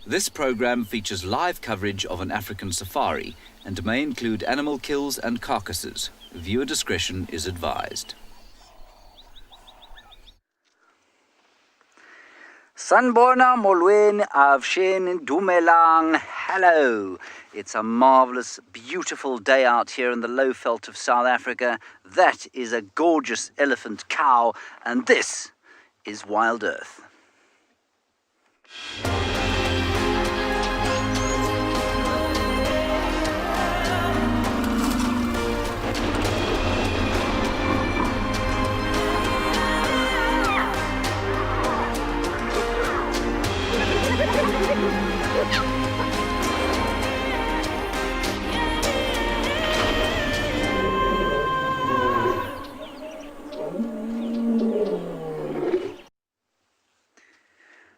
This program features live coverage of an African safari and may include animal kills and carcasses. Viewer discretion is advised. Sanborna Molweni Avshin Dumelang. Hello. It's a marvellous, beautiful day out here in the low veld of South Africa. That is a gorgeous elephant cow, and this is Wild Earth.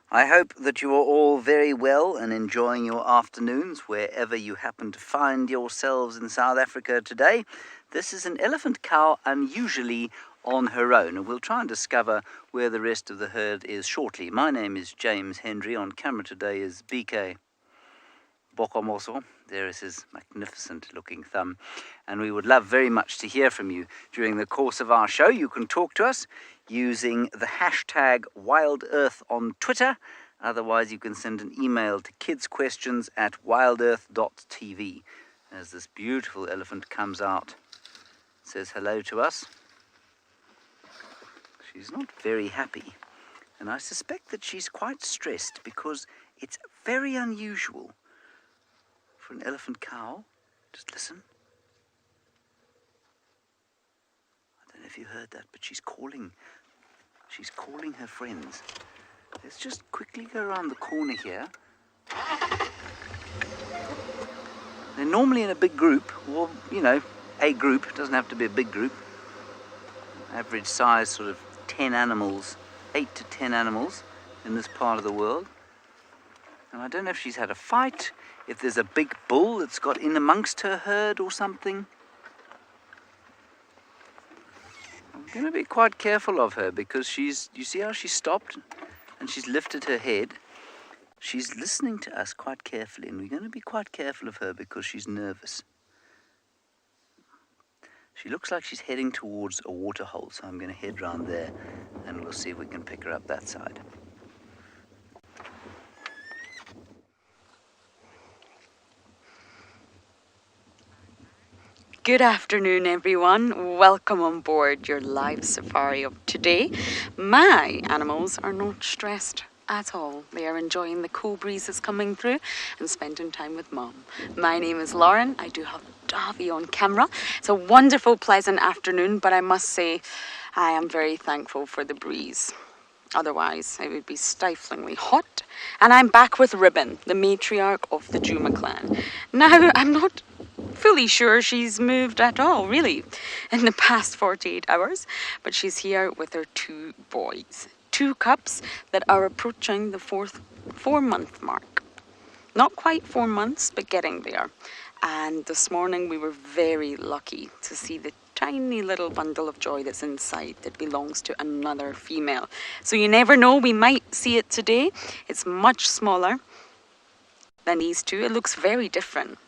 I hope that you are all very well and enjoying your afternoons wherever you happen to find yourselves in South Africa today. This is an elephant cow unusually on her own, and we'll try and discover where the rest of the herd is shortly. My name is James Hendry. On camera today is BK Bokomoso. There is his magnificent looking thumb, and we would love very much to hear from you during the course of our show. You can talk to us using the hashtag WildEarth on Twitter. Otherwise, you can send an email to kidsequestions@wildearth.tv. As this beautiful elephant comes out, says hello to us. She's not very happy, and I suspect that she's quite stressed because it's very unusual for an elephant cow. Just listen. I don't know if you heard that, but she's calling her friends. Let's just quickly go around the corner here. They're normally in a big group, or, a group. It doesn't have to be a big group. Average size, sort of 10 animals, 8 to 10 animals in this part of the world. And I don't know if she's had a fight, if there's a big bull that's got in amongst her herd or something. I'm going to be quite careful of her because you see how she stopped and she's lifted her head. She's listening to us quite carefully, and we're going to be quite careful of her because she's nervous. She looks like she's heading towards a water hole, so I'm going to head round there and we'll see if we can pick her up that side. Good afternoon, everyone. Welcome on board your live safari of today. My animals are not stressed at all. They are enjoying the cool breezes coming through and spending time with Mom. My name is Lauren. I do have Davy on camera. It's a wonderful, pleasant afternoon, but I must say I am very thankful for the breeze. Otherwise, it would be stiflingly hot. And I'm back with Ribbon, the matriarch of the Djuma clan. Now, I'm not fully sure she's moved at all, really, in the past 48 hours, but she's here with her 2 boys. 2 cubs that are approaching the 4-month mark. Not quite 4 months, but getting there. And this morning we were very lucky to see the tiny little bundle of joy that's inside that belongs to another female. So you never know, we might see it today. It's much smaller than these 2. It looks very different.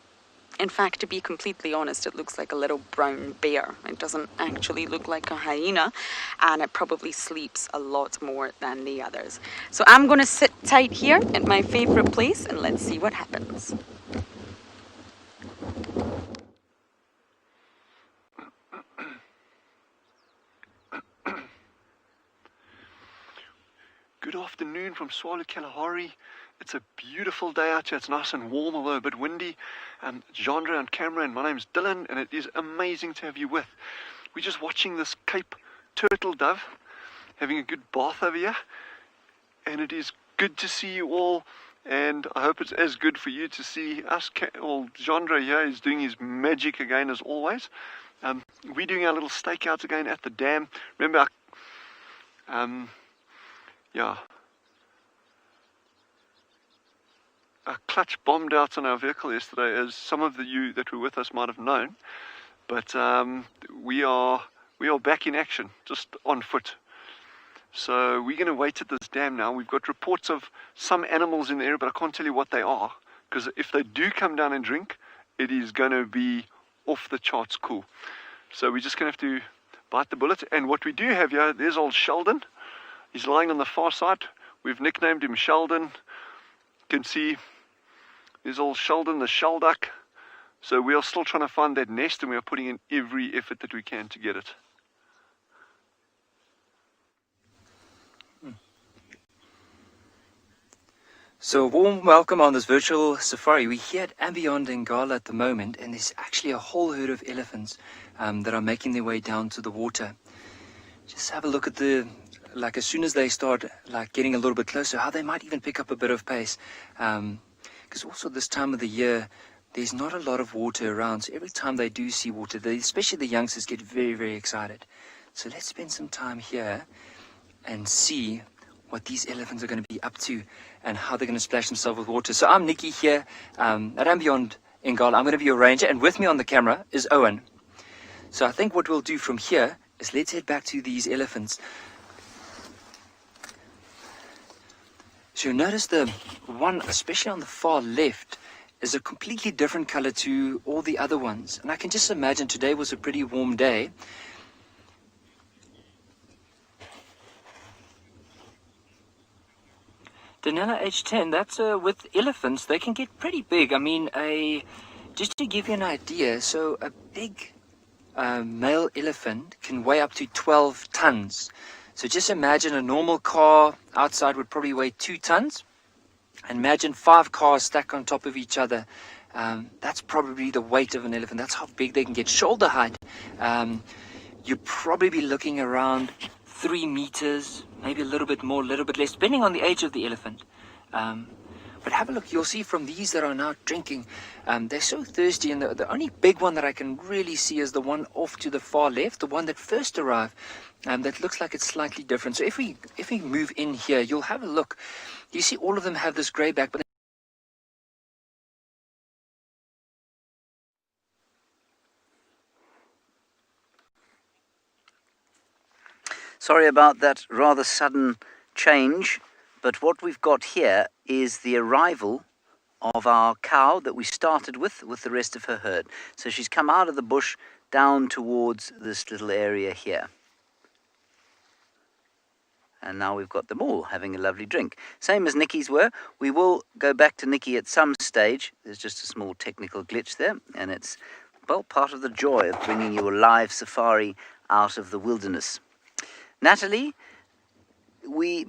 In fact, to be completely honest, it looks like a little brown bear. It doesn't actually look like a hyena, and it probably sleeps a lot more than the others. So I'm going to sit tight here at my favorite place and let's see what happens. Good afternoon from Swalo Kalahari. It's a beautiful day out here. It's nice and warm, although a bit windy. Jandre on camera, and my name's Dylan, and it is amazing to have you with. We're just watching this Cape turtle dove having a good bath over here, and it is good to see you all, and I hope it's as good for you to see us. Jandre here is doing his magic again as always. We're doing our little stakeouts again at the dam. Remember, our clutch bombed out on our vehicle yesterday, as some of you that were with us might have known. But we are back in action, just on foot. So we're going to wait at this dam now. We've got reports of some animals in the area, but I can't tell you what they are, because if they do come down and drink, it is going to be off the charts cool. So we're just going to have to bite the bullet. And what we do have here, there's old Sheldon. He's lying on the far side. We've nicknamed him Sheldon. You can see there's old Sheldon, the shelduck. So we are still trying to find that nest, and we are putting in every effort that we can to get it. So a warm welcome on this virtual safari. We're here at Ambiyond Ngala at the moment, and there's actually a whole herd of elephants that are making their way down to the water. Just have a look at as soon as they start getting a little bit closer, how they might even pick up a bit of pace. Because also this time of the year, there's not a lot of water around. So every time they do see water, especially the youngsters, get very, very excited. So let's spend some time here and see what these elephants are going to be up to and how they're going to splash themselves with water. So I'm Nikki here at Ambiyond Ngala. I'm going to be your ranger, and with me on the camera is Owen. So I think what we'll do from here is let's head back to these elephants. So you'll notice the one, especially on the far left, is a completely different color to all the other ones. And I can just imagine today was a pretty warm day. Danella H10, that's with elephants, they can get pretty big. I mean, just to give you an idea, so a big male elephant can weigh up to 12 tons. So just imagine a normal car outside would probably weigh 2 tons. And imagine 5 cars stacked on top of each other. That's probably the weight of an elephant. That's how big they can get. Shoulder height, you'd probably be looking around 3 meters, maybe a little bit more, a little bit less, depending on the age of the elephant. But have a look, you'll see from these that are now drinking, they're so thirsty, and the only big one that I can really see is the one off to the far left, the one that first arrived, that looks like it's slightly different. So if we move in here, you'll have a look. You see all of them have this grey back, but Sorry about that rather sudden change, but what we've got here is the arrival of our cow that we started with the rest of her herd. So she's come out of the bush down towards this little area here. And now we've got them all having a lovely drink. Same as Nikki's were. We will go back to Nikki at some stage. There's just a small technical glitch there, and it's, well, part of the joy of bringing you a live safari out of the wilderness. Natalie,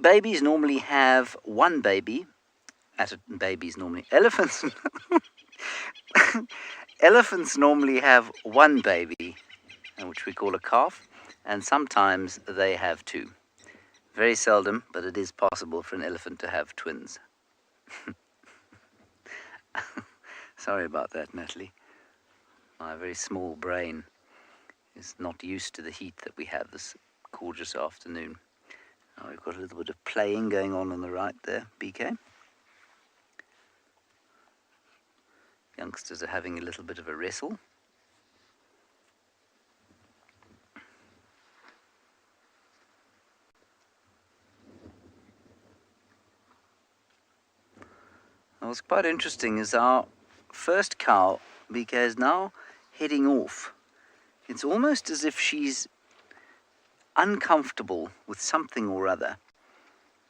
babies normally have one baby. Elephants. Elephants normally have one baby, which we call a calf, and sometimes they have 2. Very seldom, but it is possible for an elephant to have twins. Sorry about that, Natalie. My very small brain is not used to the heat that we have this gorgeous afternoon. Now we've got a little bit of playing going on the right there, BK. Youngsters are having a little bit of a wrestle. What's quite interesting is our first cow, BK, is now heading off. It's almost as if she's uncomfortable with something or other,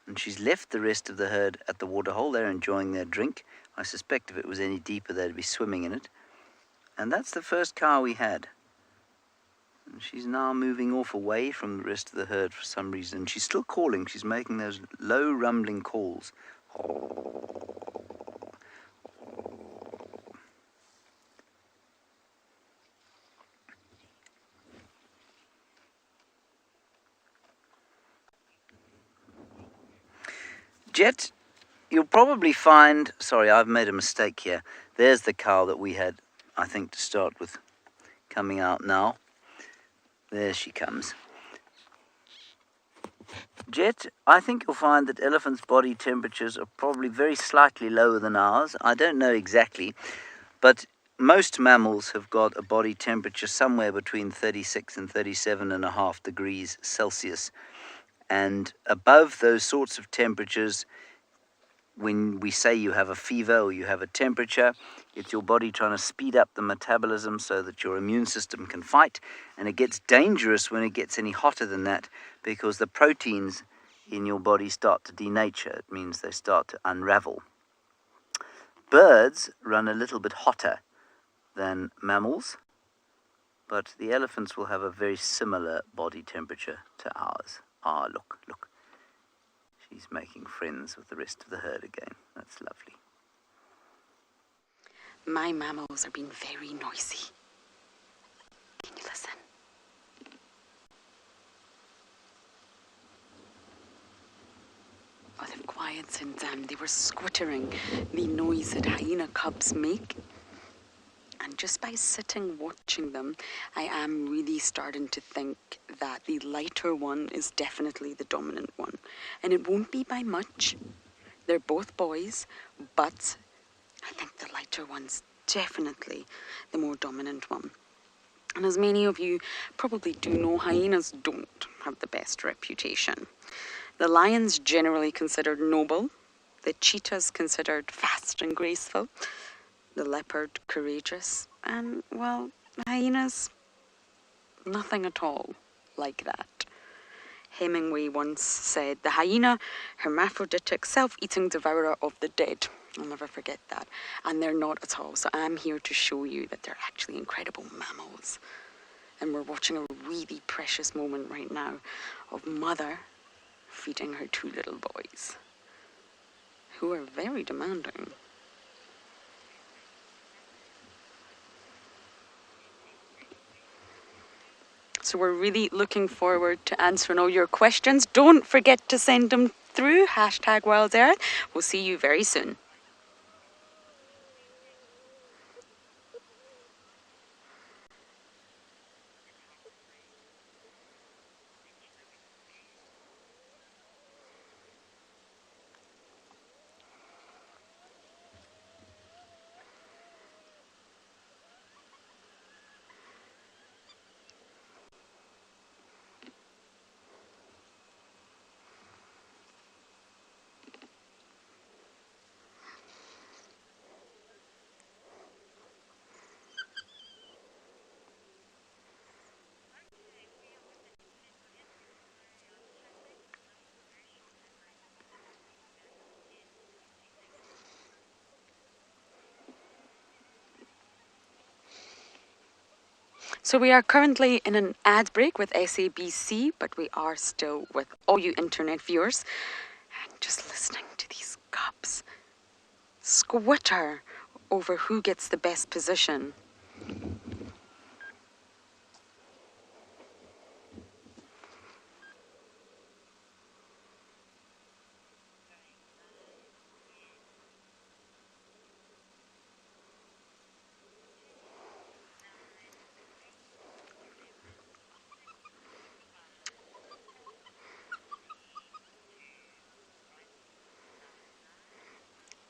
and she's left the rest of the herd at the waterhole. They're enjoying their drink. I suspect if it was any deeper they'd be swimming in it. And that's the first cow we had, and she's now moving off away from the rest of the herd for some reason. She's still calling. She's making those low rumbling calls. Jet, you'll probably find, sorry, I've made a mistake here. There's the cow that we had, I think, to start with, coming out now. There she comes. Jet, I think you'll find that elephants' body temperatures are probably very slightly lower than ours. I don't know exactly, but most mammals have got a body temperature somewhere between 36 and 37.5 degrees Celsius. And above those sorts of temperatures, when we say you have a fever or you have a temperature, it's your body trying to speed up the metabolism so that your immune system can fight. And it gets dangerous when it gets any hotter than that, because the proteins in your body start to denature. It means they start to unravel. Birds run a little bit hotter than mammals, but the elephants will have a very similar body temperature to ours. Ah, look. She's making friends with the rest of the herd again. That's lovely. My mammals are being very noisy. Can you listen? Oh, they've quieted down. They were squittering the noise that hyena cubs make. And just by sitting watching them, I am really starting to think that the lighter one is definitely the dominant one. And it won't be by much. They're both boys, but I think the lighter one's definitely the more dominant one. And as many of you probably do know, hyenas don't have the best reputation. The lion's generally considered noble, the cheetah's considered fast and graceful, the leopard courageous, and, well, hyenas, nothing at all like that. Hemingway once said, "The hyena, hermaphroditic, self-eating devourer of the dead." I'll never forget that. And they're not at all. So I'm here to show you that they're actually incredible mammals. And we're watching a really precious moment right now of mother feeding her two little boys, who are very demanding. So we're really looking forward to answering all your questions. Don't forget to send them through, #WildEarth. We'll see you very soon. So we are currently in an ad break with SABC, but we are still with all you internet viewers. And just listening to these cubs squitter over who gets the best position.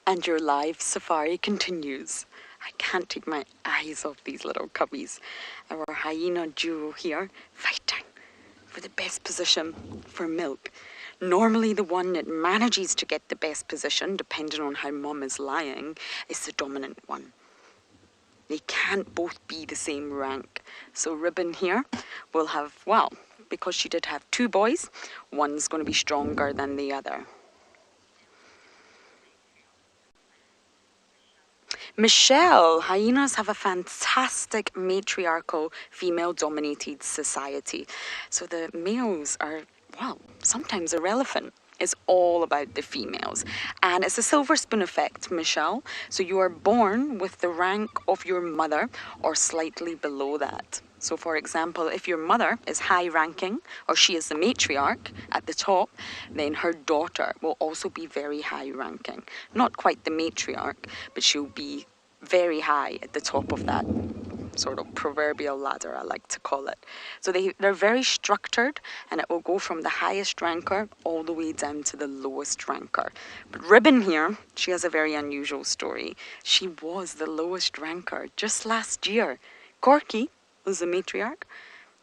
And your live safari continues. I can't take my eyes off these little cubbies. Our hyena duo here fighting for the best position for milk. Normally the one that manages to get the best position, depending on how mum is lying, is the dominant one. They can't both be the same rank. So Ribbon here will have, well, because she did have two boys, one's going to be stronger than the other. Michelle, hyenas have a fantastic matriarchal female-dominated society. So the males are, well, sometimes irrelevant. It's all about the females. And it's a silver spoon effect, Michelle. So you are born with the rank of your mother or slightly below that. So for example, if your mother is high ranking or she is the matriarch at the top, then her daughter will also be very high ranking. Not quite the matriarch, but she'll be very high at the top of that sort of proverbial ladder, I like to call it. So they're very structured, and it will go from the highest ranker all the way down to the lowest ranker. But Ribbon here, she has a very unusual story. She was the lowest ranker just last year. Corky was the matriarch.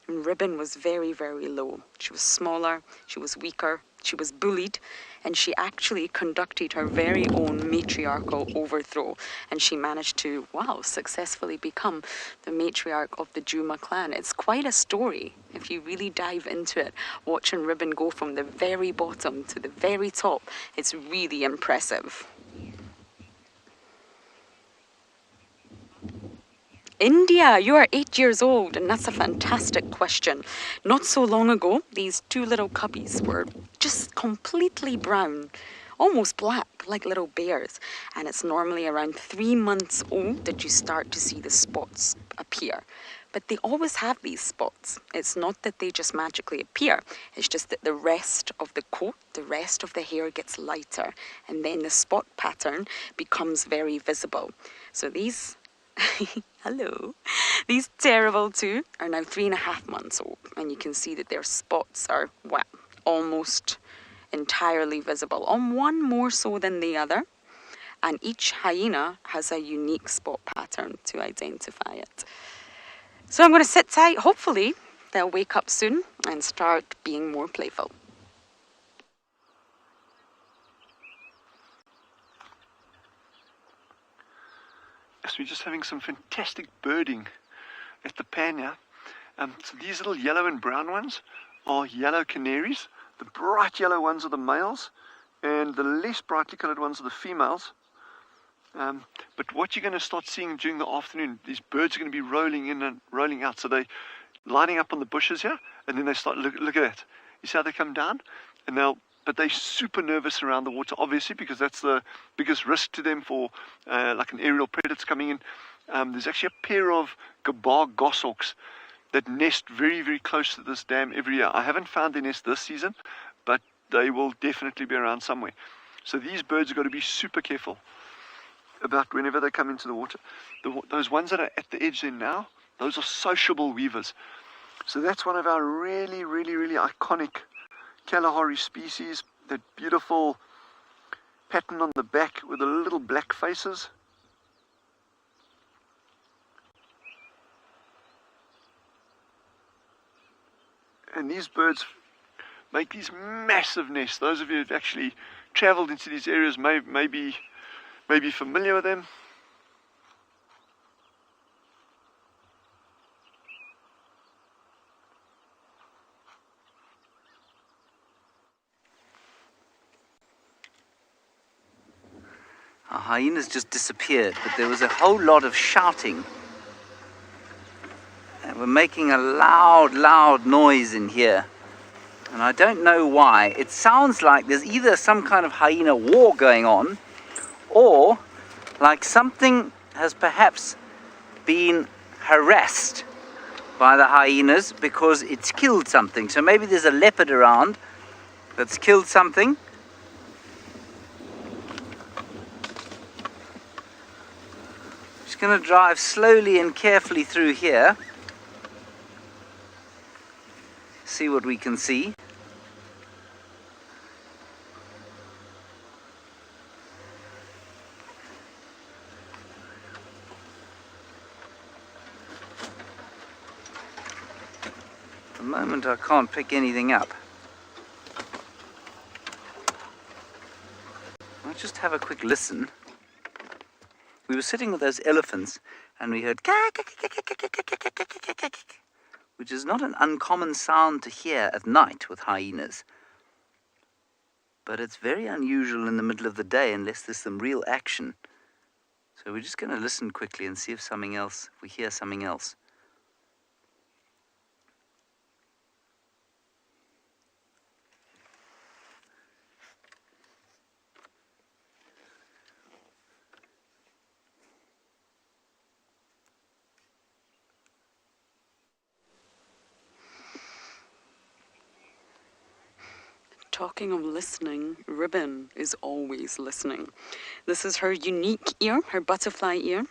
And Ribbon was very, very low. She was smaller, she was weaker, she was bullied, and she actually conducted her very own matriarchal overthrow. And she managed to, wow, successfully become the matriarch of the Juma clan. It's quite a story if you really dive into it. Watching Ribbon go from the very bottom to the very top, it's really impressive. India, you are 8 years old, and that's a fantastic question. Not so long ago, these two little cubbies were just completely brown, almost black, like little bears. And it's normally around 3 months old that you start to see the spots appear. But they always have these spots. It's not that they just magically appear. It's just that the rest of the coat, the rest of the hair gets lighter, and then the spot pattern becomes very visible. So these... Hello. These terrible two are now 3.5 months old, and you can see that their spots are, well, almost entirely visible, on one more so than the other, and each hyena has a unique spot pattern to identify it. So I'm going to sit tight. Hopefully they'll wake up soon and start being more playful. We're just having some fantastic birding at the pan here. So these little yellow and brown ones are yellow canaries. The bright yellow ones are the males, and the less brightly colored ones are the females. But what you're going to start seeing during the afternoon, these birds are going to be rolling in and rolling out. So they're lining up on the bushes here, and then they start, look at that. You see how they come down? But they're super nervous around the water, obviously, because that's the biggest risk to them for like an aerial predator coming in. There's actually a pair of gabar goshawks that nest very, very close to this dam every year. I haven't found their nest this season, but they will definitely be around somewhere. So these birds have got to be super careful about whenever they come into the water. Those ones that are at the edge there now, those are sociable weavers. So that's one of our really, really, really iconic Kalahari species, that beautiful pattern on the back with the little black faces. And these birds make these massive nests. Those of you who've actually traveled into these areas may be familiar with them. Our hyenas just disappeared, but there was a whole lot of shouting. And we're making a loud noise in here. And I don't know why. It sounds like there's either some kind of hyena war going on, or like something has perhaps been harassed by the hyenas because it's killed something. So maybe there's a leopard around that's killed something. Just going to drive slowly and carefully through here. See what we can see. At the moment I can't pick anything up. I'll just have a quick listen. We were sitting with those elephants and we heard which is not an uncommon sound to hear at night with hyenas. But it's very unusual in the middle of the day unless there's some real action. So we're just going to listen quickly and see if we hear something else. Talking of listening, Ribbon is always listening. This is her unique ear, her butterfly ear.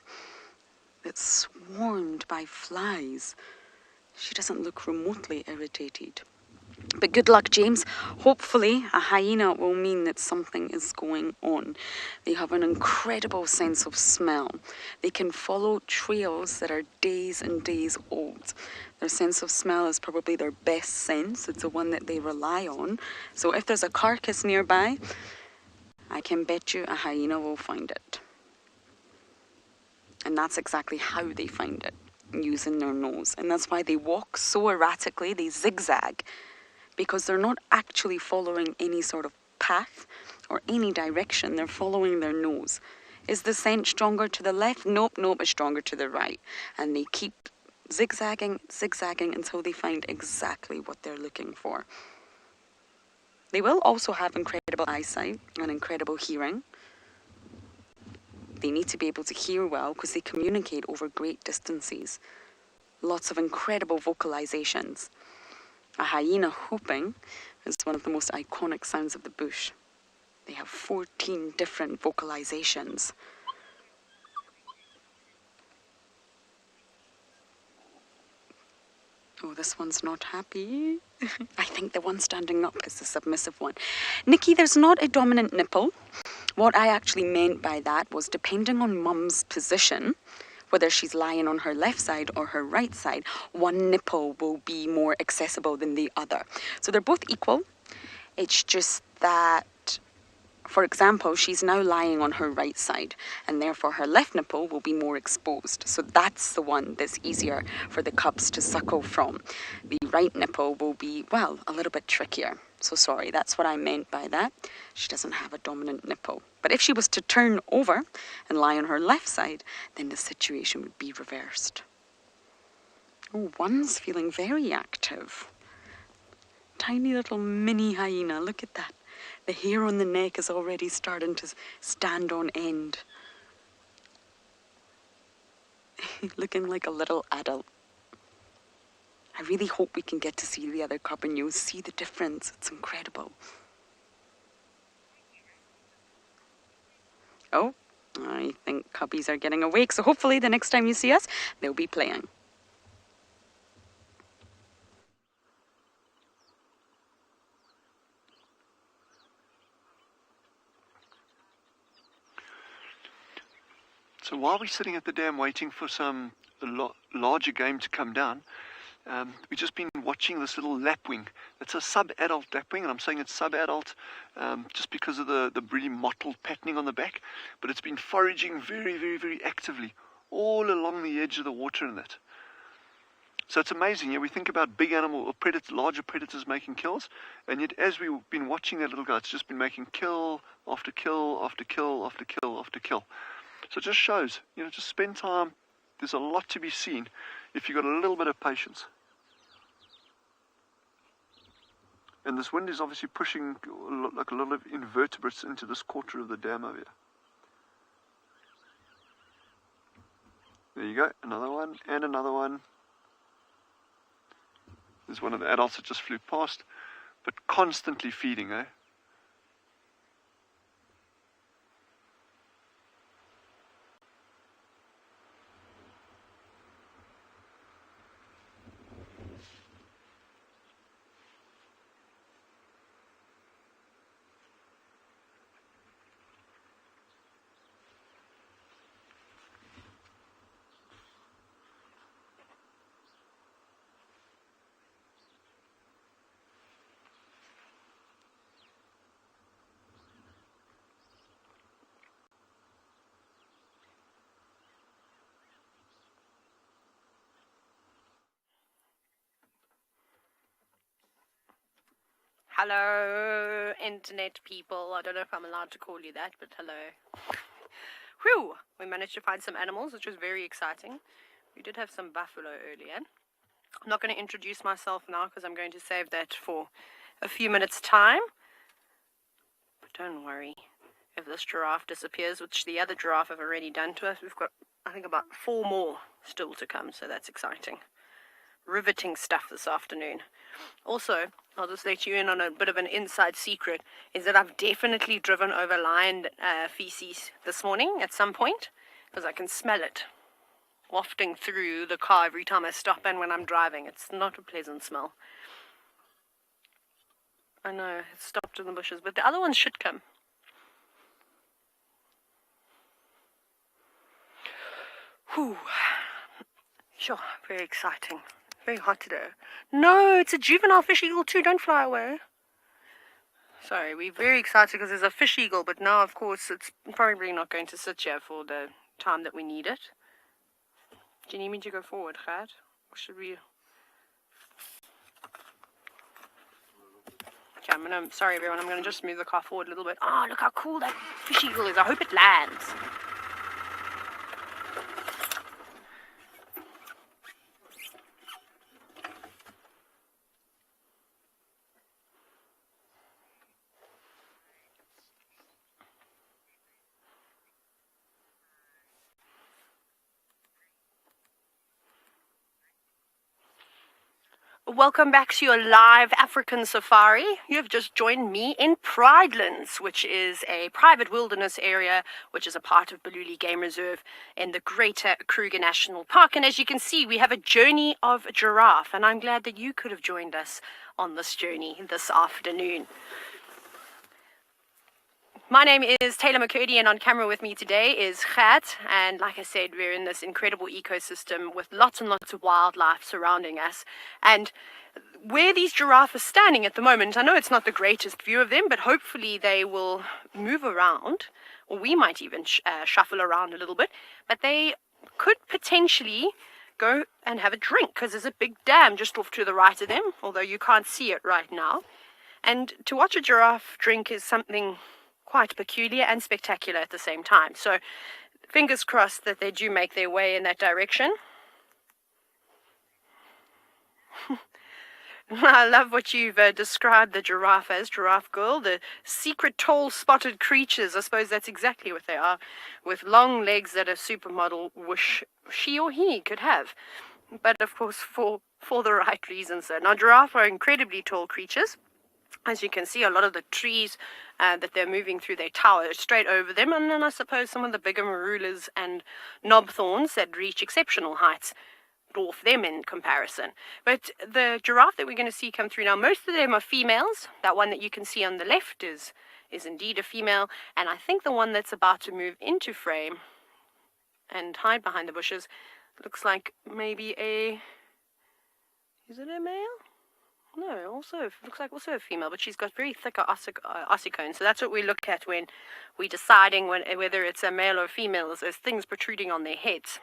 It's swarmed by flies. She doesn't look remotely irritated. But good luck, James. Hopefully a hyena will mean that something is going on. They have an incredible sense of smell. They can follow trails that are days and days old. Their sense of smell is probably their best sense. It's the one that they rely on. So if there's a carcass nearby, I can bet you a hyena will find it. And that's exactly how they find it, using their nose. And that's why they walk so erratically, they zigzag, because they're not actually following any sort of path or any direction. They're following their nose. Is the scent stronger to the left? Nope, it's stronger to the right. And they keep zigzagging until they find exactly what they're looking for. They will also have incredible eyesight and incredible hearing. They need to be able to hear well because they communicate over great distances. Lots of incredible vocalizations. A hyena whooping is one of the most iconic sounds of the bush. They have 14 different vocalizations. Oh, this one's not happy. I think the one standing up is the submissive one. Nikki, there's not a dominant nipple. What I actually meant by that was depending on mum's position, whether she's lying on her left side or her right side, one nipple will be more accessible than the other. So they're both equal. It's just that, for example, she's now lying on her right side, and therefore her left nipple will be more exposed. So that's the one that's easier for the cubs to suckle from. The right nipple will be, well, a little bit trickier. So sorry, that's what I meant by that. She doesn't have a dominant nipple. But if she was to turn over and lie on her left side, then the situation would be reversed. Oh, one's feeling very active. Tiny little mini hyena, look at that. The hair on the neck is already starting to stand on end. Looking like a little adult. I really hope we can get to see the other cub and you'll see the difference. It's incredible. Oh, I think cubbies are getting awake, so hopefully the next time you see us, they'll be playing. So while we're sitting at the dam waiting for some larger game to come down, we've just been watching this little lapwing. It's a sub-adult lapwing, and I'm saying it's sub-adult just because of the really mottled patterning on the back. But it's been foraging very, very, very actively all along the edge of the water in that. So it's amazing. Yeah, we think about big animal or larger predators making kills, and yet as we've been watching that little guy, it's just been making kill after kill after kill after kill after kill. So it just shows, just spend time. There's a lot to be seen if you've got a little bit of patience. And this wind is obviously pushing like a lot of invertebrates into this quarter of the dam over here. There you go, another one and another one. There's one of the adults that just flew past, but constantly feeding, eh? Hello, internet people. I don't know if I'm allowed to call you that, but hello. Whew! We managed to find some animals, which was very exciting. We did have some buffalo earlier. I'm not going to introduce myself now because I'm going to save that for a few minutes' time. But don't worry. If this giraffe disappears, which the other giraffe have already done to us, we've got, I think, about 4 more still to come, so that's exciting. Riveting stuff this afternoon. Also, I'll just let you in on a bit of an inside secret, is that I've definitely driven over lion feces this morning at some point, because I can smell it wafting through the car every time I stop and when I'm driving. It's not a pleasant smell. I know, it stopped in the bushes, but the other ones should come. Whew. Sure, very exciting. Very hot today. No, it's a juvenile fish eagle too. Don't fly away. Sorry, we're very excited because there's a fish eagle, but now, of course, it's probably not going to sit here for the time that we need it. Do you need me to go forward, Gert? Or should we... Okay, sorry everyone, I'm gonna just move the car forward a little bit. Oh, look how cool that fish eagle is. I hope it lands. Welcome back to your live African safari. You have just joined me in Pridelands, which is a private wilderness area, which is a part of Baluli Game Reserve in the Greater Kruger National Park. And as you can see, we have a journey of giraffe, and I'm glad that you could have joined us on this journey this afternoon. My name is Taylor McCurdy, and on camera with me today is Gert. And like I said, we're in this incredible ecosystem with lots and lots of wildlife surrounding us. And where these giraffes are standing at the moment, I know it's not the greatest view of them, but hopefully they will move around, or we might even shuffle around a little bit. But they could potentially go and have a drink, because there's a big dam just off to the right of them, although you can't see it right now. And to watch a giraffe drink is something quite peculiar and spectacular at the same time. So fingers crossed that they do make their way in that direction. I love what you've described the giraffe as, Giraffe Girl, the secret tall spotted creatures. I suppose that's exactly what they are, with long legs that a supermodel wish she or he could have. But of course for the right reasons. So now giraffe are incredibly tall creatures. As you can see, a lot of the trees that they're moving through, they tower straight over them. And then I suppose some of the bigger marulas and knobthorns that reach exceptional heights dwarf them in comparison. But the giraffe that we're going to see come through now, most of them are females. That one that you can see on the left is indeed a female. And I think the one that's about to move into frame and hide behind the bushes looks like maybe is it a male? No, also looks like also a female, but she's got very thick ossicones. So that's what we look at when we're deciding whether it's a male or female, is those things protruding on their heads.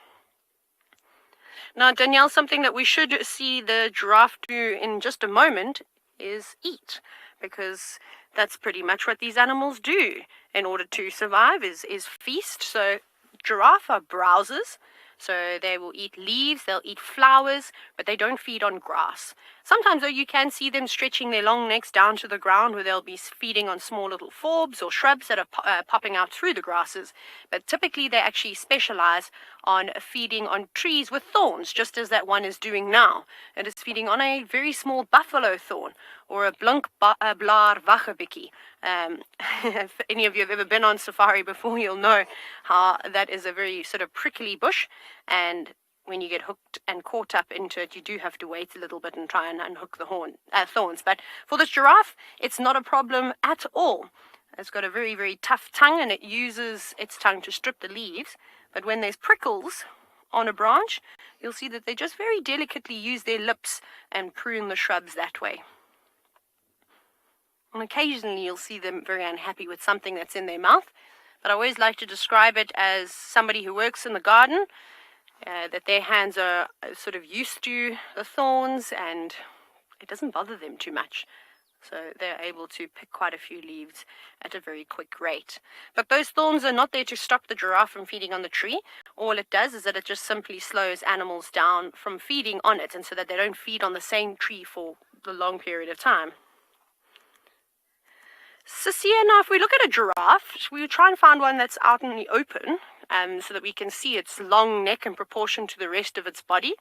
Now, Danielle, something that we should see the giraffe do in just a moment is eat, because that's pretty much what these animals do in order to survive, is feast. So giraffe are browsers. So they will eat leaves, they'll eat flowers, but they don't feed on grass. Sometimes, though, you can see them stretching their long necks down to the ground, where they'll be feeding on small little forbs or shrubs that are popping out through the grasses. But typically they actually specialize on feeding on trees with thorns, just as that one is doing now. It is feeding on a very small buffalo thorn, or a blaar wachabikkie. If any of you have ever been on safari before, you'll know how that is a very sort of prickly bush, and when you get hooked and caught up into it, you do have to wait a little bit and try and unhook the thorns. But for this giraffe, it's not a problem at all. It's got a very, very tough tongue, and it uses its tongue to strip the leaves. But when there's prickles on a branch, you'll see that they just very delicately use their lips and prune the shrubs that way. And occasionally you'll see them very unhappy with something that's in their mouth. But I always like to describe it as somebody who works in the garden, that their hands are sort of used to the thorns and it doesn't bother them too much. So they're able to pick quite a few leaves at a very quick rate. But those thorns are not there to stop the giraffe from feeding on the tree. All it does is that it just simply slows animals down from feeding on it, and so that they don't feed on the same tree for a long period of time. Sisia, now if we look at a giraffe, we try and find one that's out in the open, so that we can see its long neck in proportion to the rest of its body.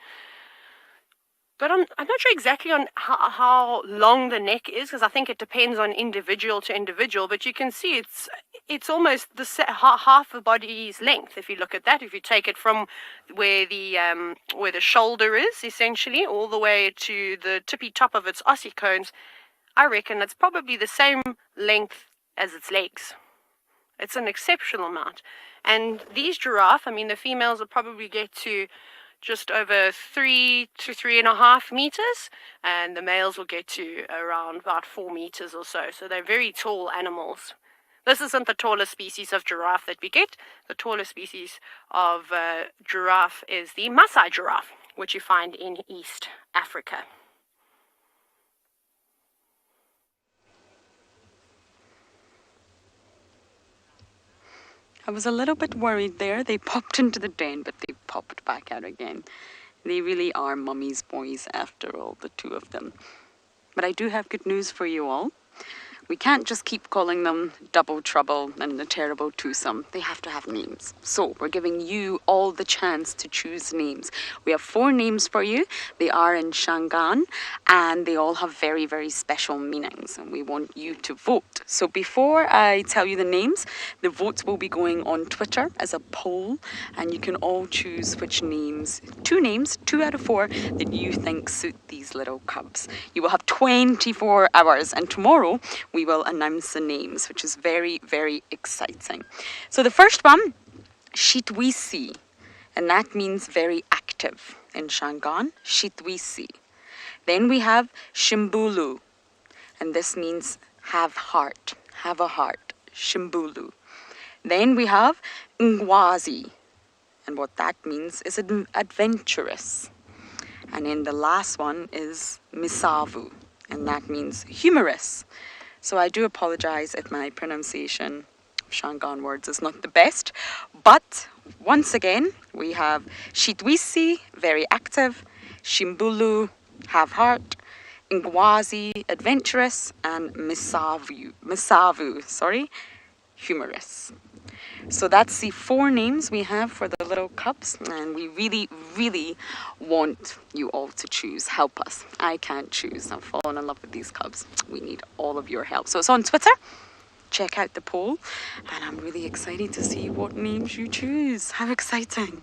But I'm not sure exactly on how long the neck is, because I think it depends on individual to individual. But you can see it's almost half the body's length. If you look at that, if you take it from where the shoulder is, essentially, all the way to the tippy top of its ossicones, I reckon it's probably the same length as its legs. It's an exceptional amount. And these giraffe, I mean, the females will probably get to just over 3 to 3.5 meters, and the males will get to around about 4 meters or so. So they're very tall animals. This isn't the tallest species of giraffe that we get. The tallest species of giraffe is the Maasai giraffe, which you find in East Africa. I was a little bit worried there. They popped into the den, but they popped back out again. They really are mummy's boys after all, the two of them. But I do have good news for you all. We can't just keep calling them Double Trouble and the Terrible Twosome. They have to have names. So we're giving you all the chance to choose names. We have 4 names for you. They are in Shangaan and they all have very, very special meanings. And we want you to vote. So before I tell you the names, the votes will be going on Twitter as a poll. And you can all choose which names, 2 names, 2 out of 4, that you think suit these little cubs. You will have 24 hours. And tomorrow, we will announce the names, which is very, very exciting. So the first one, Shitwisi, and that means very active in Shangaan, Shitwisi. Then we have Shimbulu, and this means have heart, have a heart, Shimbulu. Then we have Ngwazi, and what that means is adventurous. And then the last one is Misavu, and that means humorous. So I do apologize if my pronunciation of Shangaan words is not the best. But once again, we have Shitwisi, very active, Shimbulu, have heart, Ngwazi, adventurous, and Misavu, humorous. So that's the 4 names we have for the little cubs, and we really, really want you all to choose. Help us. I can't choose. I've fallen in love with these cubs. We need all of your help. So it's on Twitter. Check out the poll, and I'm really excited to see what names you choose. How exciting.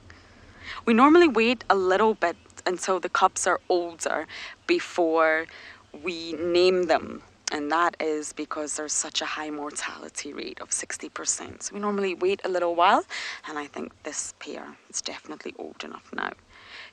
We normally wait a little bit until the cubs are older before we name them. And that is because there's such a high mortality rate of 60%. So we normally wait a little while, and I think this pair is definitely old enough now.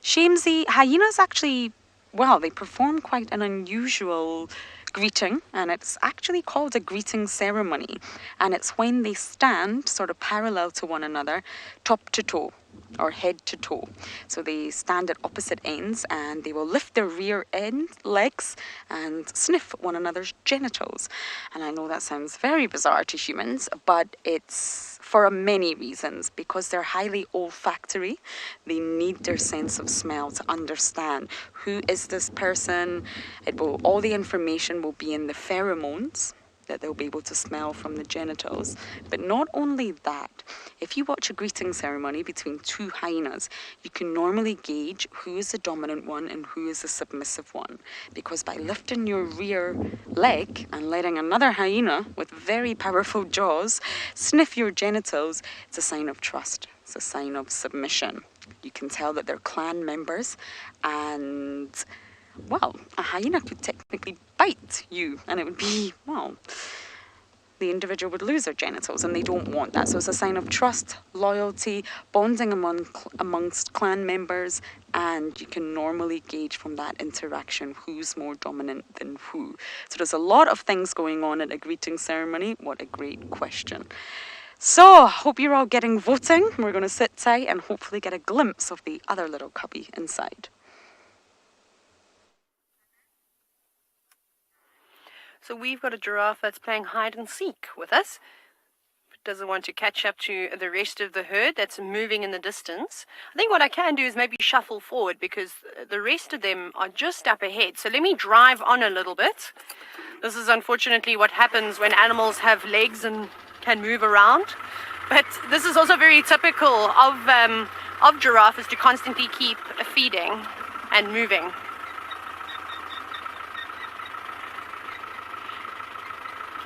Shamesy, hyenas actually, well, they perform quite an unusual greeting, and it's actually called a greeting ceremony. And it's when they stand sort of parallel to one another, top to toe, or head to toe. So they stand at opposite ends and they will lift their rear end legs and sniff one another's genitals. And I know that sounds very bizarre to humans, but it's for many reasons. Because they're highly olfactory, they need their sense of smell to understand who is this person. All the information will be in the pheromones that they'll be able to smell from the genitals. But not only that, if you watch a greeting ceremony between 2 hyenas, you can normally gauge who is the dominant one and who is the submissive one. Because by lifting your rear leg and letting another hyena with very powerful jaws sniff your genitals, it's a sign of trust. It's a sign of submission. You can tell that they're clan members, and well, a hyena could technically bite you, and it would be, well, the individual would lose their genitals, and they don't want that. So it's a sign of trust, loyalty, bonding amongst clan members, and you can normally gauge from that interaction who's more dominant than who. So there's a lot of things going on at a greeting ceremony. What a great question. So, hope you're all getting voting. We're going to sit tight and hopefully get a glimpse of the other little cubby inside. So we've got a giraffe that's playing hide and seek with us. It doesn't want to catch up to the rest of the herd that's moving in the distance. I think what I can do is maybe shuffle forward because the rest of them are just up ahead. So let me drive on a little bit. This is unfortunately what happens when animals have legs and can move around. But this is also very typical of giraffe, is to constantly keep feeding and moving.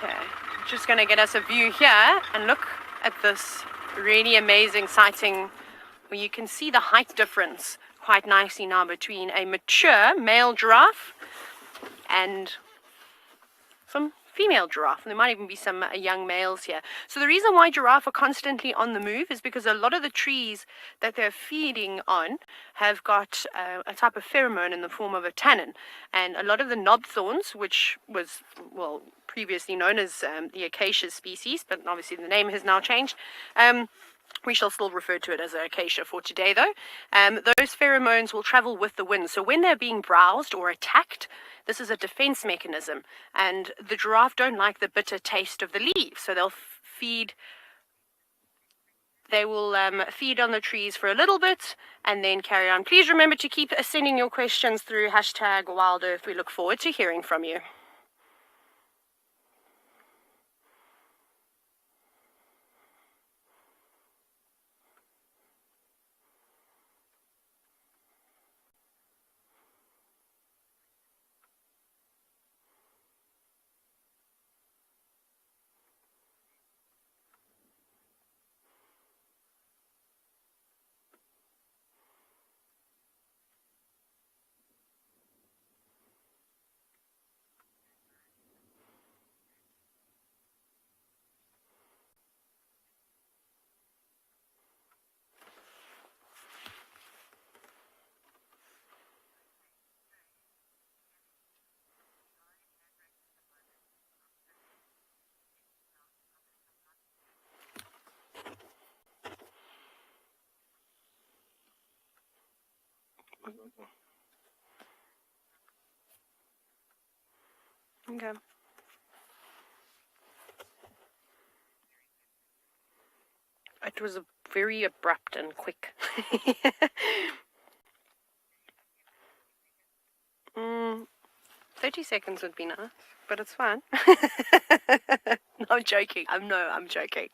Okay, just going to get us a view here and look at this really amazing sighting where you can see the height difference quite nicely now between a mature male giraffe and some female giraffe, and there might even be some young males here. So the reason why giraffe are constantly on the move is because a lot of the trees that they're feeding on have got a type of pheromone in the form of a tannin, and a lot of the knobthorns, which was, well, previously known as the acacia species, but obviously the name has now changed. We shall still refer to it as an acacia for today, though. Those pheromones will travel with the wind. So when they're being browsed or attacked, this is a defense mechanism. And the giraffe don't like the bitter taste of the leaves. So they'll feed. They will feed on the trees for a little bit and then carry on. Please remember to keep sending your questions through #WildEarth. We look forward to hearing from you. Okay. It was very abrupt and quick. 30 seconds would be nice, but it's fine. No, I'm joking. I'm joking.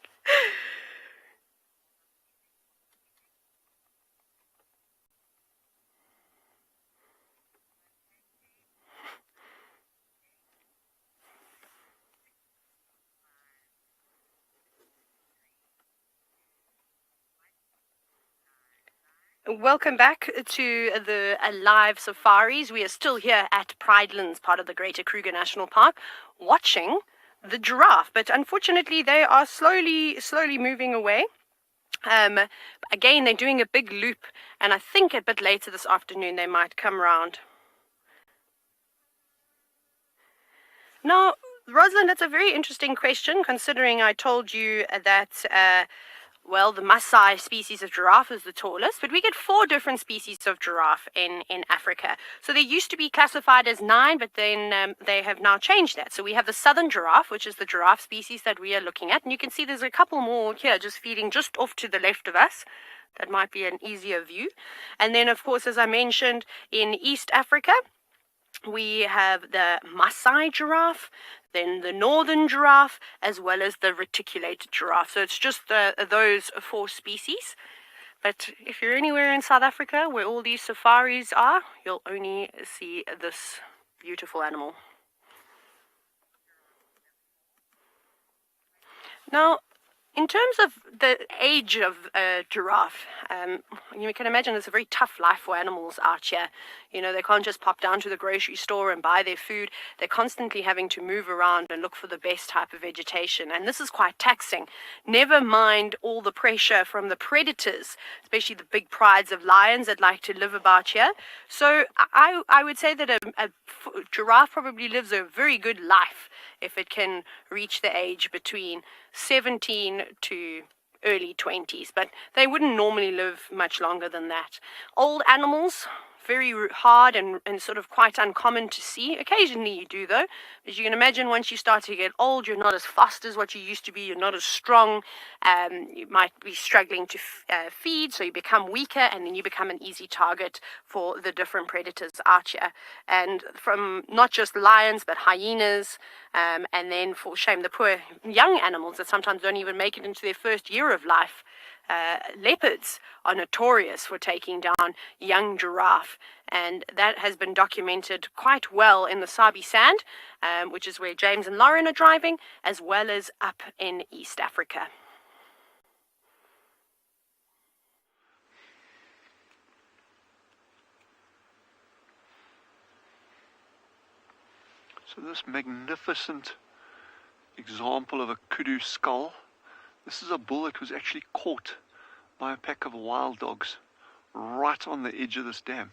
Welcome back to the live safaris. We are still here at Pridelands, part of the Greater Kruger National Park, watching the giraffe. But unfortunately, they are slowly moving away. Again, they're doing a big loop, and I think a bit later this afternoon they might come round. Now, Rosalind, that's a very interesting question, considering I told you that well, the Maasai species of giraffe is the tallest, but we get 4 different species of giraffe in Africa. So they used to be classified as 9, but then they have now changed that. So we have the southern giraffe, which is the giraffe species that we are looking at. And you can see there's a couple more here just feeding just off to the left of us. That might be an easier view. And then, of course, as I mentioned, in East Africa, we have the Maasai giraffe, then the northern giraffe, as well as the reticulated giraffe. So it's just those 4 species. But if you're anywhere in South Africa where all these safaris are, you'll only see this beautiful animal. Now, in terms of the age of a giraffe, you can imagine it's a very tough life for animals out here. You know, they can't just pop down to the grocery store and buy their food. They're constantly having to move around and look for the best type of vegetation. And this is quite taxing. Never mind all the pressure from the predators, especially the big prides of lions that like to live about here. So I would say that a giraffe probably lives a very good life if it can reach the age between 17 to early 20s, but they wouldn't normally live much longer than that. Old animals, very hard and sort of quite uncommon to see. Occasionally you do, though. As you can imagine, once you start to get old, you're not as fast as what you used to be. You're not as strong. You might be struggling to feed, so you become weaker, and then you become an easy target for the different predators out here. And from not just lions, but hyenas, and then, for shame, the poor young animals that sometimes don't even make it into their first year of life. Leopards are notorious for taking down young giraffe, and that has been documented quite well in the Sabi Sand, which is where James and Lauren are driving, as well as up in East Africa. So So this magnificent example of a kudu skull. This is a bull that was actually caught by a pack of wild dogs right on the edge of this dam.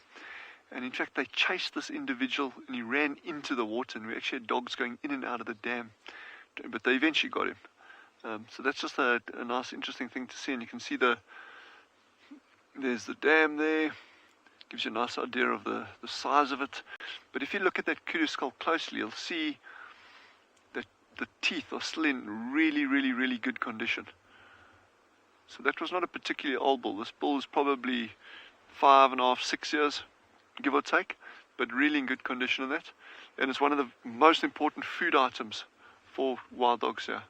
And in fact, they chased this individual and he ran into the water, and we actually had dogs going in and out of the dam. But they eventually got him. So that's just a nice, interesting thing to see. And you can see there's the dam there. Gives you a nice idea of the size of it. But if you look at that kudu skull closely, you'll see that the teeth are still in really, really, really good condition. So that was not a particularly old bull. This bull is probably 5.5, 6 years, give or take, but really in good condition in that. And it's one of the most important food items for wild dogs here.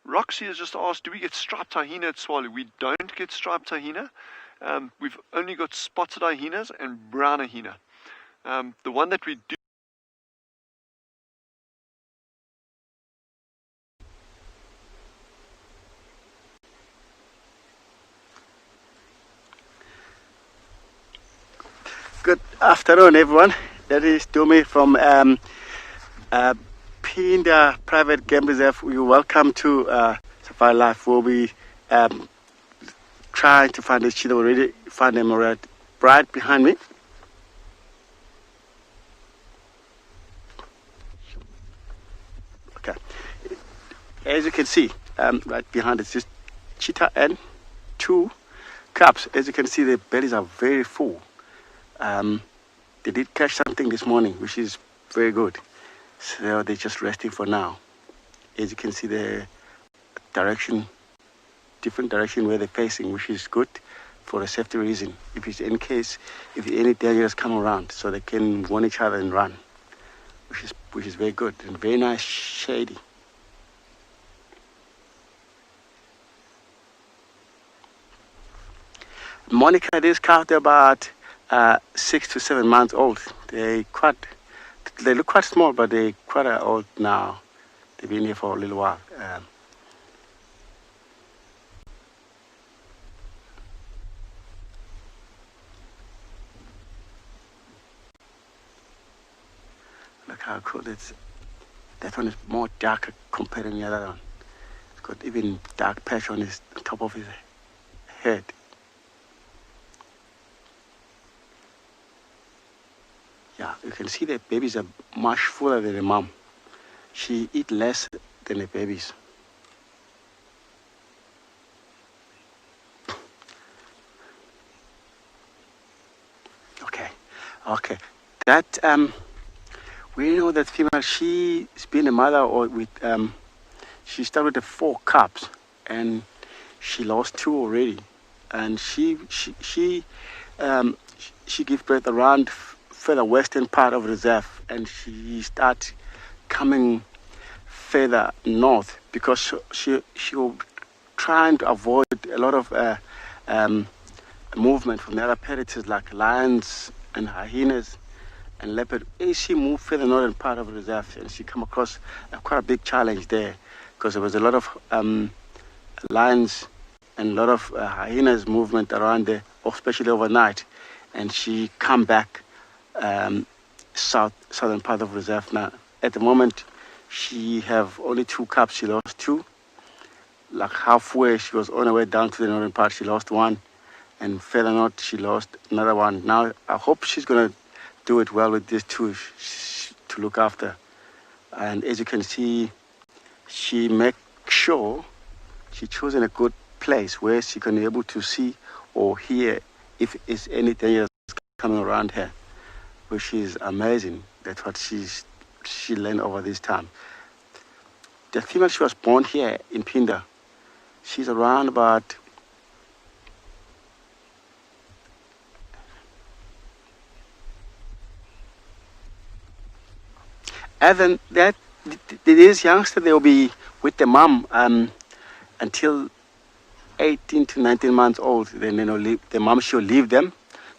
Roxy has just asked, do we get striped hyena at Swalo? We don't get striped hyena. We've only got spotted hyenas and brown hyena. The one that we do. Good afternoon, everyone. That is Domi from Pinda Private Game Reserve. You're welcome to Safari Life. We'll be trying to find the cheetah. Already found them right behind me. Okay. As you can see, right behind it's just cheetah and 2 cubs. As you can see, their bellies are very full. They did catch something this morning, which is very good. So they're just resting for now. As you can see, the direction, different direction where they're facing, which is good for a safety reason. If it's in case, if any dangers come around, so they can warn each other and run, which is very good and very nice, shady. Monica, this cow, they're about 6 to 7 months old. They look quite small, but they're quite old now. They've been here for a little while. Look how cool it is. That one is more darker compared to the other one. It's got even dark patch on his top of his head. Yeah, you can see the babies are much fuller than the mom. She eats less than the babies. Okay. That we know that female. She's been a mother, or with she started with 4 cubs, and she lost 2 already, and she gave birth around further western part of the reserve, and she started coming further north because she was trying to avoid a lot of movement from the other predators like lions and hyenas and leopard. As she moved further northern part of the reserve, and she come across quite a big challenge there because there was a lot of lions and a lot of hyenas movement around there, especially overnight, and she come back southern part of reserve now. At the moment, she have only 2 cubs. She lost 2. Like halfway, she was on her way down to the northern part. She lost 1, and further north, she lost another 1. Now, I hope she's gonna do it well with these 2 to look after. And as you can see, she make sure she chosen a good place where she can be able to see or hear if it's any danger coming around her, which is amazing. That's what she learned over this time. The female, she was born here in Pinda. She's around about and then that these youngsters, they'll be with the mom until 18 to 19 months old. Then the mom she'll leave them.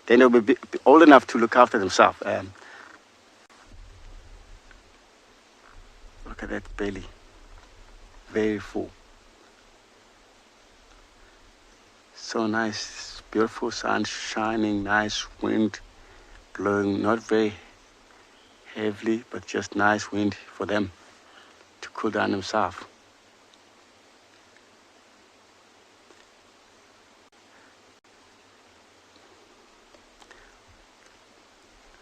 Then they'll be old enough to look after themselves. Look at that belly, very full. So nice, beautiful sun shining, nice wind blowing not very heavily, but just nice wind for them to cool down themselves.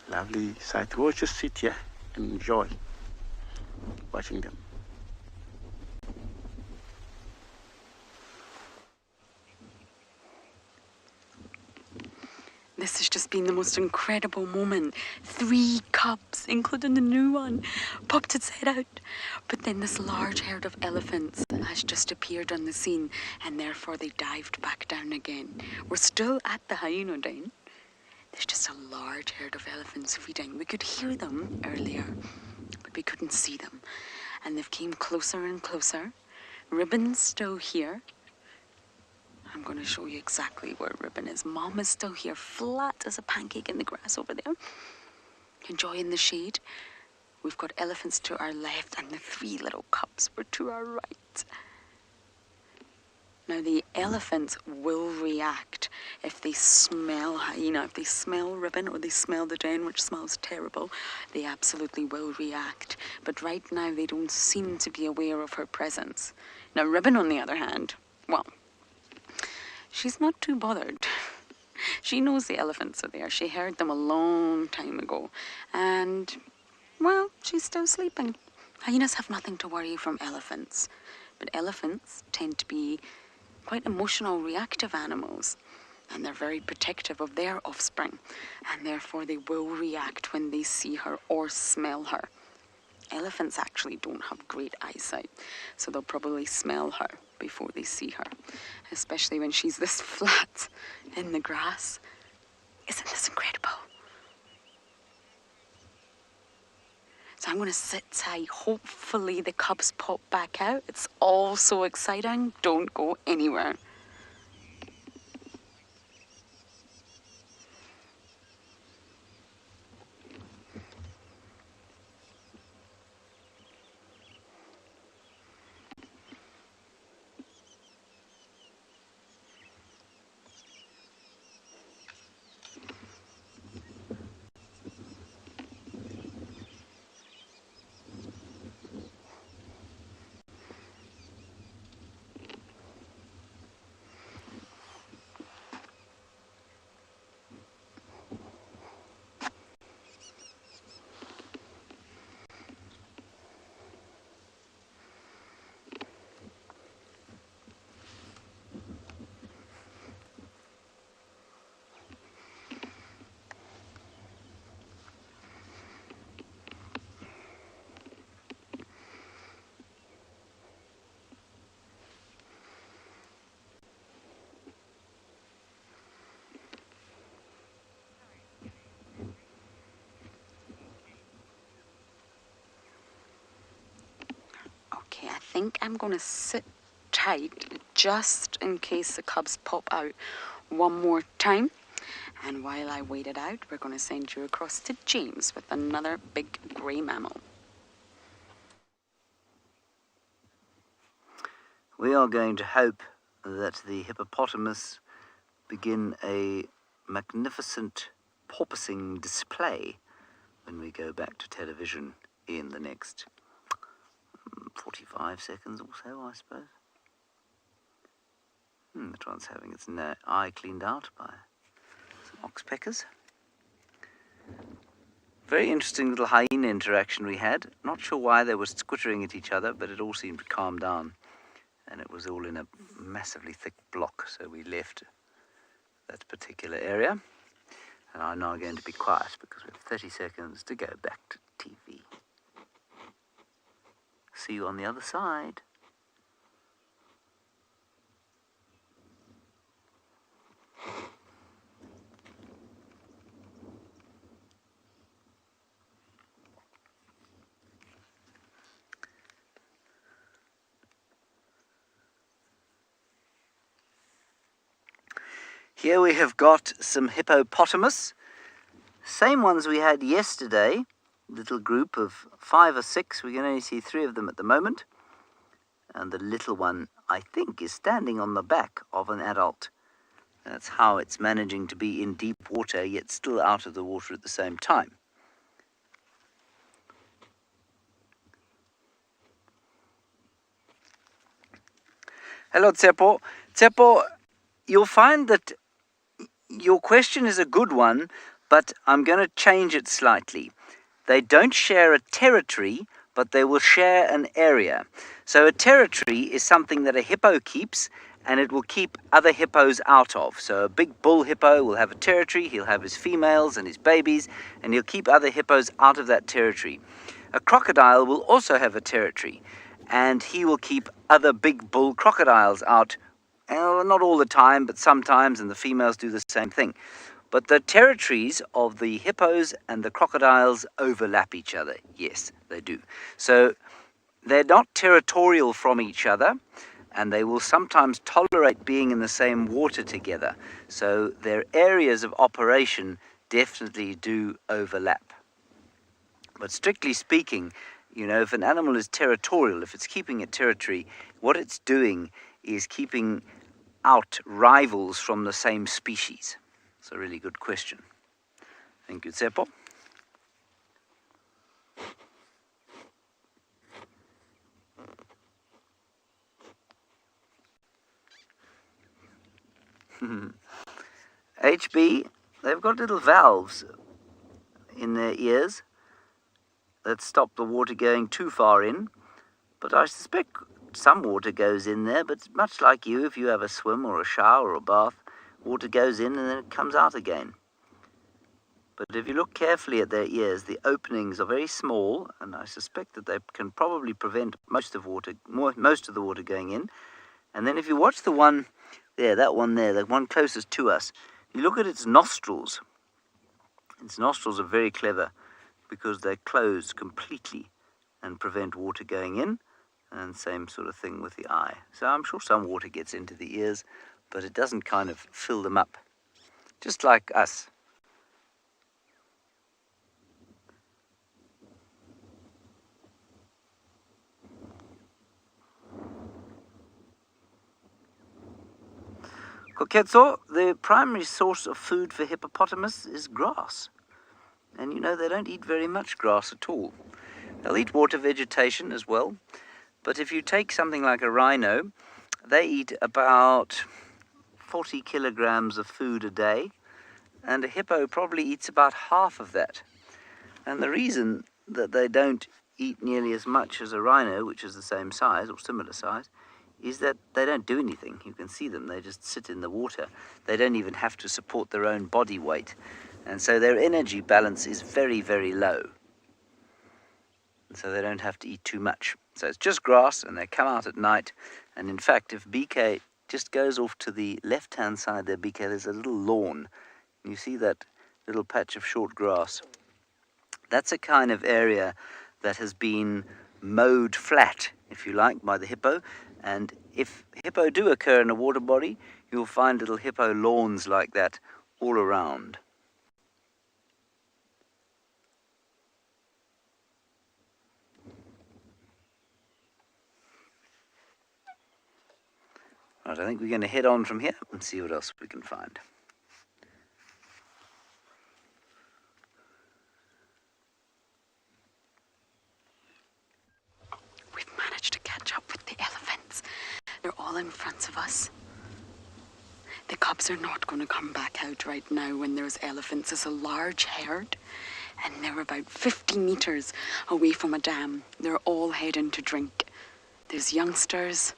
Lovely sight. We'll just sit here and enjoy watching them. This has just been the most incredible moment. 3 cubs, including the new one, popped its head out. But then this large herd of elephants has just appeared on the scene, and therefore they dived back down again. We're still at the hyena den. There's just a large herd of elephants feeding. We could hear them earlier, but we couldn't see them. And they've came closer and closer. Ribbon's still here. I'm going to show you exactly where Ribbon is. Mom is still here, flat as a pancake in the grass over there, enjoying the shade. We've got elephants to our left, and the 3 little cubs were to our right. Now, the elephants will react if they smell hyena, if they smell Ribbon or they smell the den, which smells terrible. They absolutely will react. But right now, they don't seem to be aware of her presence. Now, Ribbon, on the other hand, well, she's not too bothered. She knows the elephants are there. She heard them a long time ago. And, well, she's still sleeping. Hyenas have nothing to worry from elephants. But elephants tend to be quite emotional, reactive animals. And they're very protective of their offspring. And therefore they will react when they see her or smell her. Elephants actually don't have great eyesight, so they'll probably smell her before they see her, especially when she's this flat in the grass. Isn't this incredible? So I'm going to sit tight. Hopefully the cubs pop back out. It's all so exciting. Don't go anywhere. Okay, I think I'm going to sit tight just in case the cubs pop out one more time. And while I wait it out, we're going to send you across to James with another big grey mammal. We are going to hope that the hippopotamus begin a magnificent porpoising display when we go back to television in the next 45 seconds or so, I suppose. The one's having its eye cleaned out by some oxpeckers. Very interesting little hyena interaction we had. Not sure why they were squittering at each other, but it all seemed to calm down. And it was all in a massively thick block, so we left that particular area. And I'm now going to be quiet because we have 30 seconds to go back to TV. See you on the other side. Here we have got some hippopotamus, same ones we had yesterday, little group of 5 or 6. We can only see 3 of them at the moment. And the little one, I think, is standing on the back of an adult That's how it's managing to be in deep water, yet still out of the water at the same time. Hello, Tsepo. Tsepo, you'll find that your question is a good one, but I'm going to change it slightly. They don't share a territory, but they will share an area. So a territory is something that a hippo keeps, and it will keep other hippos out of. So a big bull hippo will have a territory, he'll have his females and his babies, and he'll keep other hippos out of that territory. A crocodile will also have a territory, and he will keep other big bull crocodiles out, not all the time, but sometimes, and the females do the same thing. But the territories of the hippos and the crocodiles overlap each other. Yes, they do. So they're not territorial from each other, and they will sometimes tolerate being in the same water together. So their areas of operation definitely do overlap. But strictly speaking, you know, if an animal is territorial, if it's keeping a territory, what it's doing is keeping out rivals from the same species. It's a really good question. Thank you, Tsepo. HB, they've got little valves in their ears that stop the water going too far in, but I suspect some water goes in there, but much like you, if you have a swim or a shower or a bath, water goes in and then it comes out again. But if you look carefully at their ears, the openings are very small, and I suspect that they can probably prevent most of the water going in. And then if you watch the one there, that one there, the one closest to us, you look at its nostrils. Its nostrils are very clever because they're closed completely and prevent water going in, and same sort of thing with the eye. So I'm sure some water gets into the ears, but it doesn't kind of fill them up, just like us. Koketso, the primary source of food for hippopotamus is grass. And you know, they don't eat very much grass at all. They'll eat water vegetation as well. But if you take something like a rhino, they eat about 40 kilograms of food a day. And a hippo probably eats about half of that. And the reason that they don't eat nearly as much as a rhino, which is the same size or similar size, is that they don't do anything. You can see them, they just sit in the water. They don't even have to support their own body weight. And so their energy balance is very, very low. And so they don't have to eat too much. So it's just grass, and they come out at night. And in fact, if BK just goes off to the left-hand side there, BK, there's a little lawn. You see that little patch of short grass? That's a kind of area that has been mowed flat, if you like, by the hippo. And if hippo do occur in a water body, you'll find little hippo lawns like that all around. Right, I think we're going to head on from here and see what else we can find. We've managed to catch up with the elephants. They're all in front of us. The cubs are not going to come back out right now when there's elephants. It's a large herd, and they're about 50 meters away from a dam. They're all heading to drink. There's youngsters,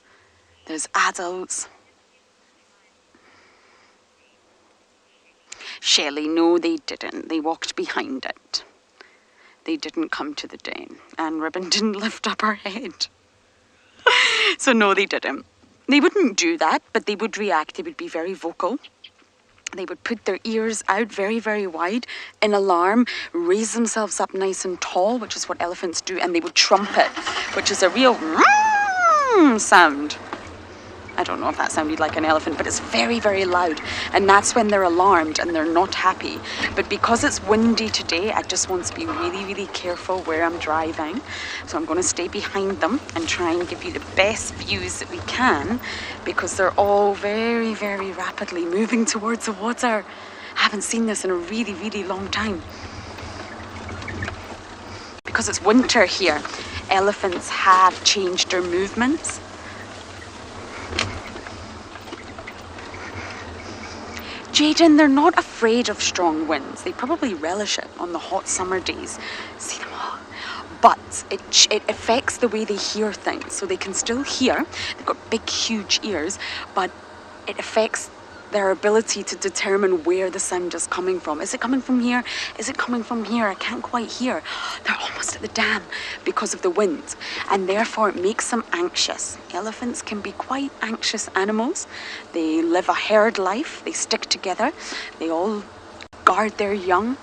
there's adults. Shelley, no, they didn't. They walked behind it. They didn't come to the den, and Ribbon didn't lift up her head. So no, they didn't. They wouldn't do that, but they would react. They would be very vocal. They would put their ears out very, very wide in alarm, raise themselves up nice and tall, which is what elephants do, and they would trumpet, which is a real sound. I don't know if that sounded like an elephant, but it's very, very loud. And that's when they're alarmed and they're not happy. But because it's windy today, I just want to be really, really careful where I'm driving. So I'm going to stay behind them and try and give you the best views that we can, because they're all very, very rapidly moving towards the water. I haven't seen this in a really, really long time. Because it's winter here, elephants have changed their movements. Jaden, they're not afraid of strong winds. They probably relish it on the hot summer days. See them all. But it affects the way they hear things. So they can still hear. They've got big, huge ears, but it affects their ability to determine where the sound is coming from. Is it coming from here? Is it coming from here? I can't quite hear. They're almost at the dam because of the wind, and therefore it makes them anxious. Elephants can be quite anxious animals. They live a herd life. They stick together. They all guard their young,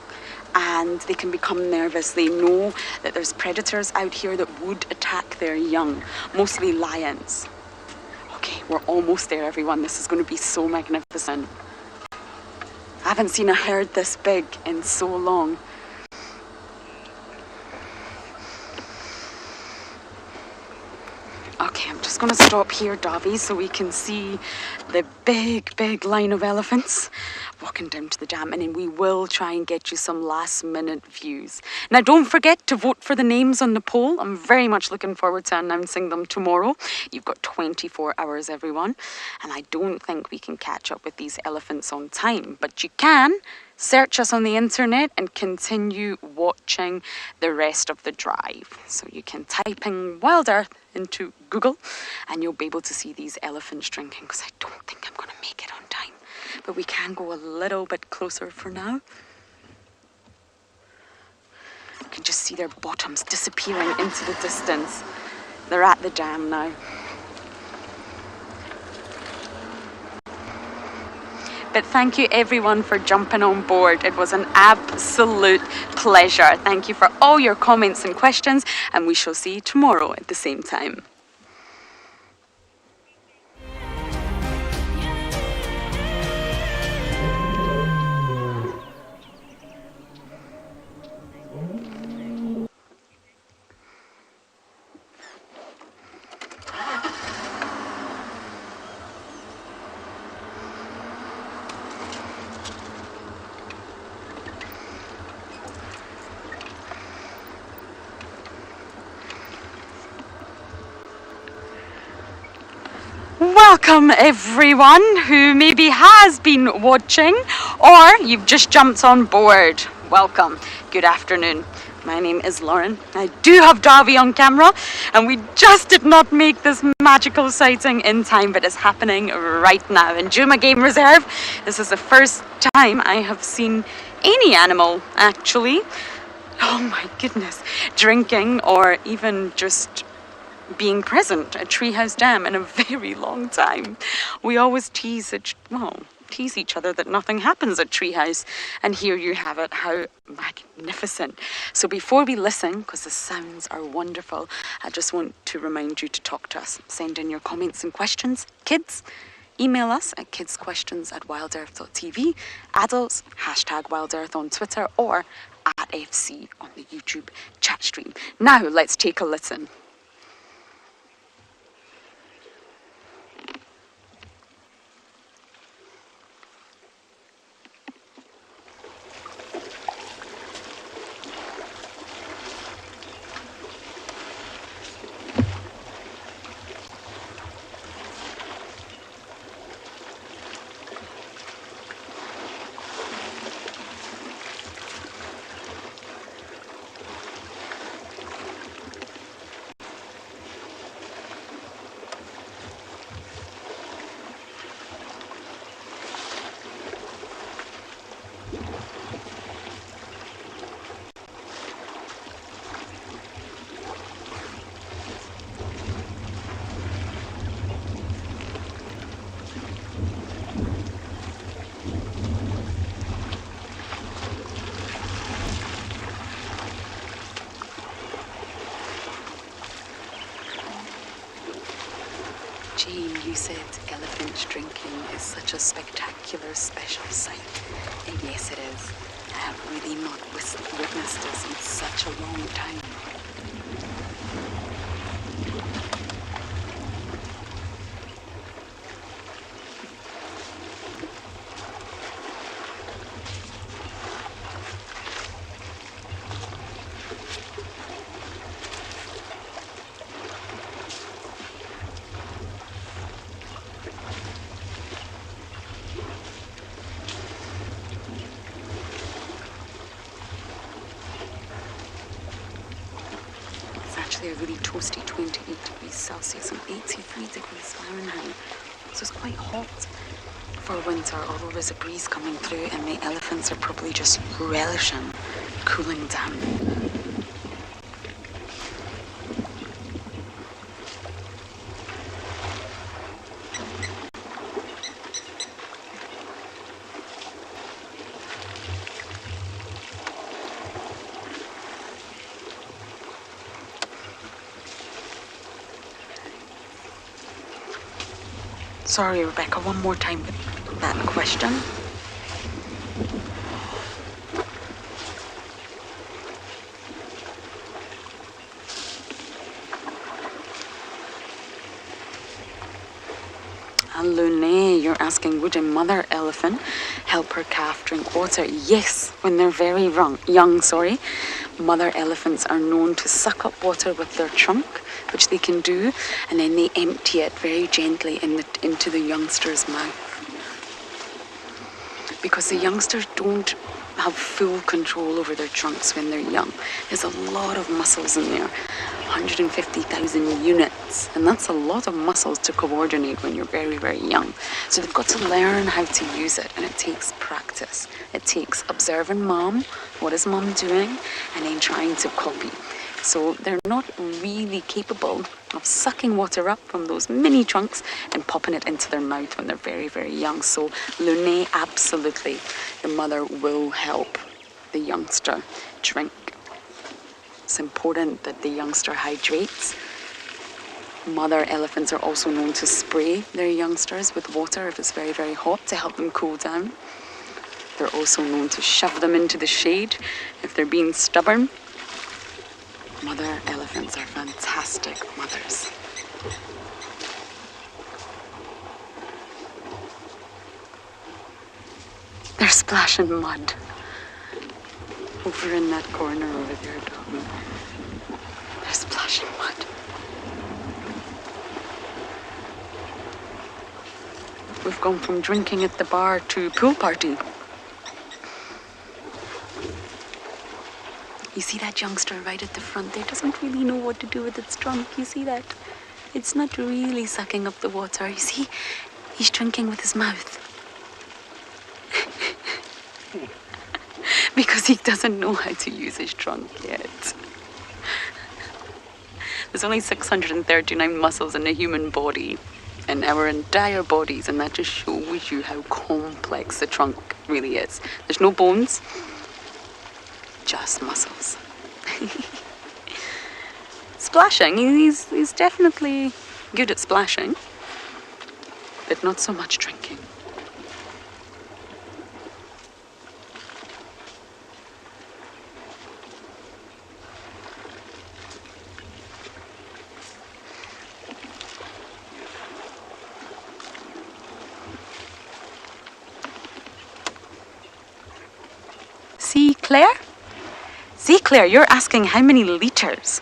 and they can become nervous. They know that there's predators out here that would attack their young, mostly lions. Okay, we're almost there, everyone. This is going to be so magnificent. I haven't seen a herd this big in so long. Okay, I'm just going to stop here, Davy, so we can see the big, big line of elephants walking down to the dam, and then we will try and get you some last minute views. Now, don't forget to vote for the names on the poll. I'm very much looking forward to announcing them tomorrow. You've got 24 hours, everyone, and I don't think we can catch up with these elephants on time, but you can search us on the internet and continue watching the rest of the drive. So you can type in Wild Earth into Google and you'll be able to see these elephants drinking, because I don't think I'm going to make it on time. But we can go a little bit closer for now. You can just see their bottoms disappearing into the distance. They're at the dam now. But thank you everyone for jumping on board. It was an absolute pleasure. Thank you for all your comments and questions, and we shall see you tomorrow at the same time. Welcome everyone who maybe has been watching or you've just jumped on board. Welcome. Good afternoon. My name is Lauren. I do have Davy on camera, and we just did not make this magical sighting in time, but it's happening right now in Djuma Game Reserve. This is the first time I have seen any animal actually, oh my goodness, drinking or even just being present at Treehouse Dam in a very long time. We always tease each other that nothing happens at Treehouse, and here you have it. How magnificent. So before we listen, because the sounds are wonderful, I just want to remind you to talk to us. Send in your comments and questions. Kids, email us at kidsquestions@wildearth.tv. Adults, #WildEarth on Twitter, or @FC on the YouTube chat stream. Now let's take a listen. Jane, you said elephant drinking is such a spectacular, special sight. And yes, it is. I have really not witnessed this in such a long time. Actually a really toasty 28 degrees Celsius and 83 degrees Fahrenheit. So it's quite hot for winter, although there's a breeze coming through and the elephants are probably just relishing cooling down. Sorry, Rebecca, one more time with that question. And Lune, you're asking, would a mother elephant help her calf drink water? Yes, when they're very young, mother elephants are known to suck up water with their trunk, which they can do, and then they empty it very gently into the youngster's mouth. Because the youngsters don't have full control over their trunks when they're young. There's a lot of muscles in there, 150,000 units, and that's a lot of muscles to coordinate when you're very, very young. So they've got to learn how to use it, and it takes practice. It takes observing mom, what is mom doing, and then trying to copy. So they're not really capable of sucking water up from those mini trunks and popping it into their mouth when they're very, very young. So Lune, absolutely, the mother will help the youngster drink. It's important that the youngster hydrates. Mother elephants are also known to spray their youngsters with water if it's very, very hot to help them cool down. They're also known to shove them into the shade if they're being stubborn. Mother elephants are fantastic mothers. They're splashing mud. Over in that corner over there, Dom. They're splashing mud. We've gone from drinking at the bar to pool party. You see that youngster right at the front there doesn't really know what to do with its trunk. You see that? It's not really sucking up the water. You see, he's drinking with his mouth. Because he doesn't know how to use his trunk yet. There's only 639 muscles in the human body, in our entire bodies, and that just shows you how complex the trunk really is. There's no bones. Just muscles. Splashing, he's definitely good at splashing, but not so much drinking. See, Claire, you're asking how many litres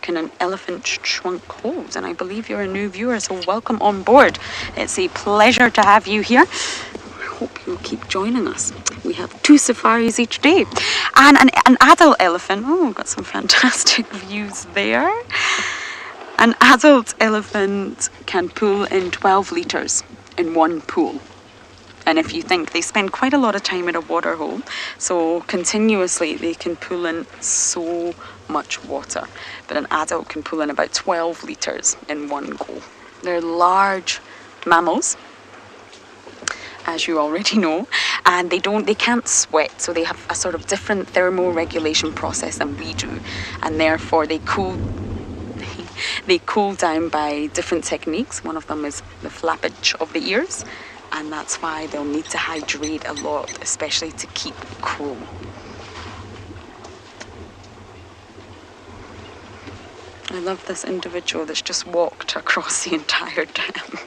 can an elephant trunk hold? And I believe you're a new viewer, so welcome on board. It's a pleasure to have you here. I hope you'll keep joining us. We have 2 safaris each day. And an adult elephant, oh, got some fantastic views there. An adult elephant can pull in 12 litres in one pool. And if you think, they spend quite a lot of time at a water hole, so continuously they can pull in so much water. But an adult can pull in about 12 litres in one go. They're large mammals, as you already know, and they can't sweat, so they have a sort of different thermoregulation process than we do, and therefore they cool They cool down by different techniques. One of them is the flappage of the ears, and that's why they'll need to hydrate a lot, especially to keep cool. I love this individual that's just walked across the entire dam.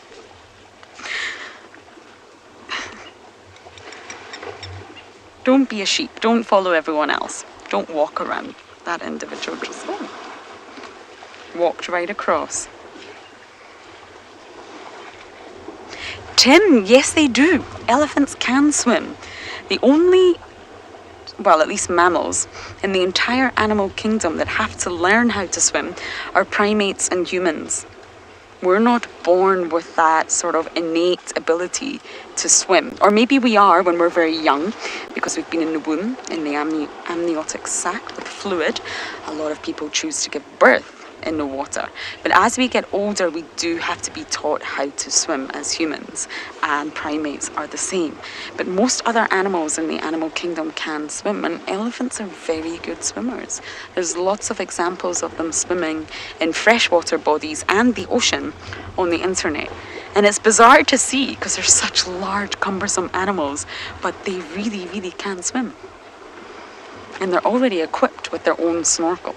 Don't be a sheep. Don't follow everyone else. Don't walk around. That individual just walked right across. Tim, yes they do. Elephants can swim. The only, well, at least mammals in the entire animal kingdom that have to learn how to swim are primates and humans. We're not born with that sort of innate ability to swim. Or maybe we are when we're very young, because we've been in the womb, in the amniotic sac with fluid. A lot of people choose to give birth in the water. But as we get older, we do have to be taught how to swim as humans, and primates are the same. But most other animals in the animal kingdom can swim, and elephants are very good swimmers. There's lots of examples of them swimming in freshwater bodies and the ocean on the internet. And it's bizarre to see because they're such large, cumbersome animals, but they really, really can swim. And they're already equipped with their own snorkel.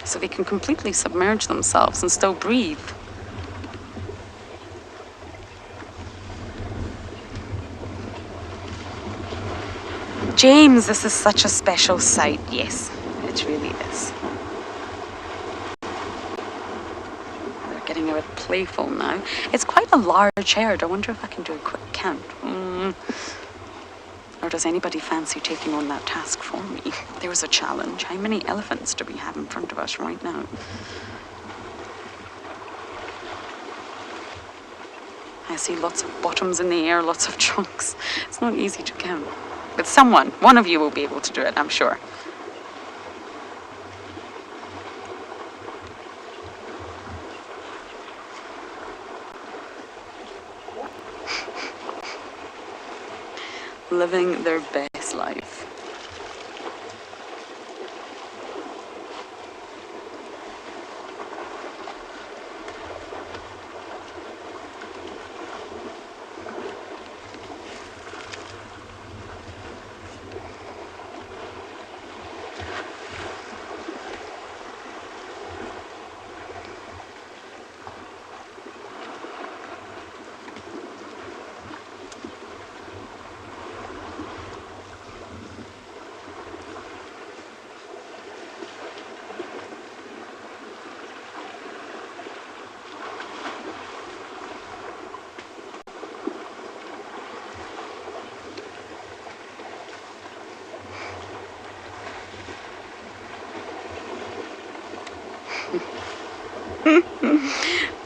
So they can completely submerge themselves and still breathe. James, this is such a special sight. Yes, it really is. They're getting a bit playful now. It's quite a large herd. I wonder if I can do a quick count. Or does anybody fancy taking on that task for me? There's a challenge. How many elephants do we have in front of us right now? I see lots of bottoms in the air, lots of trunks. It's not easy to count. But one of you will be able to do it, I'm sure. Living their best life.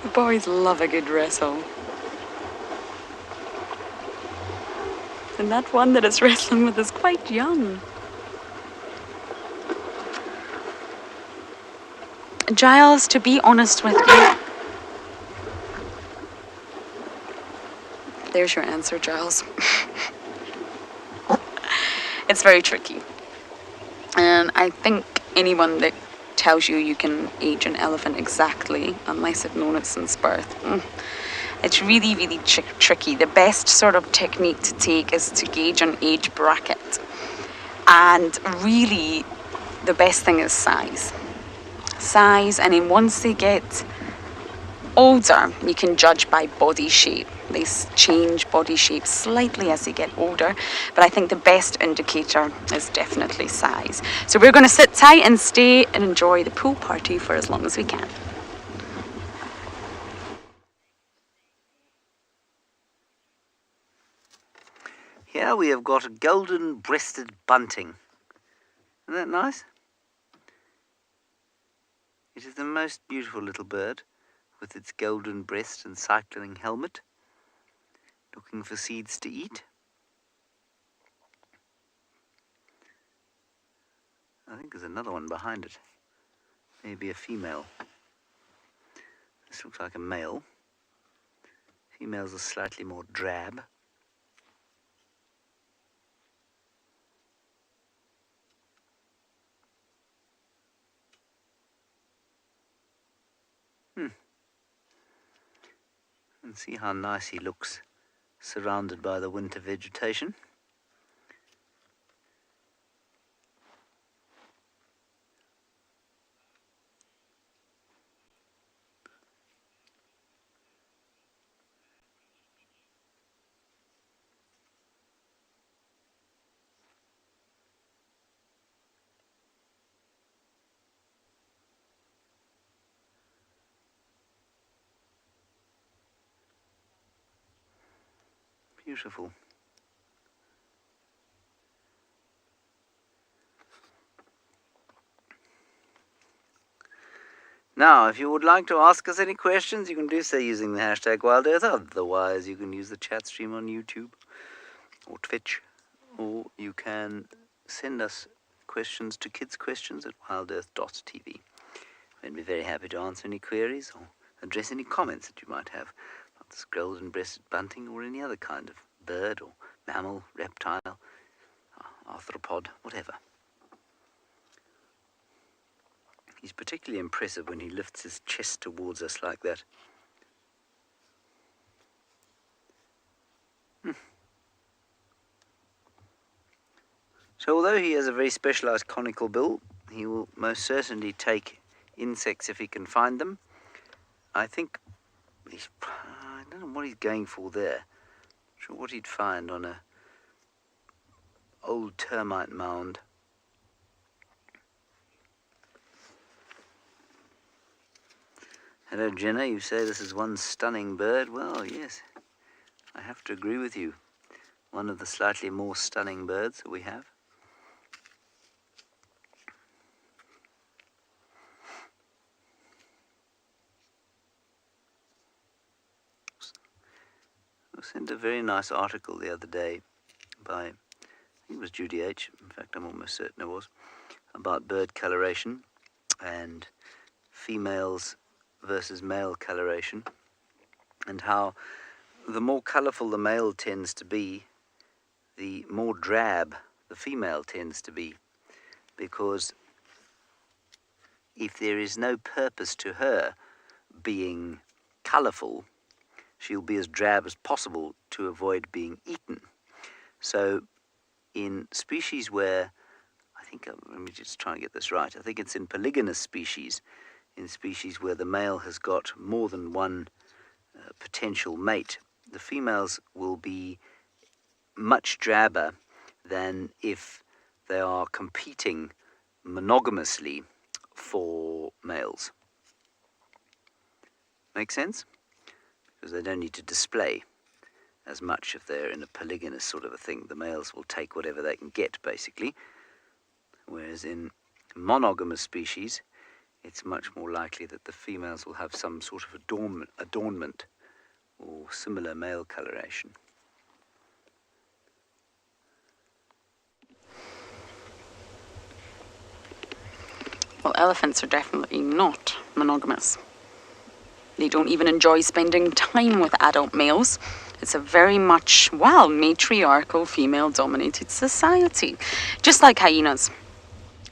The boys love a good wrestle. And that one that it's wrestling with is quite young. Giles, to be honest with you... There's your answer, Giles. It's very tricky. And I think anyone that tells you you can age an elephant exactly, unless they've known it since birth, it's really, really tricky. The best sort of technique to take is to gauge an age bracket. And really, the best thing is size. Size, and then once they get older, you can judge by body shape. They change body shape slightly as they get older, but I think the best indicator is definitely size. So we're going to sit tight and stay and enjoy the pool party for as long as we can. Here we have got a golden-breasted bunting. Isn't that nice? It is the most beautiful little bird, with its golden breast and cycling helmet, looking for seeds to eat. I think there's another one behind it. Maybe a female. This looks like a male. Females are slightly more drab. And see how nice he looks, surrounded by the winter vegetation. Beautiful. Now, if you would like to ask us any questions, you can do so using the hashtag Wild Earth. Otherwise, you can use the chat stream on YouTube or Twitch, or you can send us questions to kidsquestions@wildearth.tv. We'd be very happy to answer any queries or address any comments that you might have about this golden-breasted bunting or any other kind of bird or mammal, reptile, arthropod, whatever. He's particularly impressive when he lifts his chest towards us like that. So although he has a very specialized conical bill, he will most certainly take insects if he can find them. I think I don't know what he's going for there. Not sure what he'd find on a old termite mound. Hello, Jenna. You say this is one stunning bird. Well, yes, I have to agree with you. One of the slightly more stunning birds that we have. I sent a very nice article the other day by, I think it was Judy H. In fact, I'm almost certain it was, about bird coloration and females versus male coloration, and how the more colourful the male tends to be, the more drab the female tends to be, because if there is no purpose to her being colourful, she'll be as drab as possible to avoid being eaten. So in species where, I think, let me just try and get this right, I think it's in polygynous species, in species where the male has got more than one potential mate, the females will be much drabber than if they are competing monogamously for males. Make sense? Because they don't need to display as much if they're in a polygynous sort of a thing. The males will take whatever they can get, basically. Whereas in monogamous species, it's much more likely that the females will have some sort of adornment or similar male coloration. Well, elephants are definitely not monogamous. They don't even enjoy spending time with adult males. It's a very much, well, matriarchal, female-dominated society. Just like hyenas,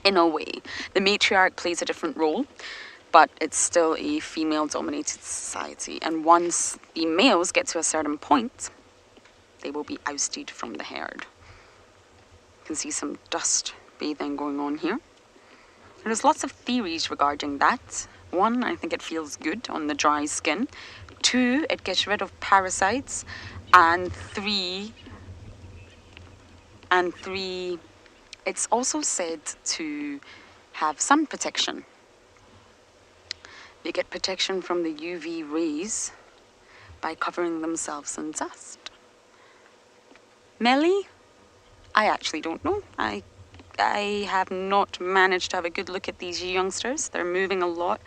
in a way. The matriarch plays a different role, but it's still a female-dominated society. And once the males get to a certain point, they will be ousted from the herd. You can see some dust bathing going on here. There's lots of theories regarding that. One, I think it feels good on the dry skin. Two, it gets rid of parasites. And three, it's also said to have sun protection. They get protection from the UV rays by covering themselves in dust. Melly? I actually don't know. I have not managed to have a good look at these youngsters. They're moving a lot.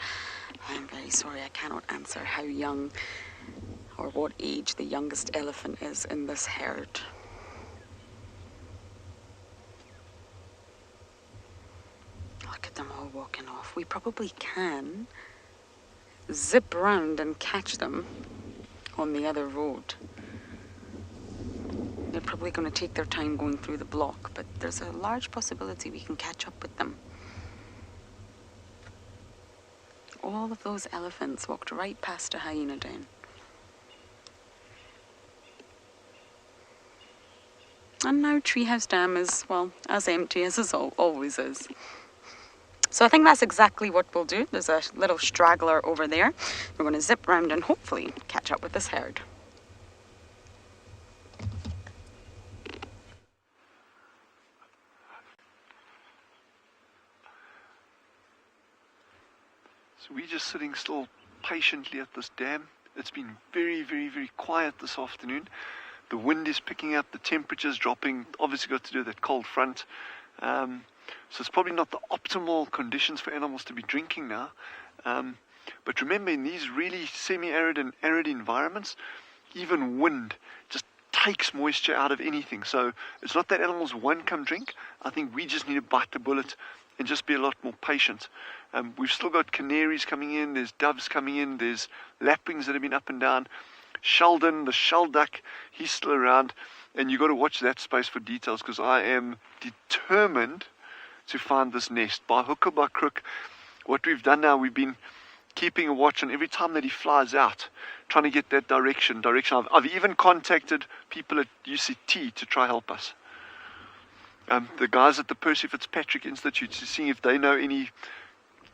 I'm very sorry, I cannot answer how young or what age the youngest elephant is in this herd. Look at them all walking off. We probably can zip round and catch them on the other road. They're probably going to take their time going through the block, but there's a large possibility we can catch up with them. All of those elephants walked right past a hyena den. And now Treehouse Dam is, well, as empty as it always is. So I think that's exactly what we'll do. There's a little straggler over there. We're going to zip round and hopefully catch up with this herd. So we're just sitting still patiently at this dam. It's been very, very, very quiet this afternoon. The wind is picking up, the temperature's dropping, obviously got to do with that cold front. So it's probably not the optimal conditions for animals to be drinking now. But remember, in these really semi-arid and arid environments, even wind just takes moisture out of anything. So it's not that animals won't come drink. I think we just need to bite the bullet and just be a lot more patient. We've still got canaries coming in, there's doves coming in, there's lapwings that have been up and down. Sheldon, the shelduck, he's still around, and you've got to watch that space for details, because I am determined to find this nest by hook or by crook. What we've done now, we've been keeping a watch on every time that he flies out, trying to get that direction. I've even contacted people at UCT to try help us. The guys at the Percy Fitzpatrick Institute, to see if they know any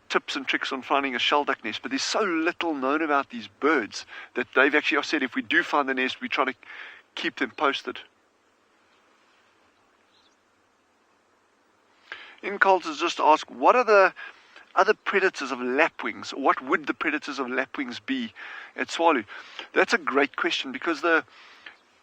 tips and tricks on finding a shelduck nest. But there's so little known about these birds that they've actually said if we do find the nest, we try to keep them posted. Incolt has just asked, what are the other predators of lapwings? What would the predators of lapwings be at Tswalu? That's a great question, because the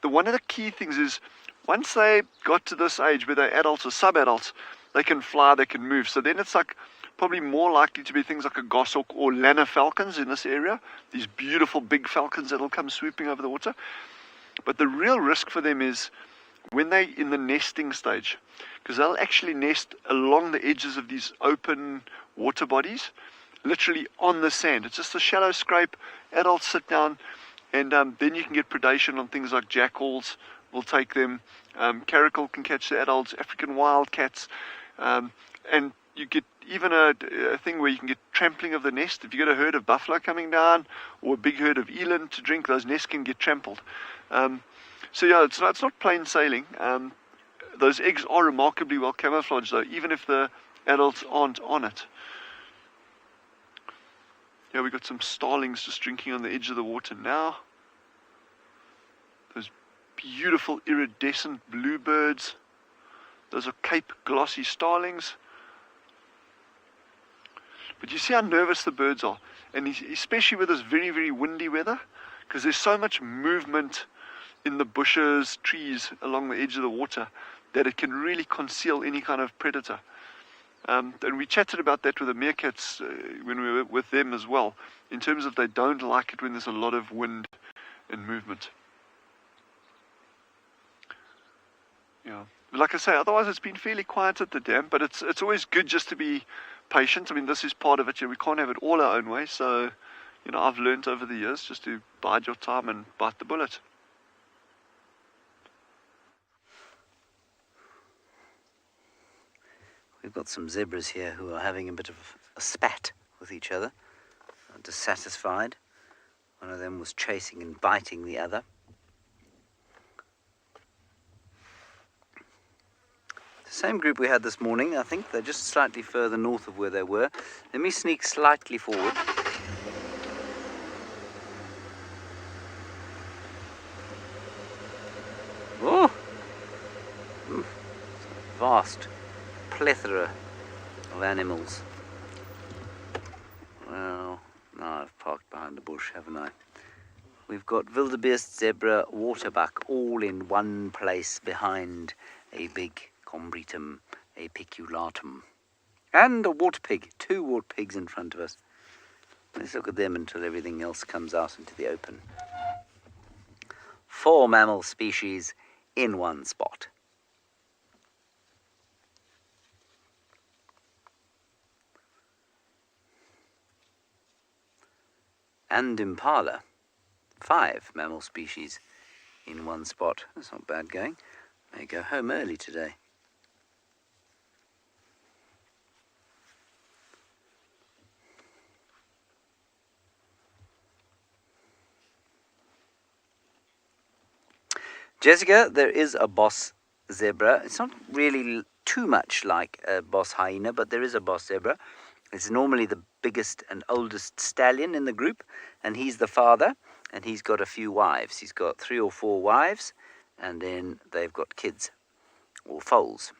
one of the key things is, once they got to this age where they're adults or sub-adults, they can fly, they can move. So then it's like probably more likely to be things like a goshawk or lanner falcons in this area. These beautiful big falcons that'll come swooping over the water. But the real risk for them is when they're in the nesting stage, because they'll actually nest along the edges of these open water bodies, literally on the sand. It's just a shallow scrape. Adults sit down, and then you can get predation on things like jackals will take them. Caracal can catch the adults, African wildcats, and you get even a thing where you can get trampling of the nest. If you get a herd of buffalo coming down or a big herd of eland to drink, those nests can get trampled. So yeah, it's not plain sailing. Those eggs are remarkably well camouflaged though, even if the adults aren't on it. Yeah, we've got some starlings just drinking on the edge of the water now. Those beautiful iridescent bluebirds. Those are Cape glossy starlings. But you see how nervous the birds are, and especially with this very, very windy weather, because there's so much movement in the bushes, trees along the edge of the water, that it can really conceal any kind of predator. And we chatted about that with the meerkats when we were with them as well, in terms of they don't like it when there's a lot of wind and movement. Yeah, like I say, otherwise it's been fairly quiet at the dam, but it's always good just to be patient. I mean, this is part of it. We can't have it all our own way, so I've learned over the years just to bide your time and bite the bullet. We've got some zebras here who are having a bit of a spat with each other, dissatisfied. One of them was chasing and biting the other. The same group we had this morning. I think they're just slightly further north of where they were. Let me sneak slightly forward. Oh! Vast plethora of animals. Well, now I've parked behind the bush, haven't I? We've got wildebeest, zebra, waterbuck all in one place behind a big Combretum apiculatum. And a water pig, 2 water pigs in front of us. Let's look at them until everything else comes out into the open. 4 mammal species in one spot. And impala, 5 mammal species in one spot. That's not bad going. May go home early today. Jessica, there is a boss zebra. It's not really too much like a boss hyena, but there is a boss zebra. It's normally the biggest and oldest stallion in the group, and he's the father, and he's got a few wives. He's got 3 or 4 wives, and then they've got kids, or foals,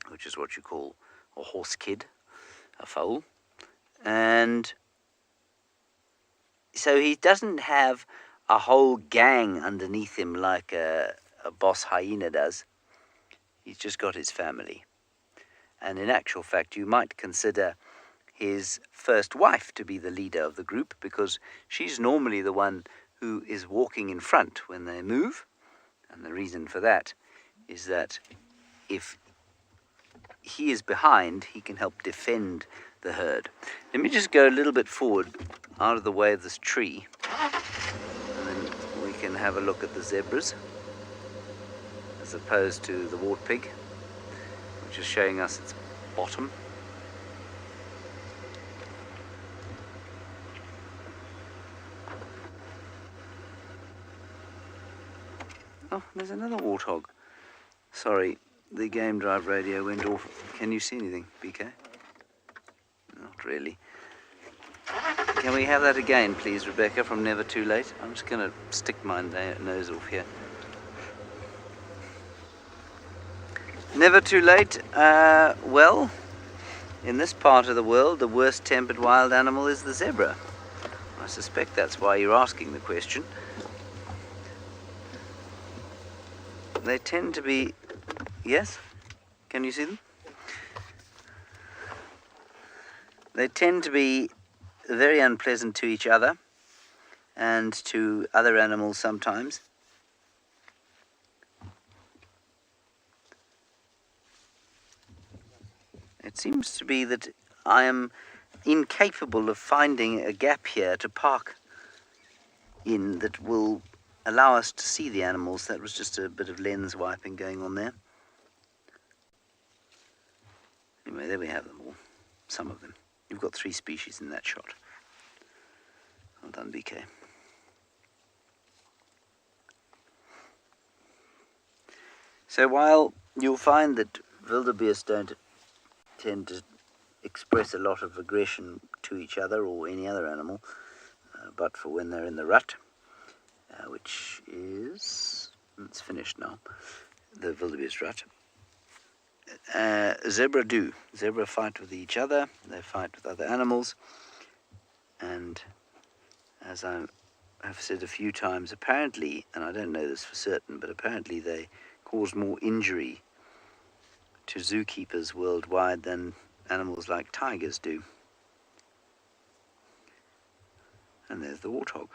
which is what you call a horse kid, a foal. And so he doesn't have a whole gang underneath him like a boss hyena does. He's just got his family. And in actual fact, you might consider his first wife to be the leader of the group, because she's normally the one who is walking in front when they move. And the reason for that is that if he is behind, he can help defend the herd. Let me just go a little bit forward out of the way of this tree, and then we can have a look at the zebras as opposed to the wart pig, which is showing us its bottom. Oh, there's another warthog. Sorry, the Game Drive radio went off. Can you see anything, BK? Not really. Can we have that again, please, Rebecca, from Never Too Late? I'm just going to stick my nose off here. Never too late. Well, in this part of the world, the worst tempered wild animal is the zebra. I suspect that's why you're asking the question. They tend to be... Yes? Can you see them? They tend to be very unpleasant to each other and to other animals sometimes. It seems to be that I am incapable of finding a gap here to park in that will allow us to see the animals. That was just a bit of lens wiping going on there. Anyway, there we have them all. Some of them. You've got 3 species in that shot. Well done, BK. So while you'll find that wildebeest don't tend to express a lot of aggression to each other or any other animal, but for when they're in the rut, which is, it's finished now, the wildebeest rut. Zebra do. Zebra fight with each other, they fight with other animals, and as I have said a few times, apparently, and I don't know this for certain, but apparently they cause more injury to zookeepers worldwide than animals like tigers do. And there's the warthog.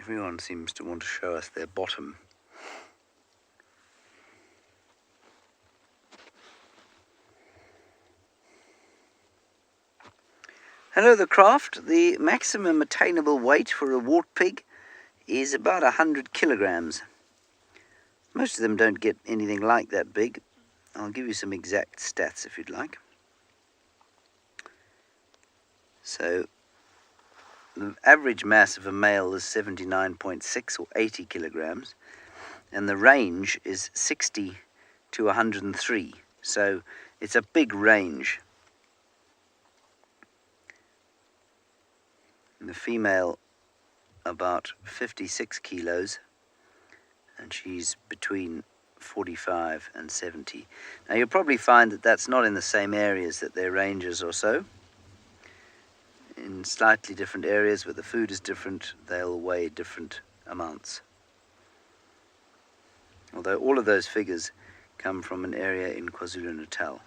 Everyone seems to want to show us their bottom. Hello, the craft. The maximum attainable weight for a wart pig is about 100 kilograms. Most of them don't get anything like that big. I'll give you some exact stats if you'd like. So, the average mass of a male is 79.6 or 80 kilograms, and the range is 60 to 103. So it's a big range. And the female about 56 kilos, and she's between 45 and 70. Now you'll probably find that that's not in the same areas that their ranges or so. In slightly different areas where the food is different, they'll weigh different amounts. Although all of those figures come from an area in KwaZulu-Natal.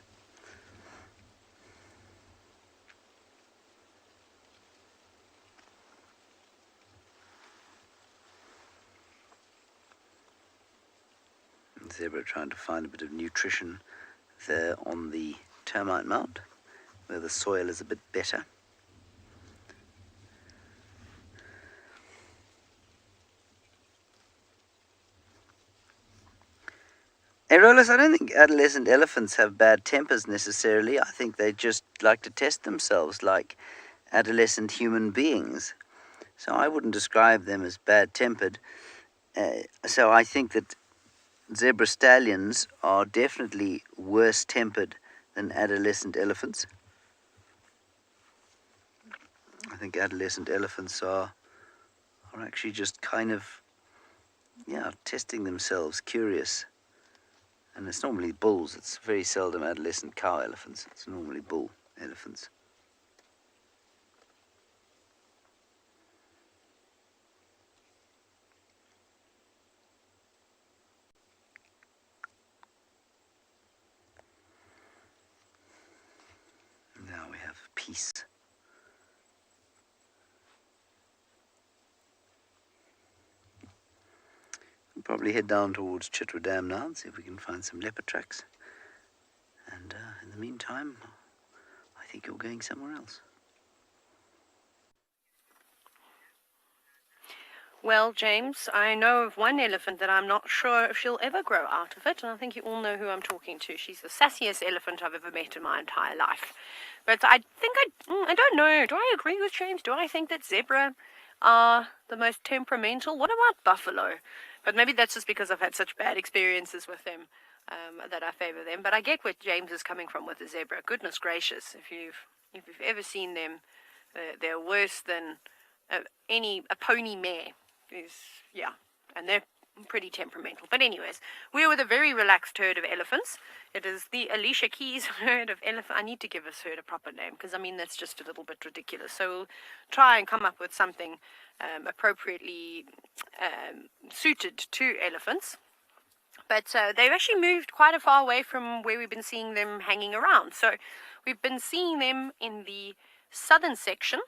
Zebra trying to find a bit of nutrition there on the termite mound, where the soil is a bit better. Aeolus, I don't think adolescent elephants have bad tempers necessarily. I think they just like to test themselves like adolescent human beings. So I wouldn't describe them as bad-tempered. So I think that zebra stallions are definitely worse-tempered than adolescent elephants. I think adolescent elephants are actually just kind of, testing themselves, curious. And it's normally bulls. It's very seldom adolescent cow elephants. It's normally bull elephants. Now we have peace. We'll probably head down towards Chitwa Dam now and see if we can find some leopard tracks. And in the meantime, I think you're going somewhere else. Well, James, I know of one elephant that I'm not sure if she'll ever grow out of it, and I think you all know who I'm talking to. She's the sassiest elephant I've ever met in my entire life. But I think I don't know. Do I agree with James? Do I think that zebra are the most temperamental? What about buffalo? But maybe that's just because I've had such bad experiences with them that I favor them. But I get where James is coming from with the zebra. Goodness gracious, if you've ever seen them, they're worse than a pony mare. And they're pretty temperamental. But anyways, we're with a very relaxed herd of elephants. It is the Alicia Keys herd of elephants. I need to give this herd a proper name because, that's just a little bit ridiculous. So we'll try and come up with something appropriately suited to elephants. But they've actually moved quite a far away from where we've been seeing them hanging around. So we've been seeing them in the southern section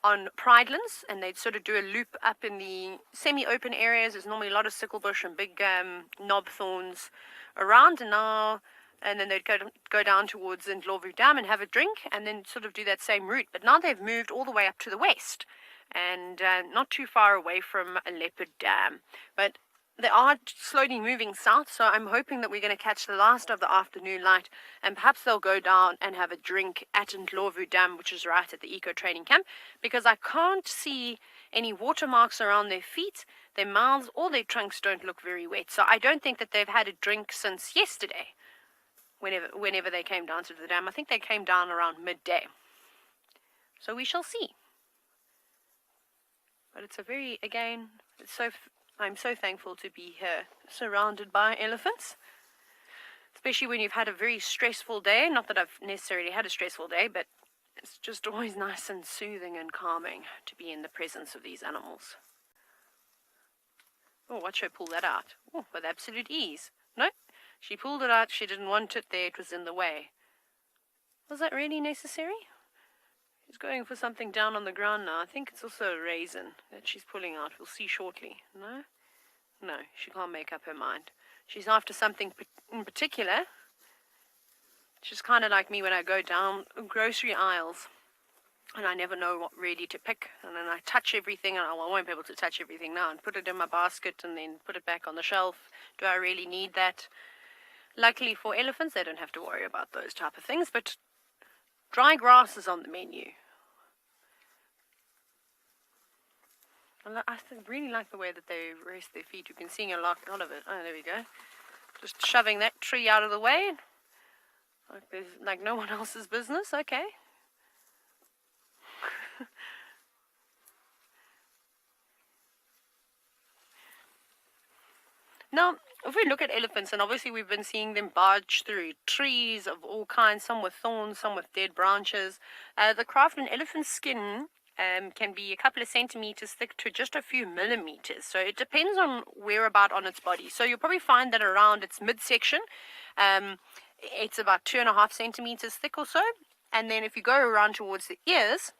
on pridelands, and they'd sort of do a loop up in the semi-open areas. There's normally a lot of sickle bush and big knob thorns around, and then they'd go down towards Ndlovu Dam and have a drink, and then sort of do that same route. But now they've moved all the way up to the west, and not too far away from a leopard dam. But they are slowly moving south, so I'm hoping that we're going to catch the last of the afternoon light, and perhaps they'll go down and have a drink at Ndlovu Dam, which is right at the eco training camp, because I can't see any watermarks around their feet, their mouths, or their trunks don't look very wet. So I don't think that they've had a drink since yesterday, whenever they came down to the dam. I think they came down around midday. So we shall see. But it's I'm so thankful to be here, surrounded by elephants, especially when you've had a very stressful day. Not that I've necessarily had a stressful day, but it's just always nice and soothing and calming to be in the presence of these animals. Oh, watch her pull that out. Oh, with absolute ease. No, she pulled it out. She didn't want it there. It was in the way. Was that really necessary? She's going for something down on the ground now. I think it's also a raisin that she's pulling out. We'll see shortly. No, she can't make up her mind. She's after something in particular. She's kind of like me when I go down grocery aisles and I never know what really to pick. And then I touch everything, and I won't be able to touch everything now, and put it in my basket and then put it back on the shelf. Do I really need that? Luckily for elephants, they don't have to worry about those type of things, but dry grass is on the menu. I really like the way that they rest their feet. You've been seeing a lot of it. Oh, there we go. Just shoving that tree out of the way. Like no one else's business. Okay. Now, if we look at elephants, and obviously we've been seeing them barge through trees of all kinds, some with thorns, some with dead branches. The craft in elephant skin can be a couple of centimeters thick to just a few millimeters. So it depends on whereabout on its body. So you'll probably find that around its midsection, it's about 2.5 centimeters thick or so. And then if you go around towards the ears,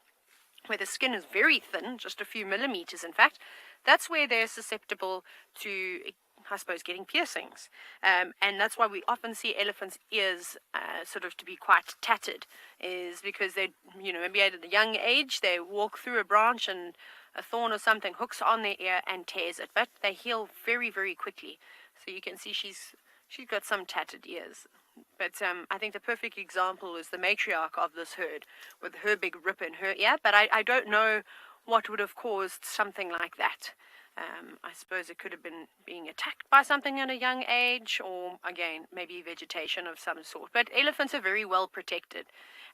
where the skin is very thin, just a few millimeters in fact, that's where they're susceptible to I suppose, getting piercings. And that's why we often see elephants' ears sort of to be quite tattered, is because they, maybe at a young age, they walk through a branch and a thorn or something hooks on their ear and tears it. But they heal very, very quickly. So you can see she's got some tattered ears. But I think the perfect example is the matriarch of this herd with her big rip in her ear. But I don't know what would have caused something like that. I suppose it could have been being attacked by something at a young age, or again, maybe vegetation of some sort. But elephants are very well protected.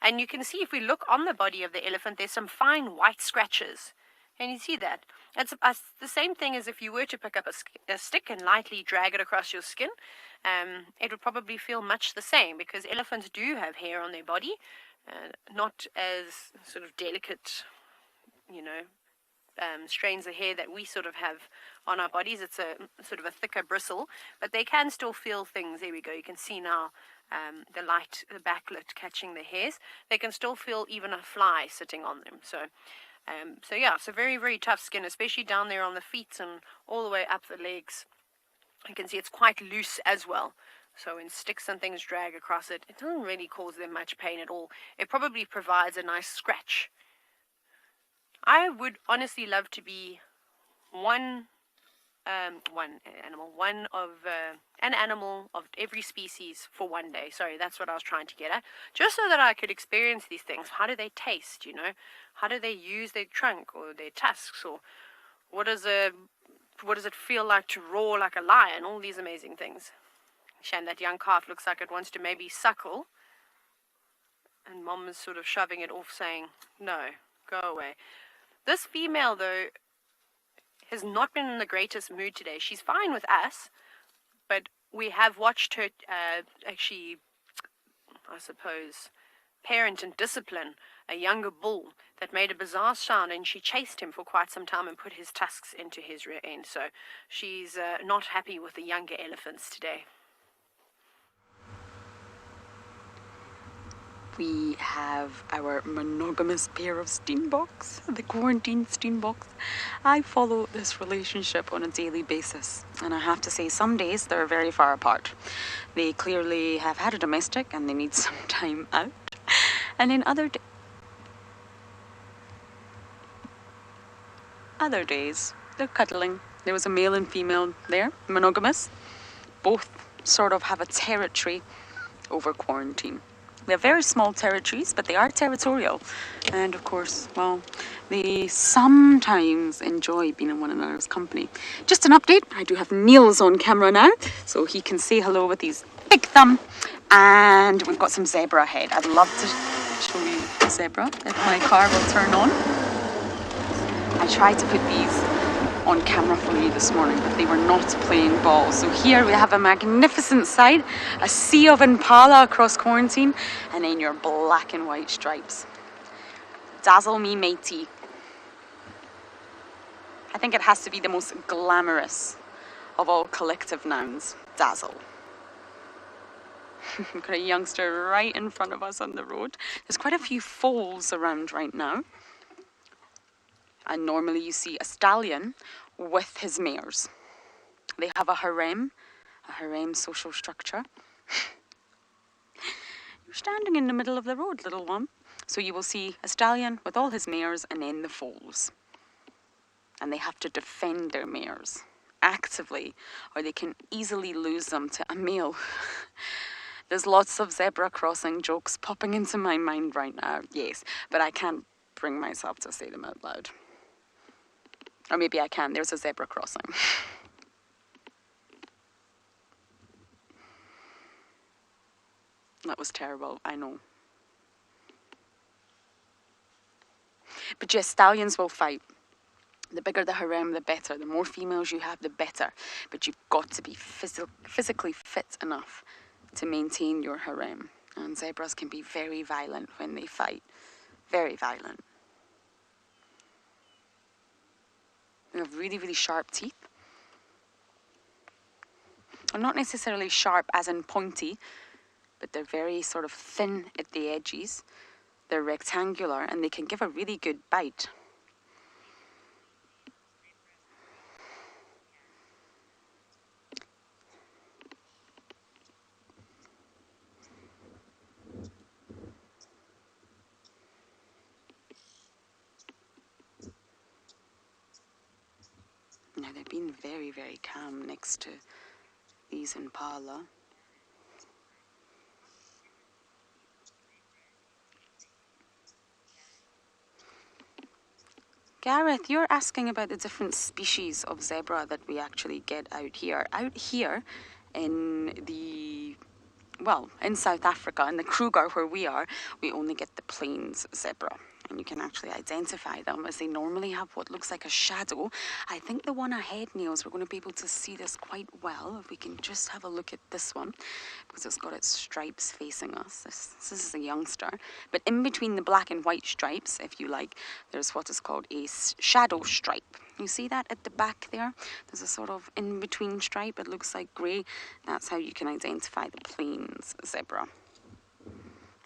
And you can see if we look on the body of the elephant, there's some fine white scratches. And you see that. It's the same thing as if you were to pick up a stick and lightly drag it across your skin. It would probably feel much the same, because elephants do have hair on their body, not as sort of delicate, strains of hair that we sort of have on our bodies. It's a sort of a thicker bristle, but they can still feel things. There we go. You can see now the light, the backlit catching the hairs. They can still feel even a fly sitting on them. So yeah, it's a very, very tough skin, especially down there on the feet and all the way up the legs. You can see it's quite loose as well. So when sticks and things drag across it, it doesn't really cause them much pain at all. It probably provides a nice scratch. I would honestly love to be an animal of every species for one day. Sorry, that's what I was trying to get at. Just so that I could experience these things. How do they taste, How do they use their trunk or their tusks? Or what does it feel like to roar like a lion? All these amazing things. Shame that young calf looks like it wants to maybe suckle. And Mom is sort of shoving it off, saying, no, go away. This female, though, has not been in the greatest mood today. She's fine with us, but we have watched her actually, I suppose, parent and discipline a younger bull that made a bizarre sound, and she chased him for quite some time and put his tusks into his rear end. So she's not happy with the younger elephants today. We have our monogamous pair of steenboks, the quarantine steenboks. I follow this relationship on a daily basis, and I have to say some days they're very far apart. They clearly have had a domestic and they need some time out. And in other days, they're cuddling. There was a male and female there, monogamous. Both sort of have a territory over quarantine. They're very small territories, but they are territorial. And of course, well, they sometimes enjoy being in one another's company. Just an update, I do have Niels on camera now, so he can say hello with his big thumb. And we've got some zebra ahead. I'd love to show you the zebra, if my car will turn on. I tried to put these on camera for you this morning, but they were not playing ball. So here we have a magnificent sight, a sea of impala across quarantine, and then your black and white stripes. Dazzle me matey. I think it has to be the most glamorous of all collective nouns. Dazzle. We've got a youngster right in front of us on the road. There's quite a few foals around right now. And normally you see a stallion with his mares. They have a harem social structure. You're standing in the middle of the road, little one. So you will see a stallion with all his mares and then the foals. And they have to defend their mares actively, or they can easily lose them to a male. There's lots of zebra crossing jokes popping into my mind right now, yes, but I can't bring myself to say them out loud. Or maybe I can. There's a zebra crossing. That was terrible, I know. But yes, stallions will fight. The bigger the harem, the better. The more females you have, the better. But you've got to be physically fit enough to maintain your harem. And zebras can be very violent when they fight. Very violent. They have really, really sharp teeth. Well, not necessarily sharp as in pointy, but they're very sort of thin at the edges. They're rectangular and they can give a really good bite. being very, very calm next to these impala. Gareth, you're asking about the different species of zebra that we actually get out here. Out here in in South Africa, in the Kruger where we are, we only get the plains zebra. And you can actually identify them as they normally have what looks like a shadow. I think the one ahead, Niels, we're going to be able to see this quite well. If we can just have a look at this one, because it's got its stripes facing us. This is a youngster. But in between the black and white stripes, if you like, there's what is called a shadow stripe. You see that at the back there? There's a sort of in-between stripe. It looks like grey. That's how you can identify the plains zebra.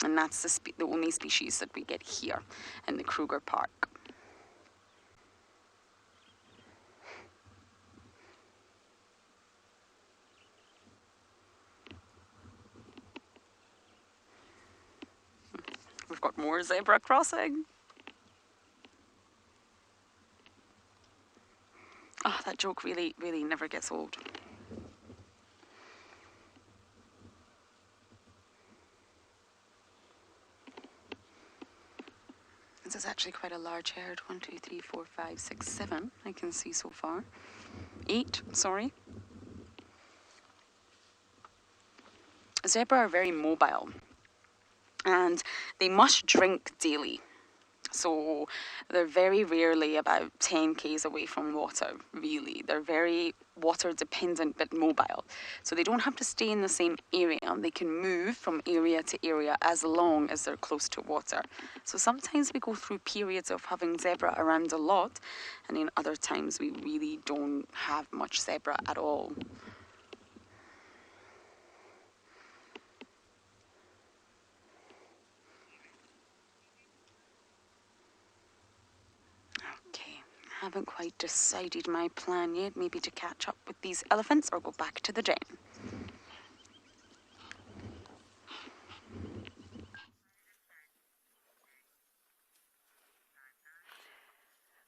And that's the only species that we get here in the Kruger Park. We've got more zebra crossing. Oh, that joke really, really never gets old. This is actually quite a large herd. 1, 2, 3, 4, 5, 6, 7. I can see so far. 8, sorry. Zebra are very mobile, and they must drink daily. So they're very rarely about 10 k's away from water, really. They're very water dependent but mobile. So they don't have to stay in the same area. They can move from area to area as long as they're close to water. So sometimes we go through periods of having zebra around a lot, and in other times we really don't have much zebra at all. Haven't quite decided my plan yet. Maybe to catch up with these elephants or go back to the den.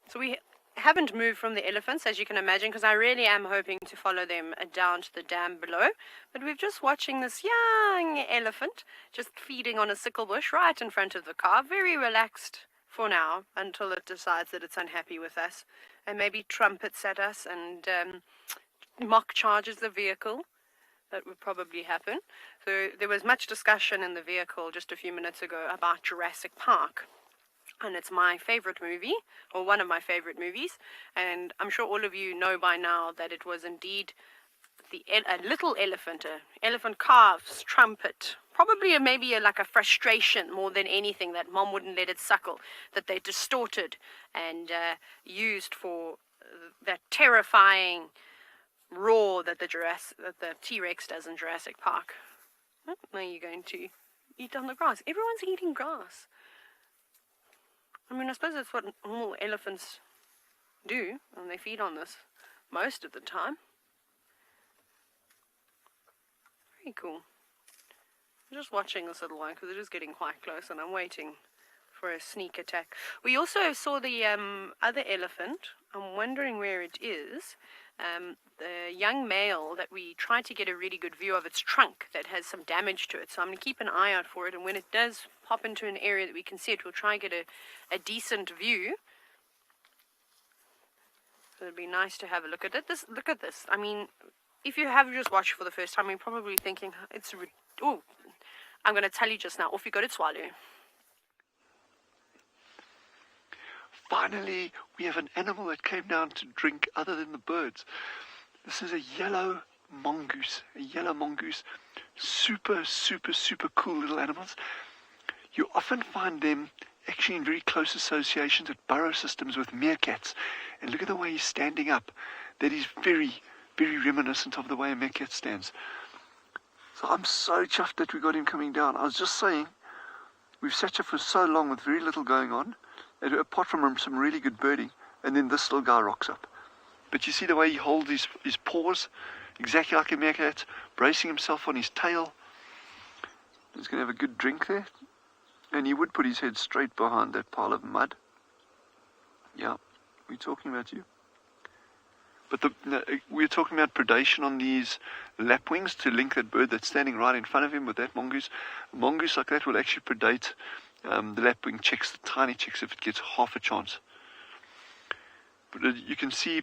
So we haven't moved from the elephants, as you can imagine, because I really am hoping to follow them down to the dam below. But we're just watching this young elephant just feeding on a sickle bush right in front of the car, very relaxed for now, until it decides that it's unhappy with us and maybe trumpets at us and mock charges the vehicle. That would probably happen. So there was much discussion in the vehicle just a few minutes ago about Jurassic Park. And it's my favorite movie, or one of my favorite movies. And I'm sure all of you know by now that it was indeed a little elephant, an elephant calf's trumpet. Probably maybe like a frustration more than anything that mom wouldn't let it suckle, that they distorted and used for that terrifying roar that the T-Rex does in Jurassic Park. Oh, now you're going to eat on the grass. Everyone's eating grass. I mean, I suppose that's what normal elephants do, and they feed on this most of the time. Very cool. I'm just watching this little one because it is getting quite close, and I'm waiting for a sneak attack. We also saw the other elephant. I'm wondering where it is. The young male that we tried to get a really good view of its trunk that has some damage to it. So I'm going to keep an eye out for it, and when it does pop into an area that we can see it, we'll try and get a decent view. So it'd be nice to have a look at it. Look at this. I mean, if you have just watched for the first time, you're probably thinking, oh, I'm going to tell you just now, off you go to swallow. Finally, we have an animal that came down to drink other than the birds. This is a yellow mongoose. Super, super, super cool little animals. You often find them actually in very close associations at burrow systems with meerkats. And look at the way he's standing up. That is very, very reminiscent of the way a meerkat stands. So I'm so chuffed that we got him coming down. I was just saying, we've sat here for so long with very little going on, and apart from some really good birding, and then this little guy rocks up. But you see the way he holds his paws, exactly like a meerkat, bracing himself on his tail. He's going to have a good drink there. And he would put his head straight behind that pile of mud. Yeah, we're talking about you. But we're talking about predation on these lapwings to link that bird that's standing right in front of him with that mongoose. A mongoose like that will actually predate the lapwing chicks, the tiny chicks, if it gets half a chance. But you can see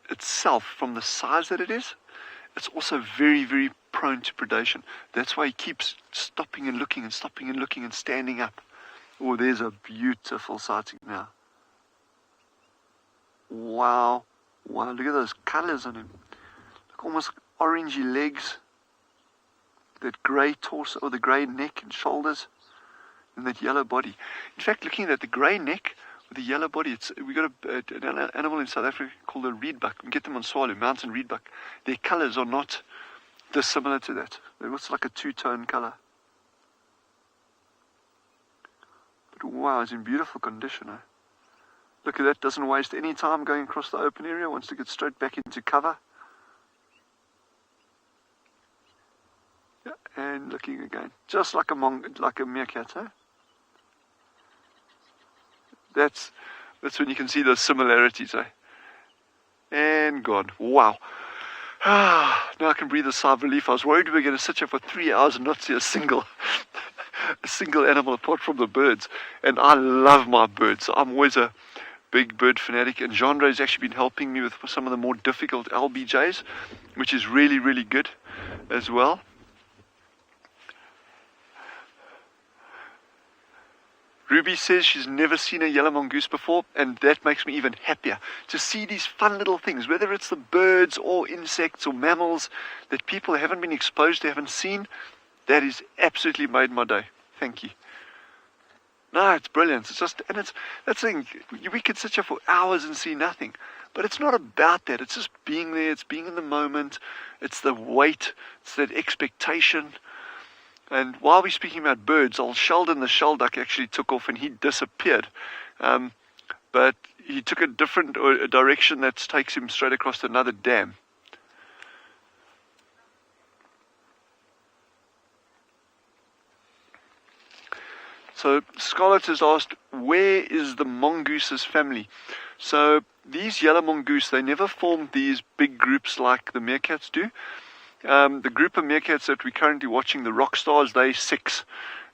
itself from the size that it is, it's also very, very prone to predation. That's why he keeps stopping and looking and stopping and looking and standing up. Oh, there's a beautiful sighting now. Wow. Wow, look at those colors on him. Look, almost orangey legs. That grey torso, or the grey neck and shoulders. And that yellow body. In fact, looking at the grey neck with the yellow body, we got an animal in South Africa called a reedbuck. We get them on Swallow, mountain reedbuck. Their colors are not dissimilar to that. They're also like a two-tone color. But wow, it's in beautiful condition, eh? Look at that, doesn't waste any time going across the open area, wants to get straight back into cover. Yeah, and looking again, just like a meerkat, eh? That's when you can see those similarities, eh? And gone. Wow. Now I can breathe a sigh of relief. I was worried we were going to sit here for 3 hours and not see a single animal apart from the birds. And I love my birds. I'm always a big bird fanatic, and Jeandre has actually been helping me with some of the more difficult LBJs, which is really, really good as well. Ruby says she's never seen a yellow mongoose before, and that makes me even happier to see these fun little things, whether it's the birds or insects or mammals that people haven't been exposed to, haven't seen. That has absolutely made my day. Thank you. No, it's brilliant. It's just, and that's the thing, we could sit here for hours and see nothing. But it's not about that. It's just being there. It's being in the moment. It's the wait. It's that expectation. And while we're speaking about birds, old Sheldon the shelduck actually took off and he disappeared. But he took a different direction that takes him straight across to another dam. So Scarlett has asked, where is the mongoose's family? So these yellow mongoose, they never formed these big groups like the meerkats do. The group of meerkats that we're currently watching, the rock stars, they're 6.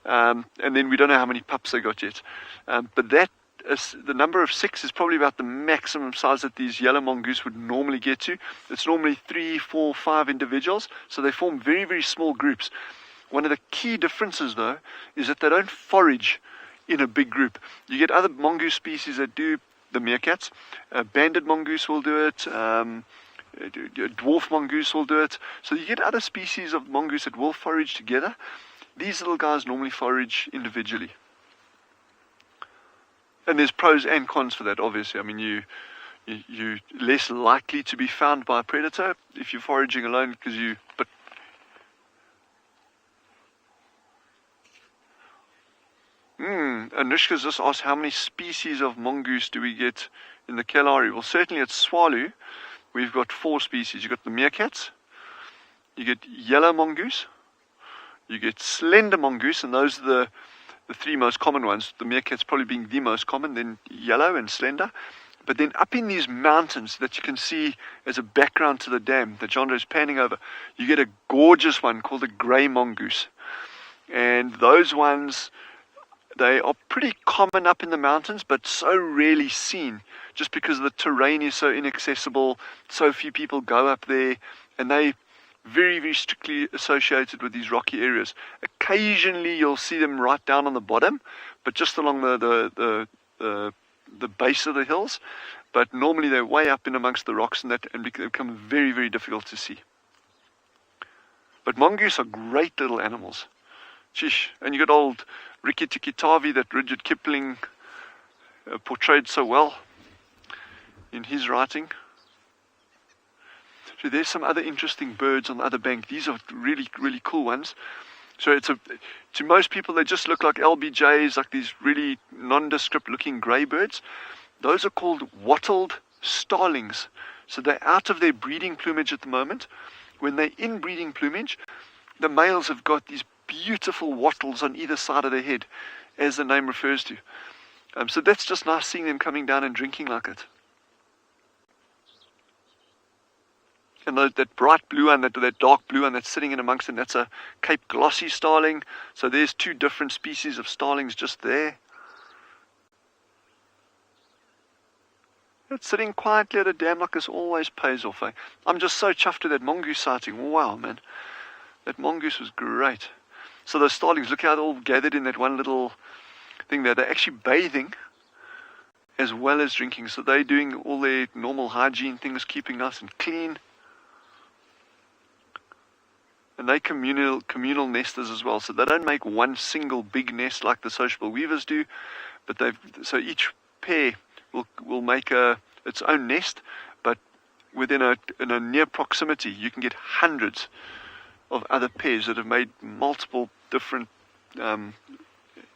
And then we don't know how many pups they got yet. But that is, the number of 6 is probably about the maximum size that these yellow mongoose would normally get to. It's normally 3, 4, 5 individuals. So they form very, very small groups. One of the key differences, though, is that they don't forage in a big group. You get other mongoose species that do, the meerkats. Banded mongoose will do it. Dwarf mongoose will do it. So you get other species of mongoose that will forage together. These little guys normally forage individually. And there's pros and cons for that, obviously. I mean, you're less likely to be found by a predator if you're foraging alone, because but Anushka's just asked, how many species of mongoose do we get in the Kalahari? Well, certainly at Swallow, we've got 4 species. You've got the meerkats, you get yellow mongoose, you get slender mongoose, and those are the 3 most common ones. The meerkats probably being the most common, then yellow and slender. But then up in these mountains that you can see as a background to the dam that Jeandre is panning over, you get a gorgeous one called the grey mongoose. And those ones, they are pretty common up in the mountains, but so rarely seen, just because the terrain is so inaccessible, so few people go up there, and they very, very strictly associated with these rocky areas. Occasionally you'll see them right down on the bottom, but just along the base of the hills. But normally they're way up in amongst the rocks and become very, very difficult to see. But mongoose are great little animals. Sheesh. And you got old Rikki Tikki Tavi that Rudyard Kipling portrayed so well in his writing. So there's some other interesting birds on the other bank. These are really, really cool ones. So to most people, they just look like LBJs, like these really nondescript looking grey birds. Those are called wattled starlings. So they're out of their breeding plumage at the moment. When they're in breeding plumage, the males have got these beautiful wattles on either side of their head, as the name refers to. So that's just nice seeing them coming down and drinking like it. And that bright blue one, that dark blue one that's sitting in amongst it, that's a Cape glossy starling. So there's two different species of starlings just there. It's sitting quietly at a dam like this always pays off. Eh? I'm just so chuffed with that mongoose sighting. Wow, man. That mongoose was great. So those starlings, look how they're all gathered in that one little thing there. They're actually bathing as well as drinking. So they're doing all their normal hygiene things, keeping nice and clean. And they're communal nesters as well. So they don't make one single big nest like the sociable weavers do, but so each pair will make its own nest, but within a near proximity, you can get hundreds of other pairs that have made multiple different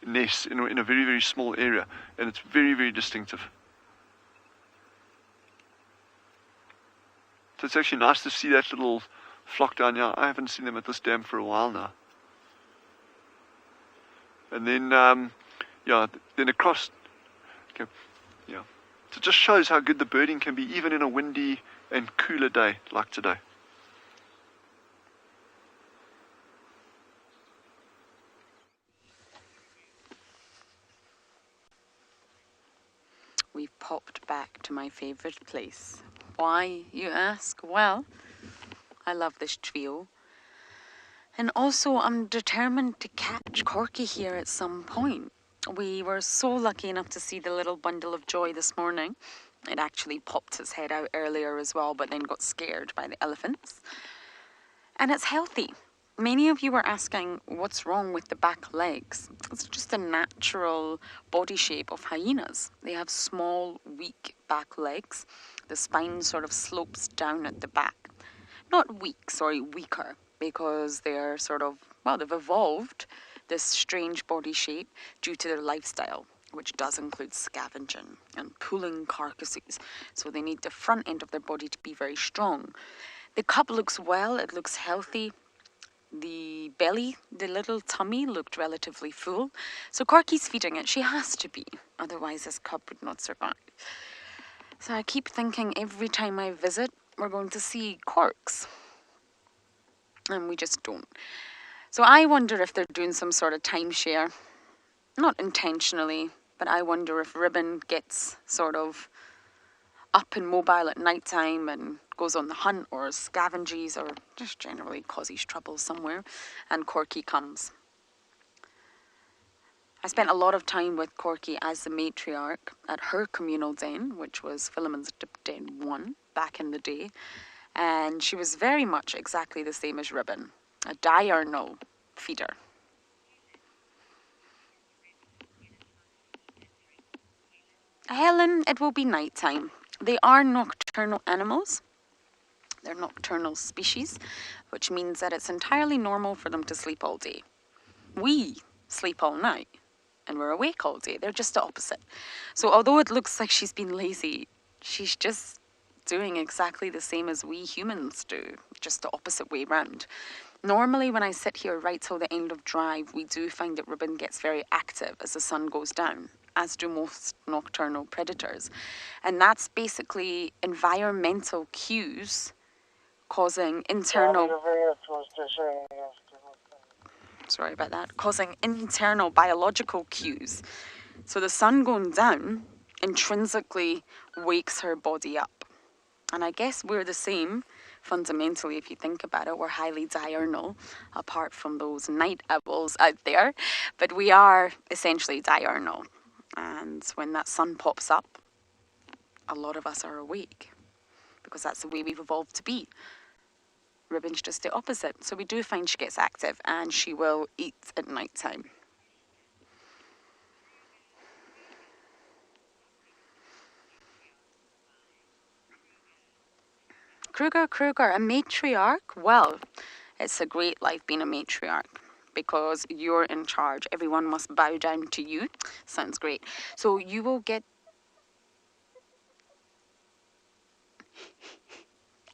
nests in a very, very small area, and it's very, very distinctive. So it's actually nice to see that little flock down here. I haven't seen them at this dam for a while now. And then, then across, okay, yeah. So it just shows how good the birding can be, even in a windy and cooler day like today. We've popped back to my favourite place. Why, you ask? Well, I love this trio. And also, I'm determined to catch Corky here at some point. We were so lucky enough to see the little bundle of joy this morning. It actually popped its head out earlier as well, but then got scared by the elephants. And it's healthy. Many of you were asking what's wrong with the back legs. It's just a natural body shape of hyenas. They have small, weak back legs. The spine sort of slopes down at the back. Not weak, sorry, weaker, because they're sort of, well, they've evolved this strange body shape due to their lifestyle, which does include scavenging and pulling carcasses. So they need the front end of their body to be very strong. The cub looks well, it looks healthy. The belly, the little tummy looked relatively full. So Corky's feeding it. She has to be. Otherwise this cub would not survive. So I keep thinking every time I visit, we're going to see corks. And we just don't. So I wonder if they're doing some sort of timeshare. Not intentionally, but I wonder if Ribbon gets sort of up and mobile at night time and goes on the hunt or scavenges or just generally causes trouble somewhere, and Corky comes. I spent a lot of time with Corky as the matriarch at her communal den, which was Philemon's Dip Den 1 back in the day, and she was very much exactly the same as Ribbon, a diurnal feeder. Helen, it will be nighttime. They are nocturnal animals. They're nocturnal species, which means that it's entirely normal for them to sleep all day. We sleep all night, and we're awake all day. They're just the opposite. So although it looks like she's been lazy, she's just doing exactly the same as we humans do, just the opposite way round. Normally when I sit here right till the end of drive, we do find that Ribbon gets very active as the sun goes down, as do most nocturnal predators. And that's basically environmental cues causing internal... Sorry about that. Causing internal biological cues. So the sun going down intrinsically wakes her body up. And I guess we're the same, fundamentally, if you think about it. We're highly diurnal, apart from those night owls out there. But we are essentially diurnal. And when that sun pops up, a lot of us are awake, because that's the way we've evolved to be. Ribbon's just the opposite. So we do find she gets active, and she will eat at night time. Kruger, a matriarch? Well, it's a great life being a matriarch, because you're in charge. Everyone must bow down to you. Sounds great. So you will get...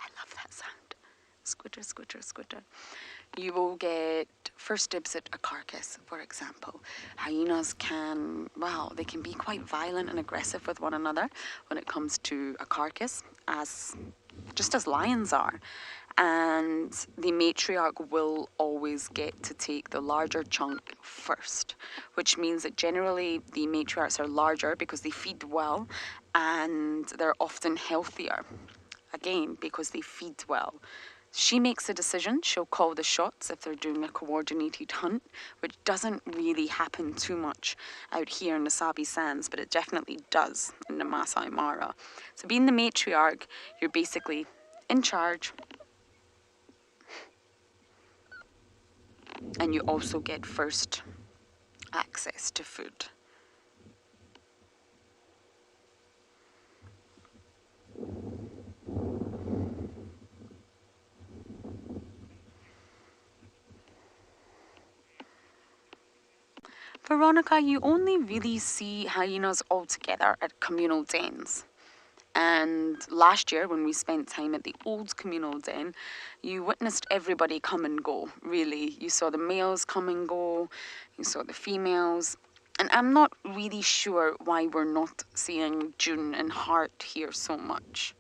I love that sound. Squitter, squitter, squitter. You will get first dibs at a carcass, for example. Hyenas can, well, they can be quite violent and aggressive with one another when it comes to a carcass, as just as lions are. And the matriarch will always get to take the larger chunk first, which means that generally the matriarchs are larger because they feed well, and they're often healthier, again, because they feed well. She makes the decision, she'll call the shots if they're doing a coordinated hunt, which doesn't really happen too much out here in the Sabi Sands, but it definitely does in the Masai Mara. So being the matriarch, you're basically in charge, and you also get first access to food. Veronica, you only really see hyenas all together at communal dens. And last year, when we spent time at the old communal den, you witnessed everybody come and go, really. You saw the males come and go, you saw the females. And I'm not really sure why we're not seeing June and Hart here so much.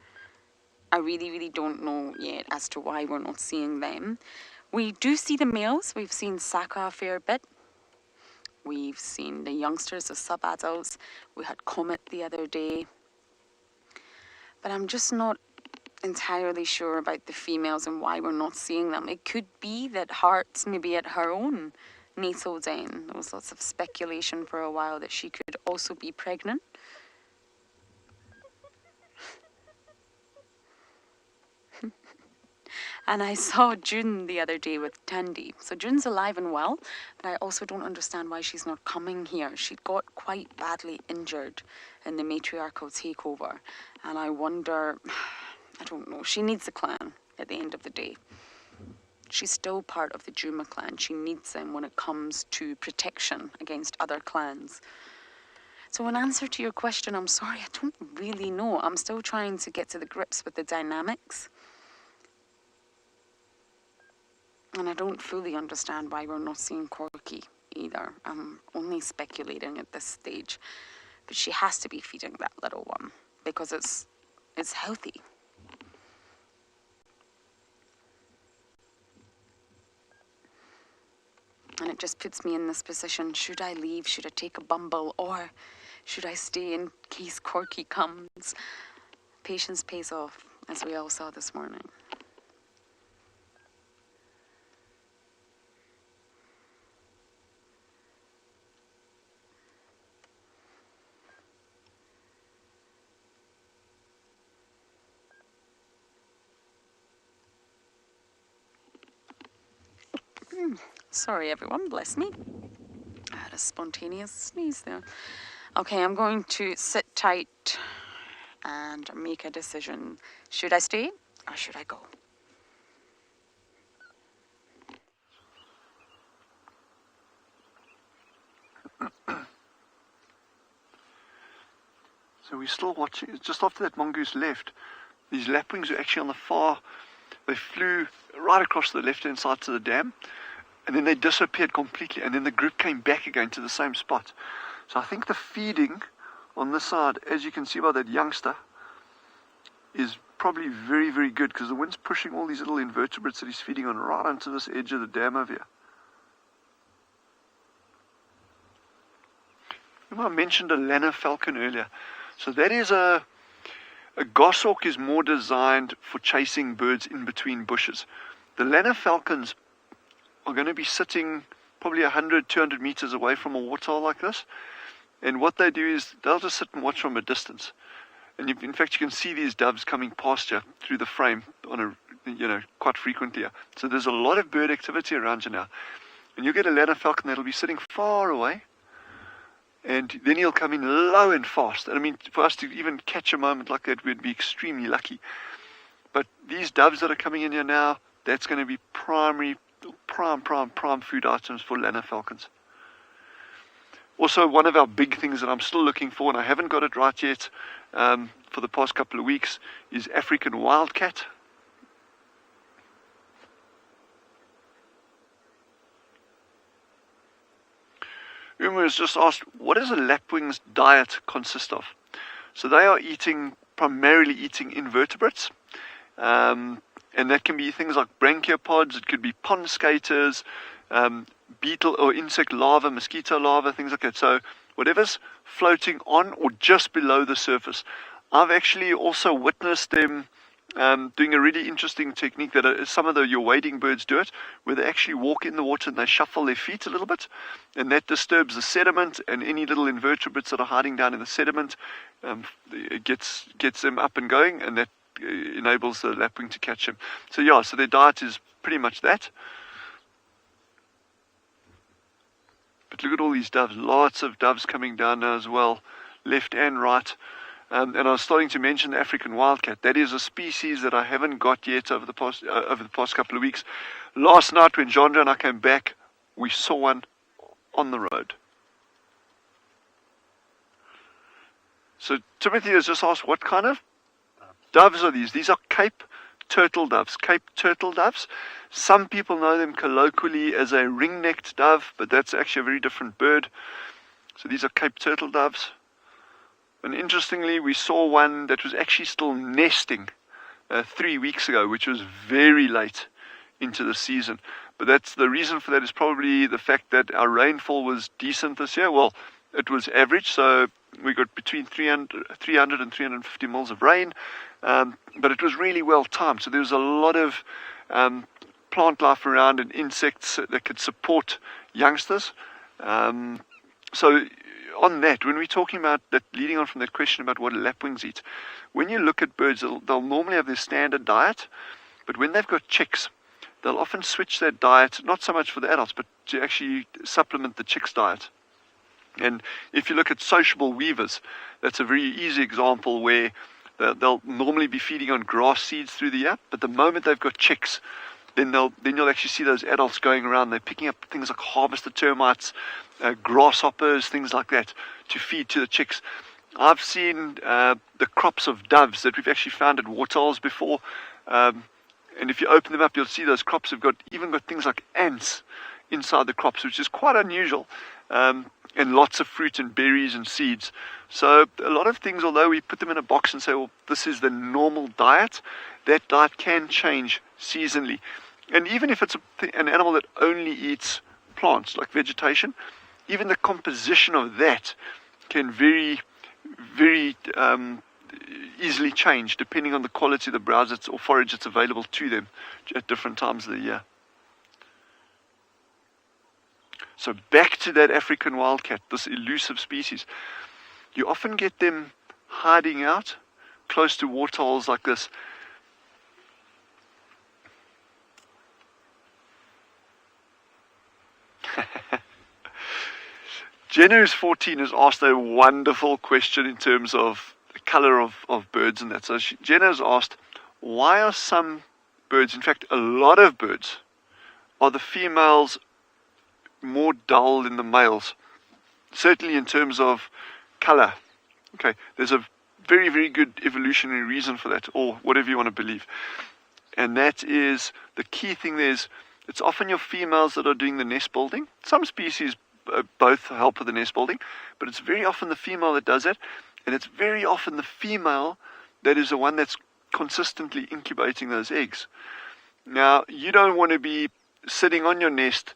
I really don't know yet as to why we're not seeing them. We do see the males. We've seen Saka a fair bit. We've seen the youngsters, the sub-adults. We had Comet the other day. But I'm just not entirely sure about the females and why we're not seeing them. It could be that Hart's maybe at her own natal den. There was lots of speculation for a while that she could also be pregnant. And I saw June the other day with Tandy. So June's alive and well, but I also don't understand why she's not coming here. She got quite badly injured in the matriarchal takeover. And I wonder, I don't know, she needs the clan at the end of the day. She's still part of the Juma clan. She needs them when it comes to protection against other clans. So in answer to your question, I'm sorry, I don't really know. I'm still trying to get to the grips with the dynamics. And I don't fully understand why we're not seeing Corky either. I'm only speculating at this stage. But she has to be feeding that little one because it's healthy. And it just puts me in this position. Should I leave? Should I take a bumble? Or should I stay in case Corky comes? Patience pays off, as we all saw this morning. Sorry, everyone, bless me. I had a spontaneous sneeze there. Okay, I'm going to sit tight and make a decision. Should I stay or should I go? So we're still watching. Just after that mongoose left, these lapwings were actually on the far. They flew right across the left-hand side to the dam, and then they disappeared completely, and then the group came back again to the same spot. So I think the feeding on this side, as you can see by that youngster, is probably very, very good because the wind's pushing all these little invertebrates that he's feeding on right onto this edge of the dam over here. I mentioned a lanner falcon earlier. So that is a goshawk is more designed for chasing birds in between bushes. The lanner falcons are going to be sitting probably 100, 200 meters away from a waterhole like this. And what they do is they'll just sit and watch from a distance. And in fact, you can see these doves coming past you through the frame on quite frequently. So there's a lot of bird activity around you now. And you'll get a lanner falcon that'll be sitting far away. And then he'll come in low and fast. And I mean, for us to even catch a moment like that, we'd be extremely lucky. But these doves that are coming in here now, that's going to be prime food items for lanner falcons. Also, one of our big things that I'm still looking for, and I haven't got it right yet for the past couple of weeks, is African wildcat. Uma has just asked, what does a lapwing's diet consist of? So they are primarily eating invertebrates, And that can be things like brachiopods, it could be pond skaters, beetle or insect larvae, mosquito larvae, things like that. So whatever's floating on or just below the surface. I've actually also witnessed them doing a really interesting technique that some of your wading birds do it, where they actually walk in the water and they shuffle their feet a little bit, and that disturbs the sediment and any little invertebrates that are hiding down in the sediment. It gets them up and going, and that enables the lapwing to catch them. So yeah, so their diet is pretty much that. But look at all these doves, lots of doves coming down now as well, left and right. And I was starting to mention the African wildcat. That is a species that I haven't got yet over the past couple of weeks. Last night when Jandra and I came back, we saw one on the road. So Timothy has just asked, what kind of doves are these? These are Cape turtle doves. Cape turtle doves. Some people know them colloquially as a ring-necked dove, but that's actually a very different bird. So these are Cape turtle doves. And interestingly, we saw one that was actually still nesting 3 weeks ago, which was very late into the season. But that's the reason for that is probably the fact that our rainfall was decent this year. Well, it was average, so we got between 300 and 350 mils of rain, but it was really well timed. So there was a lot of plant life around and insects that could support youngsters. So on that, when we're talking about that, leading on from that question about what lapwings eat, when you look at birds, they'll normally have their standard diet, but when they've got chicks, they'll often switch their diet, not so much for the adults, but to actually supplement the chicks' diet. And if you look at sociable weavers, that's a very easy example where they'll normally be feeding on grass seeds through the year, but the moment they've got chicks, then you'll actually see those adults going around. They're picking up things like harvester termites, grasshoppers, things like that, to feed to the chicks. I've seen the crops of doves that we've actually found at waterholes before, and if you open them up, you'll see those crops have even got things like ants inside the crops, which is quite unusual, and lots of fruit and berries and seeds. So a lot of things, although we put them in a box and say, well, this is the normal diet, that diet can change seasonally. And even if it's an animal that only eats plants, like vegetation, even the composition of that can very, very easily change depending on the quality of the browse or forage that's available to them at different times of the year. So back to that African wildcat, this elusive species. You often get them hiding out close to waterholes like this. Jenna, who's 14, has asked a wonderful question in terms of the color of birds and that. So Jenna has asked, why are some birds, in fact a lot of birds, are the females more dull than the males? Certainly in terms of color. Okay, there's a very, very good evolutionary reason for that, or whatever you want to believe. And that is, the key thing there is, it's often your females that are doing the nest building. Some species both help with the nest building, but it's very often the female that does it, and it's very often the female that is the one that's consistently incubating those eggs. Now, you don't want to be sitting on your nest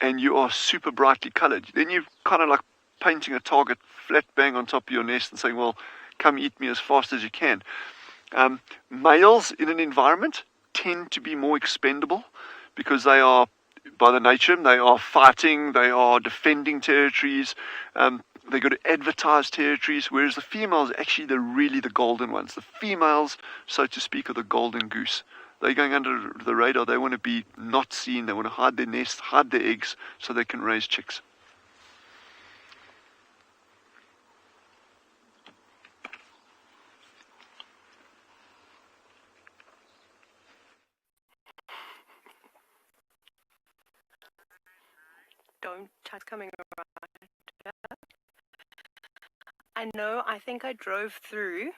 and you are super brightly colored. Then you're kind of like painting a target flat bang on top of your nest and saying, well, come eat me as fast as you can. Males in an environment tend to be more expendable because they are, by the nature, they are fighting, they are defending territories, they got to advertise territories, whereas the females are actually really the golden ones. The females, so to speak, are the golden goose. They're going under the radar. They want to be not seen. They want to hide their nests, hide their eggs, so they can raise chicks. Don't chat coming around. I know, I think I drove through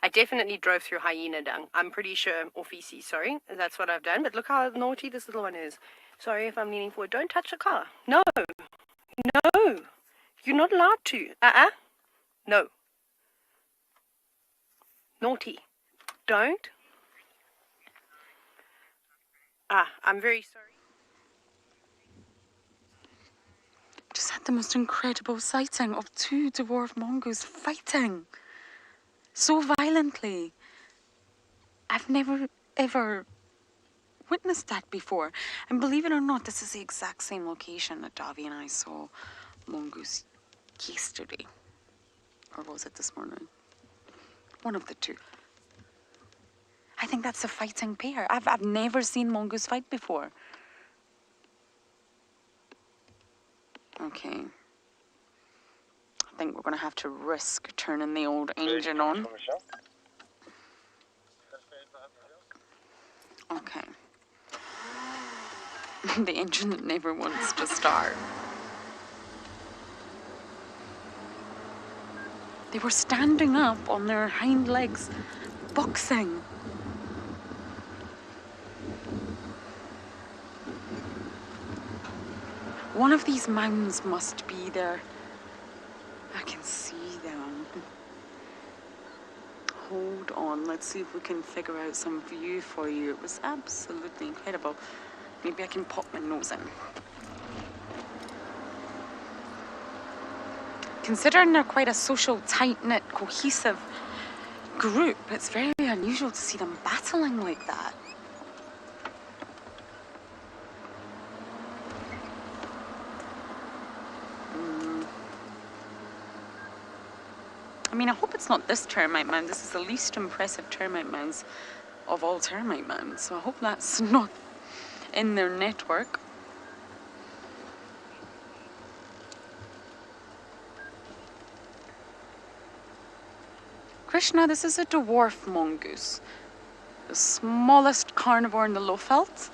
I definitely drove through hyena dung. I'm pretty sure, or feces, sorry. That's what I've done. But look how naughty this little one is. Sorry if I'm leaning forward. Don't touch the car. No. No. You're not allowed to. No. Naughty. Don't. I'm very sorry. Just had the most incredible sighting of 2 dwarf mongoose fighting so violently. I've never ever witnessed that before. And believe it or not, this is the exact same location that Davy and I saw mongoose yesterday. Or was it this morning? One of the two. I think that's a fighting pair. I've never seen mongoose fight before. Okay. I think we're going to have to risk turning the old engine on. Okay. The engine never wants to start. They were standing up on their hind legs, boxing. One of these mounds must be there. I can see them. Hold on, let's see if we can figure out some view for you. It was absolutely incredible. Maybe I can pop my nose in. Considering they're quite a social, tight-knit, cohesive group, it's very unusual to see them battling like that. I mean, I hope it's not this termite mound. This is the least impressive termite mounds of all termite mounds. So I hope that's not in their network. Krishna, this is a dwarf mongoose. The smallest carnivore in the Lowveld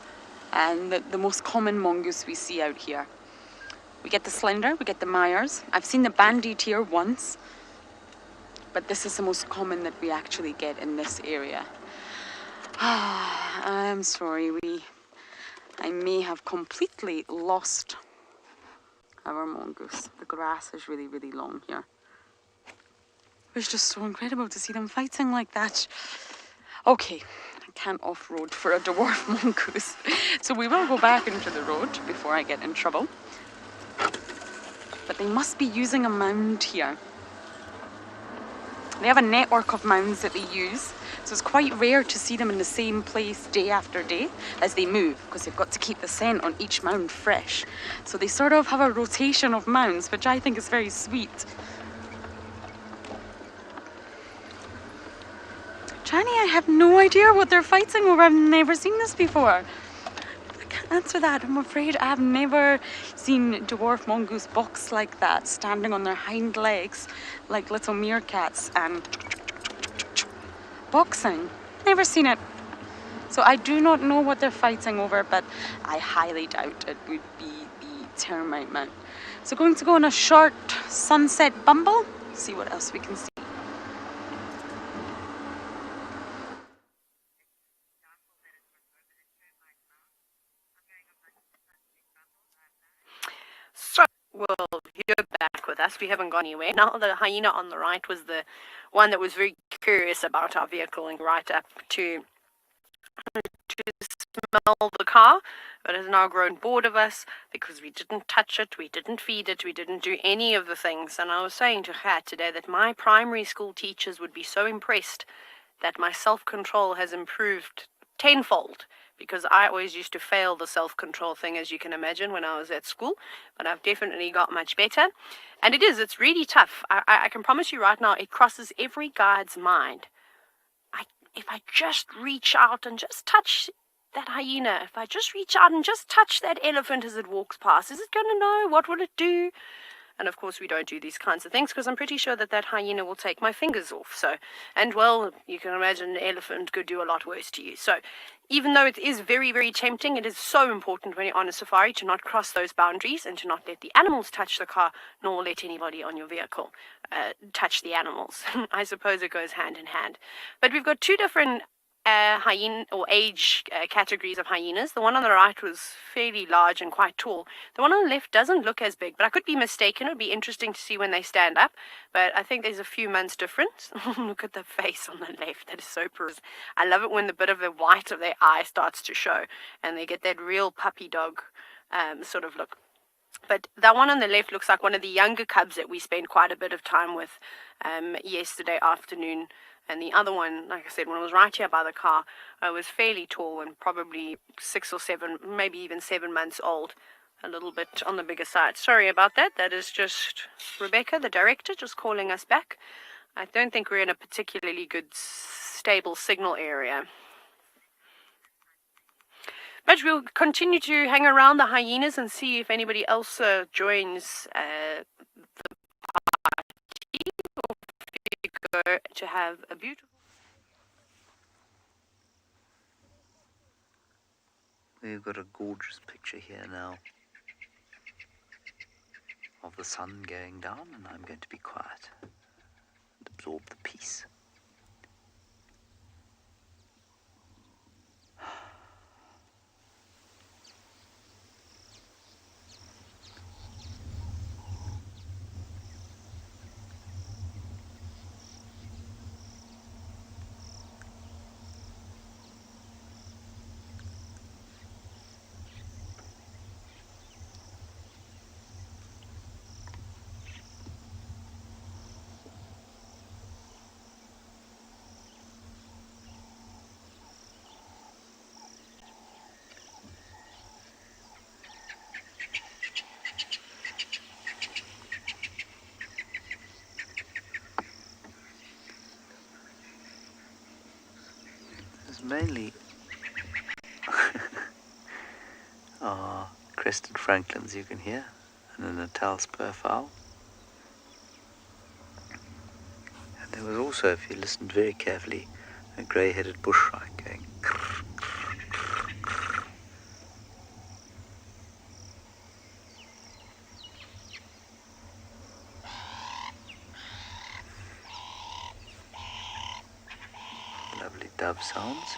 and the most common mongoose we see out here. We get the slender, we get the Myers. I've seen the banded here once. But this is the most common that we actually get in this area. I'm sorry, I may have completely lost our mongoose. The grass is really, really long here. It was just so incredible to see them fighting like that. Okay, I can't off-road for a dwarf mongoose. So we will go back into the road before I get in trouble. But they must be using a mound here. They have a network of mounds that they use, so it's quite rare to see them in the same place day after day as they move, because they've got to keep the scent on each mound fresh. So they sort of have a rotation of mounds, which I think is very sweet. Johnny, I have no idea what they're fighting over. I've never seen this before. I can't answer that, I'm afraid. I've never seen dwarf mongoose box like that, standing on their hind legs like little meerkats and boxing. Never seen it. So I do not know what they're fighting over, but I highly doubt it would be the termite mound. So going to go on a short sunset bumble, see what else we can see. So, well, you're back with us. We haven't gone anywhere. Now, the hyena on the right was the one that was very curious about our vehicle and right up to smell the car, but has now grown bored of us because we didn't touch it, we didn't feed it, we didn't do any of the things. And I was saying to Kat today that my primary school teachers would be so impressed that my self-control has improved tenfold, because I always used to fail the self-control thing, as you can imagine, when I was at school, but I've definitely got much better. And it's really tough. I can promise you right now, it crosses every guide's mind. If I just reach out and just touch that hyena, if I just reach out and just touch that elephant as it walks past, is it going to know? What will it do? And of course we don't do these kinds of things because I'm pretty sure that hyena will take my fingers off. So, and well, you can imagine an elephant could do a lot worse to you. So even though it is very, very tempting, it is so important when you're on a safari to not cross those boundaries and to not let the animals touch the car, nor let anybody on your vehicle touch the animals. I suppose it goes hand in hand. But we've got two different hyena or age categories of hyenas. The one on the right was fairly large and quite tall. The one on the left doesn't look as big, but I could be mistaken. It would be interesting to see when they stand up. But I think there's a few months difference. Look at the face on the left. That is so pretty. I love it when the bit of the white of their eye starts to show and they get that real puppy dog sort of look. But that one on the left looks like one of the younger cubs that we spent quite a bit of time with yesterday afternoon. And the other one, like I said, when I was right here by the car, was fairly tall and probably 6 or 7, maybe even 7 months old. A little bit on the bigger side. Sorry about that. That is just Rebecca, the director, just calling us back. I don't think we're in a particularly good, stable signal area. But we'll continue to hang around the hyenas and see if anybody else joins the party. Or go to have a beautiful... We've got a gorgeous picture here now of the sun going down, and I'm going to be quiet and absorb the peace. Mainly crested francolins you can hear, and a Natal spurfowl. And there was also, if you listened very carefully, a grey-headed bushshrike going krr, krr, krr, krr. Lovely dove sounds.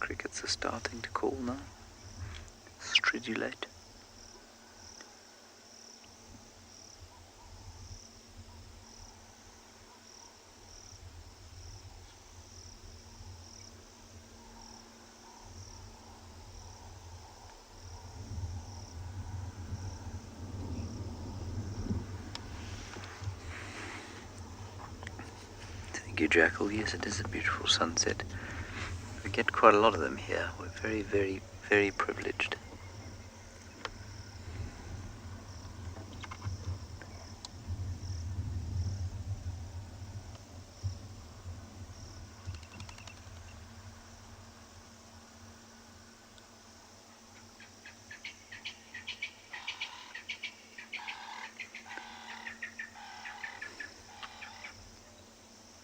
Crickets are starting to call now, stridulate. Thank you, Jackal. Yes, it is a beautiful sunset. We get quite a lot of them here. We're very, very, very privileged.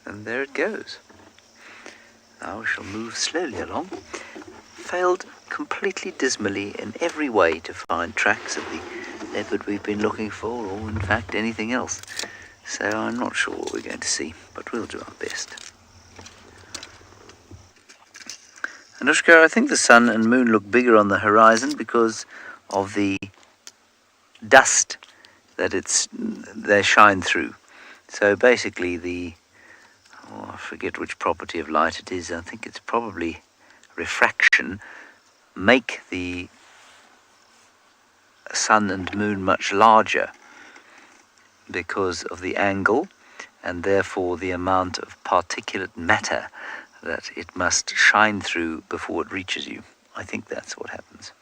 And there it goes. Now we shall move slowly along. Failed completely dismally in every way to find tracks of the leopard we've been looking for, or in fact anything else. So I'm not sure what we're going to see, but we'll do our best. Anushka, I think the sun and moon look bigger on the horizon because of the dust that they shine through. So basically I forget which property of light it is. I think it's probably refraction, make the sun and moon much larger because of the angle and therefore the amount of particulate matter that it must shine through before it reaches you. I think that's what happens.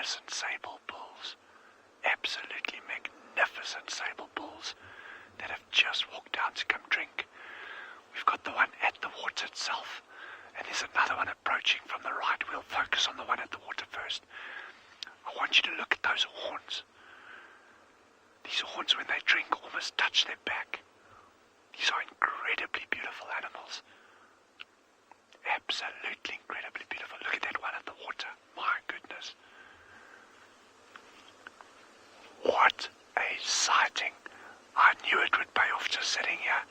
magnificent sable bulls. Absolutely magnificent sable bulls that have just walked down to come drink. We've got the one at the water itself, and there's another one approaching from the right. We'll focus on the one at the water first. I want you to look at those horns. These horns, when they drink, almost touch their back. These are incredibly beautiful animals. Absolutely incredibly beautiful. Look at that one at the water. My goodness. What a sighting. I knew it would pay off just sitting here.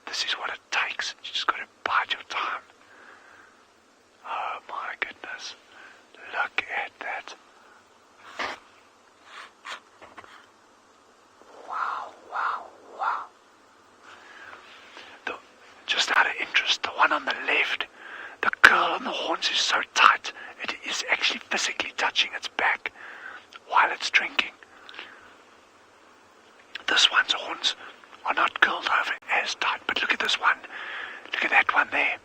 This is what it takes. You just got to bide your time. Oh my goodness. Look at that. Wow, wow, wow. Just out of interest, the one on the left, the curl on the horns is so tight, it is actually physically touching its back while it's drinking. This one's horns are not curled over as tight, but look at this one. Look at that one there.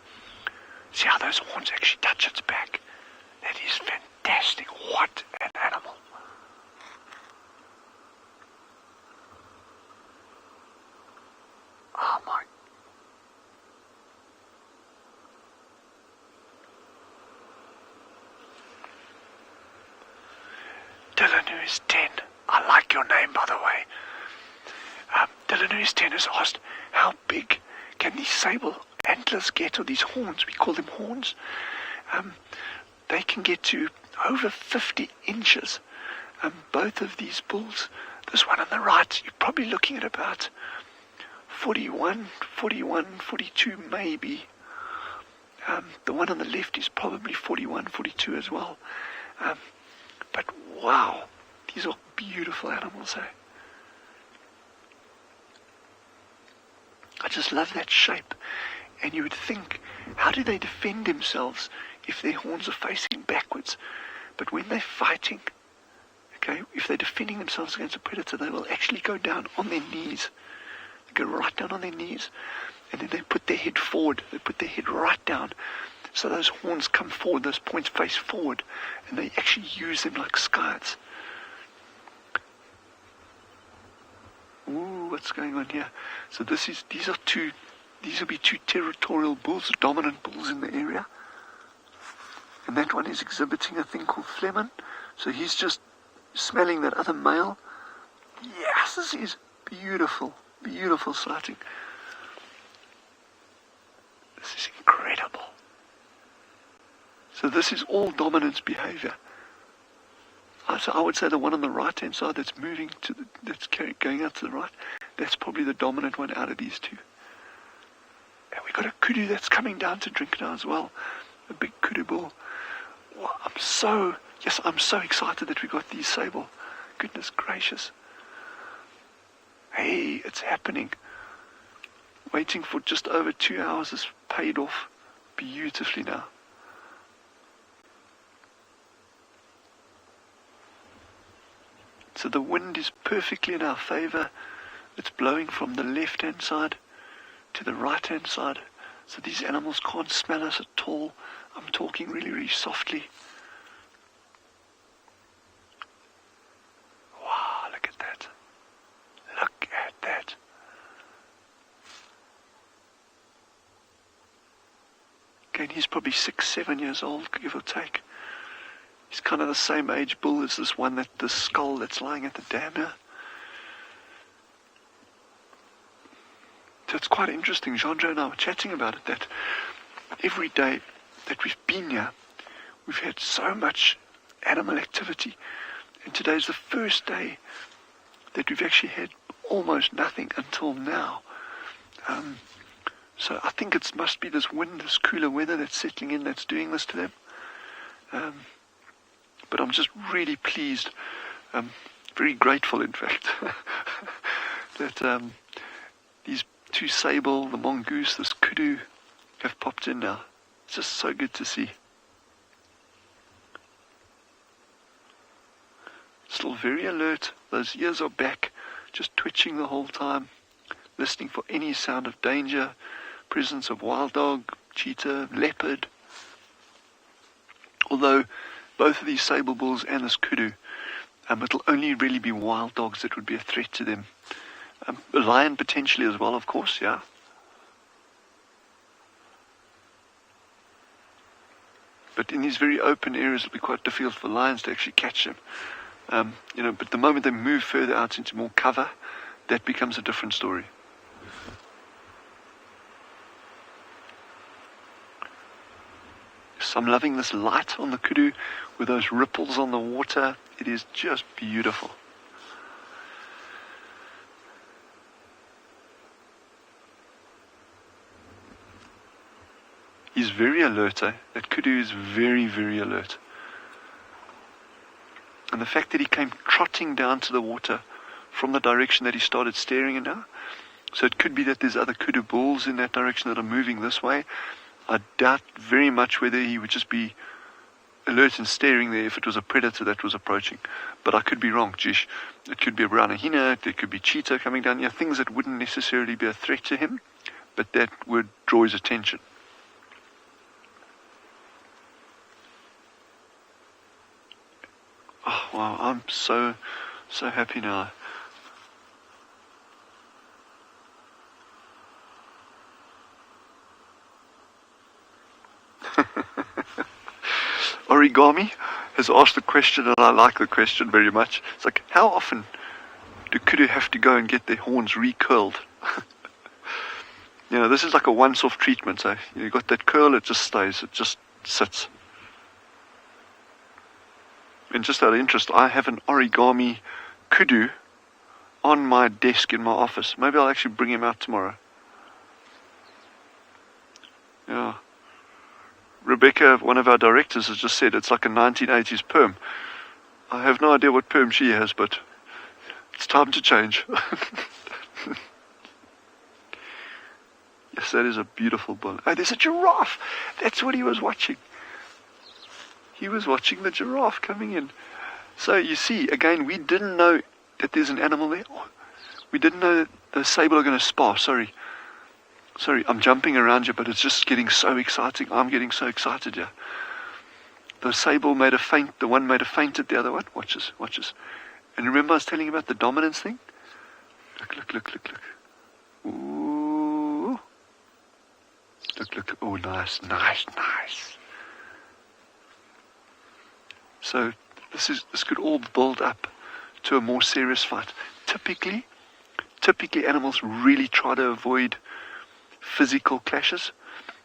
See how those horns actually touch its back? That is fantastic. What an animal. Oh my. Dylan, who is 10. I like your name, by the way. Dylan, who is 10, has asked, how big can these sable antlers get, or these horns? We call them horns. They can get to over 50 inches. Both of these bulls, this one on the right, you're probably looking at about 41, 42 maybe. The one on the left is probably 41, 42 as well. But wow, these are beautiful animals, eh? I just love that shape. And you would think, how do they defend themselves if their horns are facing backwards? But when they're fighting, okay, if they're defending themselves against a predator, they will actually go down on their knees. They go right down on their knees, and then they put their head forward. They put their head right down, so those horns come forward, those points face forward, and they actually use them like scythes. Ooh, what's going on here? So these will be two territorial bulls, dominant bulls in the area. And that one is exhibiting a thing called phlegm. So he's just smelling that other male. Yes, this is beautiful, beautiful sighting. This is incredible. So this is all dominance behavior. So I would say the one on the right-hand side that's moving that's going out to the right, that's probably the dominant one out of these two. And we've got a kudu that's coming down to drink now as well, a big kudu bull. Well, I'm so excited that we got these sable. Goodness gracious. Hey, it's happening. Waiting for just over 2 hours has paid off beautifully now. So the wind is perfectly in our favor. It's blowing from the left-hand side to the right-hand side. So these animals can't smell us at all. I'm talking really, really softly. Wow, look at that. Look at that. Again, he's probably 6-7 years old, give or take. He's kind of the same age bull as this one, the skull that's lying at the dam here. So it's quite interesting. Jeandre and I were chatting about it, that every day that we've been here, we've had so much animal activity. And today's the first day that we've actually had almost nothing until now. So I think it must be this wind, this cooler weather that's settling in, that's doing this to them. But I'm just really pleased, very grateful in fact, that these two sable, the mongoose, this kudu, have popped in now. It's just so good to see. Still very alert, those ears are back, just twitching the whole time, listening for any sound of danger, presence of wild dog, cheetah, leopard. Although both of these sable bulls and this kudu It'll only really be wild dogs that would be a threat to them. A lion potentially as well, of course, yeah. But in these very open areas, it'll be quite difficult for lions to actually catch them. But the moment they move further out into more cover, that becomes a different story. So I'm loving this light on the kudu with those ripples on the water. It is just beautiful. He's very alert, eh? That kudu is very, very alert. And the fact that he came trotting down to the water from the direction that he started staring in now, so it could be that there's other kudu bulls in that direction that are moving this way. I doubt very much whether he would just be alert and staring there if it was a predator that was approaching. But I could be wrong, Jish. It could be a brown hyena, there could be cheetah coming down here, things that wouldn't necessarily be a threat to him, but that would draw his attention. Oh, wow, I'm so happy now. Origami has asked a question, and I like the question very much. It's like, how often do kudu have to go and get their horns recurled? This is like a once-off treatment. So you got that curl, it just stays, it just sits. And just out of interest, I have an origami kudu on my desk in my office. Maybe I'll actually bring him out tomorrow. Yeah. Rebecca, one of our directors, has just said it's like a 1980s perm. I have no idea what perm she has, but it's time to change. Yes, that is a beautiful bull. Oh, there's a giraffe. That's what he was watching. He was watching the giraffe coming in. So you see, again, we didn't know that there's an animal there. We didn't know that the sable are going to spar. Sorry, I'm jumping around you, but it's just getting so exciting. I'm getting so excited here. The sable made a feint. The one made a feint at the other one. Watch this. And remember I was telling you about the dominance thing? Look. Ooh. Look. Oh, nice. So this could all build up to a more serious fight. Typically animals really try to avoid physical clashes,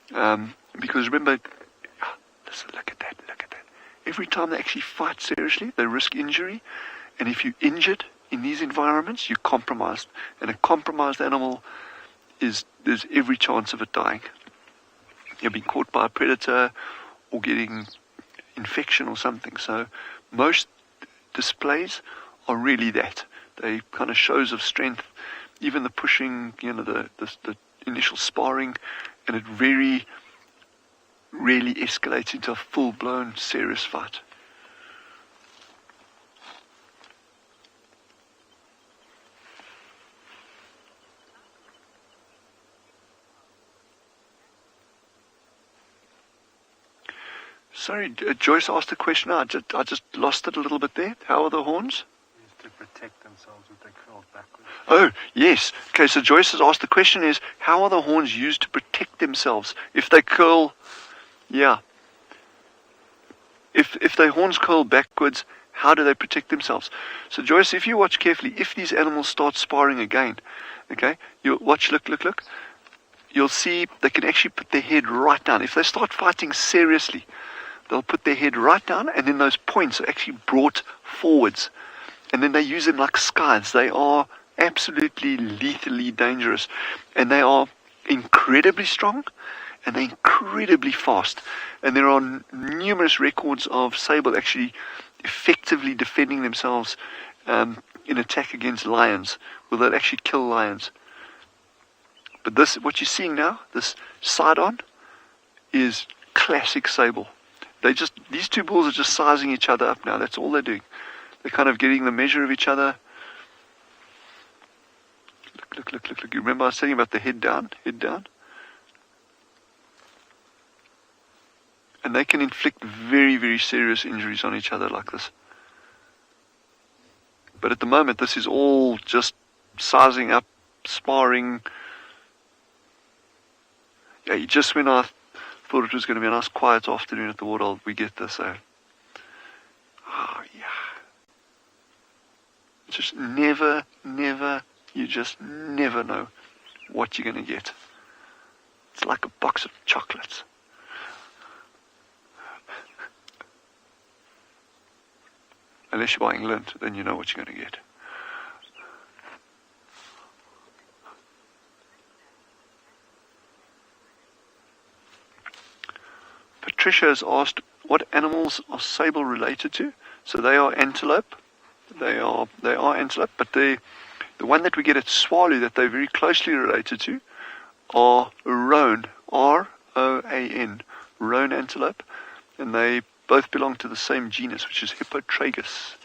because remember, listen, look at that. Every time they actually fight seriously, they risk injury, and if you're injured in these environments, you're compromised, and a compromised animal there's every chance of it dying. You're being caught by a predator or getting infection or something. So most displays are really that. They kind of shows of strength, even the pushing, the initial sparring, and it very rarely escalates into a full-blown serious fight. Sorry, Joyce asked a question. I just lost it a little bit there. How are the horns? To protect themselves with their curls backwards. Oh, yes. Okay, so Joyce has asked the question is, how are the horns used to protect themselves? If they curl, yeah. If their horns curl backwards, how do they protect themselves? So Joyce, if you watch carefully, if these animals start sparring again, okay, you'll watch, look, you'll see they can actually put their head right down. If they start fighting seriously, they'll put their head right down, and then those points are actually brought forwards. And then they use them like scythes. They are absolutely lethally dangerous. And they are incredibly strong, and they're incredibly fast. And there are numerous records of sable actually effectively defending themselves in attack against lions, where they'll actually kill lions. But this, what you're seeing now, this side-on, is classic sable. These two bulls are just sizing each other up now. That's all they're doing. They're kind of getting the measure of each other. Look. You remember I was saying about the head down? And they can inflict very, very serious injuries on each other like this. But at the moment, this is all just sizing up, sparring. Yeah, just when I thought it was going to be a nice quiet afternoon at the water, we get this. Oh yeah. Just never, you just never know what you're going to get. It's like a box of chocolates. Unless you're buying Lindt, then you know what you're going to get. Patricia has asked what animals are sable related to. So they are antelope. They are antelope, but the one that we get at Swallow that they're very closely related to are roan, R-O-A-N, roan antelope, and they both belong to the same genus, which is Hippotragus.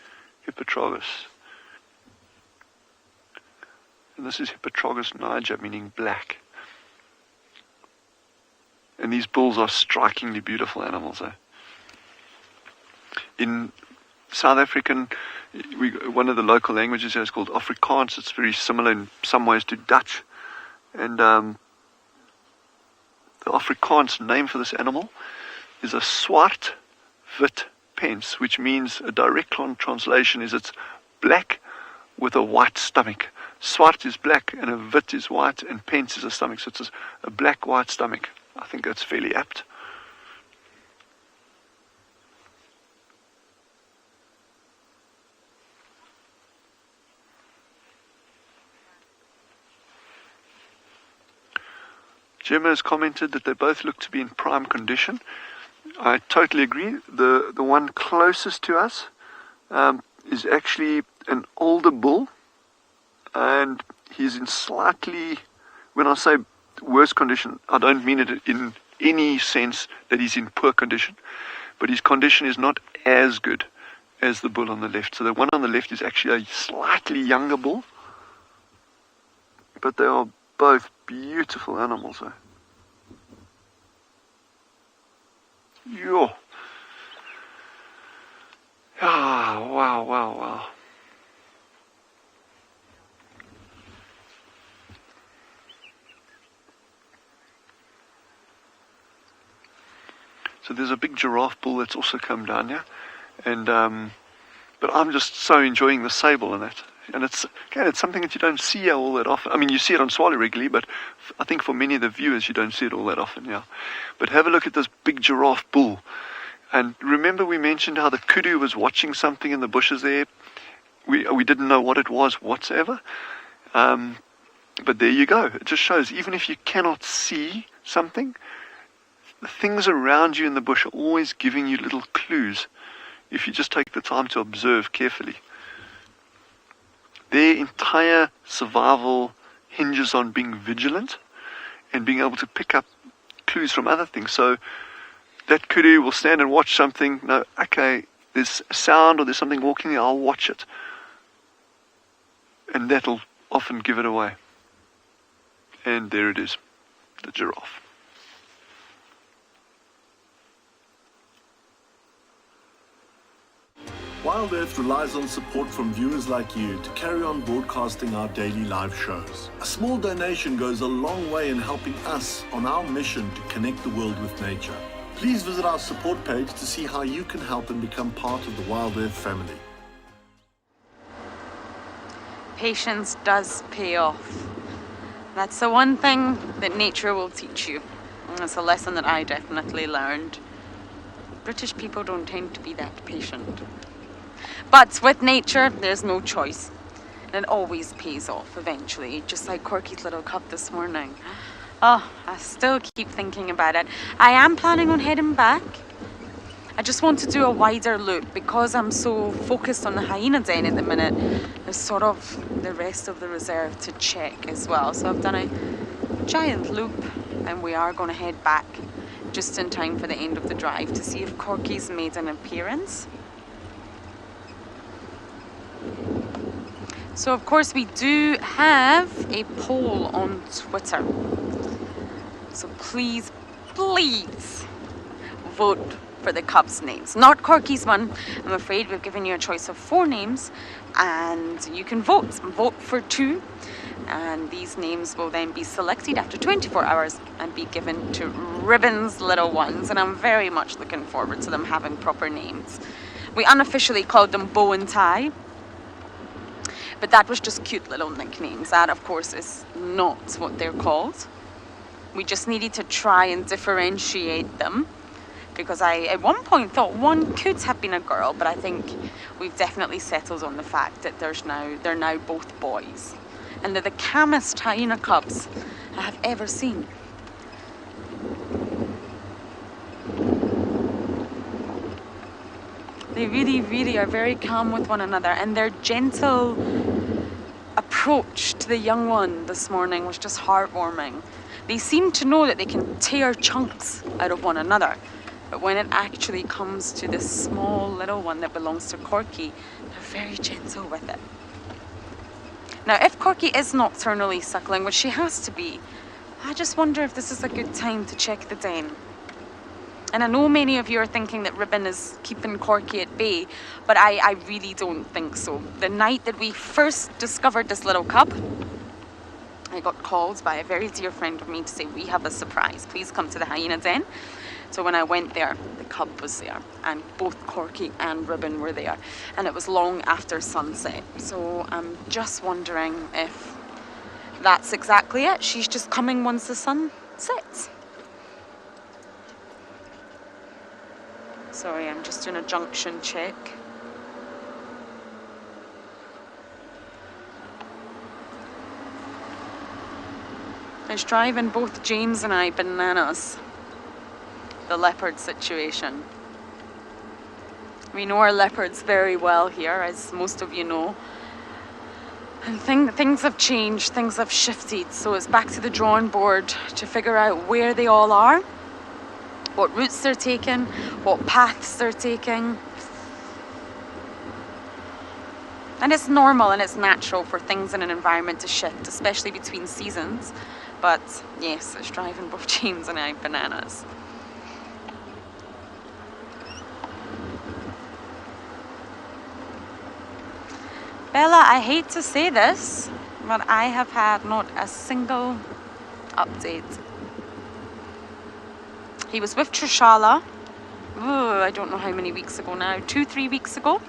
And this is Hippotragus niger, meaning black. And these bulls are strikingly beautiful animals. In South African, one of the local languages here is called Afrikaans. It's very similar in some ways to Dutch. And the Afrikaans name for this animal is a swart wit pens, which means a direct translation is it's black with a white stomach. Swart is black and a wit is white and pens is a stomach. So it's a black white stomach. I think that's fairly apt. Gemma has commented that they both look to be in prime condition. I totally agree. The one closest to us is actually an older bull, and he's in slightly, when I say worse condition, I don't mean it in any sense that he's in poor condition, but his condition is not as good as the bull on the left. So the one on the left is actually a slightly younger bull, but they are both beautiful animals. Yo. Ah, wow. So there's a big giraffe bull that's also come down here, and but I'm just so enjoying the sable and that. And it's something that you don't see all that often. I mean, you see it on Swallow regularly, but I think for many of the viewers, you don't see it all that often, yeah. But have a look at this big giraffe bull. And remember we mentioned how the kudu was watching something in the bushes there? We didn't know what it was whatsoever. But there you go. It just shows, even if you cannot see something, the things around you in the bush are always giving you little clues if you just take the time to observe carefully. Their entire survival hinges on being vigilant and being able to pick up clues from other things. So that kudu will stand and watch something. No, okay, there's a sound or there's something walking there, I'll watch it. And that'll often give it away. And there it is, the giraffe. Wild Earth relies on support from viewers like you to carry on broadcasting our daily live shows. A small donation goes a long way in helping us on our mission to connect the world with nature. Please visit our support page to see how you can help and become part of the Wild Earth family. Patience does pay off. That's the one thing that nature will teach you. And it's a lesson that I definitely learned. British people don't tend to be that patient. But with nature, there's no choice. And it always pays off eventually, just like Corky's little cup this morning. Oh, I still keep thinking about it. I am planning on heading back. I just want to do a wider loop because I'm so focused on the hyena den at the minute. There's sort of the rest of the reserve to check as well. So I've done a giant loop and we are going to head back just in time for the end of the drive to see if Corky's made an appearance. So of course we do have a poll on Twitter. So please vote for the cubs' names. Not Corky's one. I'm afraid we've given you a choice of 4 names, and you can vote. Vote for 2, and these names will then be selected after 24 hours and be given to Ribbon's little ones, and I'm very much looking forward to them having proper names. We unofficially called them Bow and Tie, but that was just cute little nicknames. That, of course, is not what they're called. We just needed to try and differentiate them, because I at one point thought one could have been a girl, but I think we've definitely settled on the fact that they're now both boys. And they're the calmest hyena cubs I have ever seen. They really, really are very calm with one another, and their gentle approach to the young one this morning was just heartwarming. They seem to know that they can tear chunks out of one another, but when it actually comes to this small little one that belongs to Corky, they're very gentle with it. Now, if Corky is nocturnally suckling, which she has to be, I just wonder if this is a good time to check the den. And I know many of you are thinking that Ribbon is keeping Corky at bay, but I really don't think so. The night that we first discovered this little cub, I got called by a very dear friend of mine to say, we have a surprise, please come to the hyena den. So when I went there, the cub was there, and both Corky and Ribbon were there, and it was long after sunset. So I'm just wondering if that's exactly it. She's just coming once the sun sets. Sorry, I'm just doing a junction check. It's driving both James and I bananas, the leopard situation. We know our leopards very well here, as most of you know. And things have changed, things have shifted, so it's back to the drawing board to figure out where they all are, what routes they're taking, what paths they're taking. And it's normal and it's natural for things in an environment to shift, especially between seasons. But yes, it's driving both James and I bananas. Bella, I hate to say this, but I have had not a single update. He was with Trishala, I don't know how many weeks ago now, 2-3 weeks ago.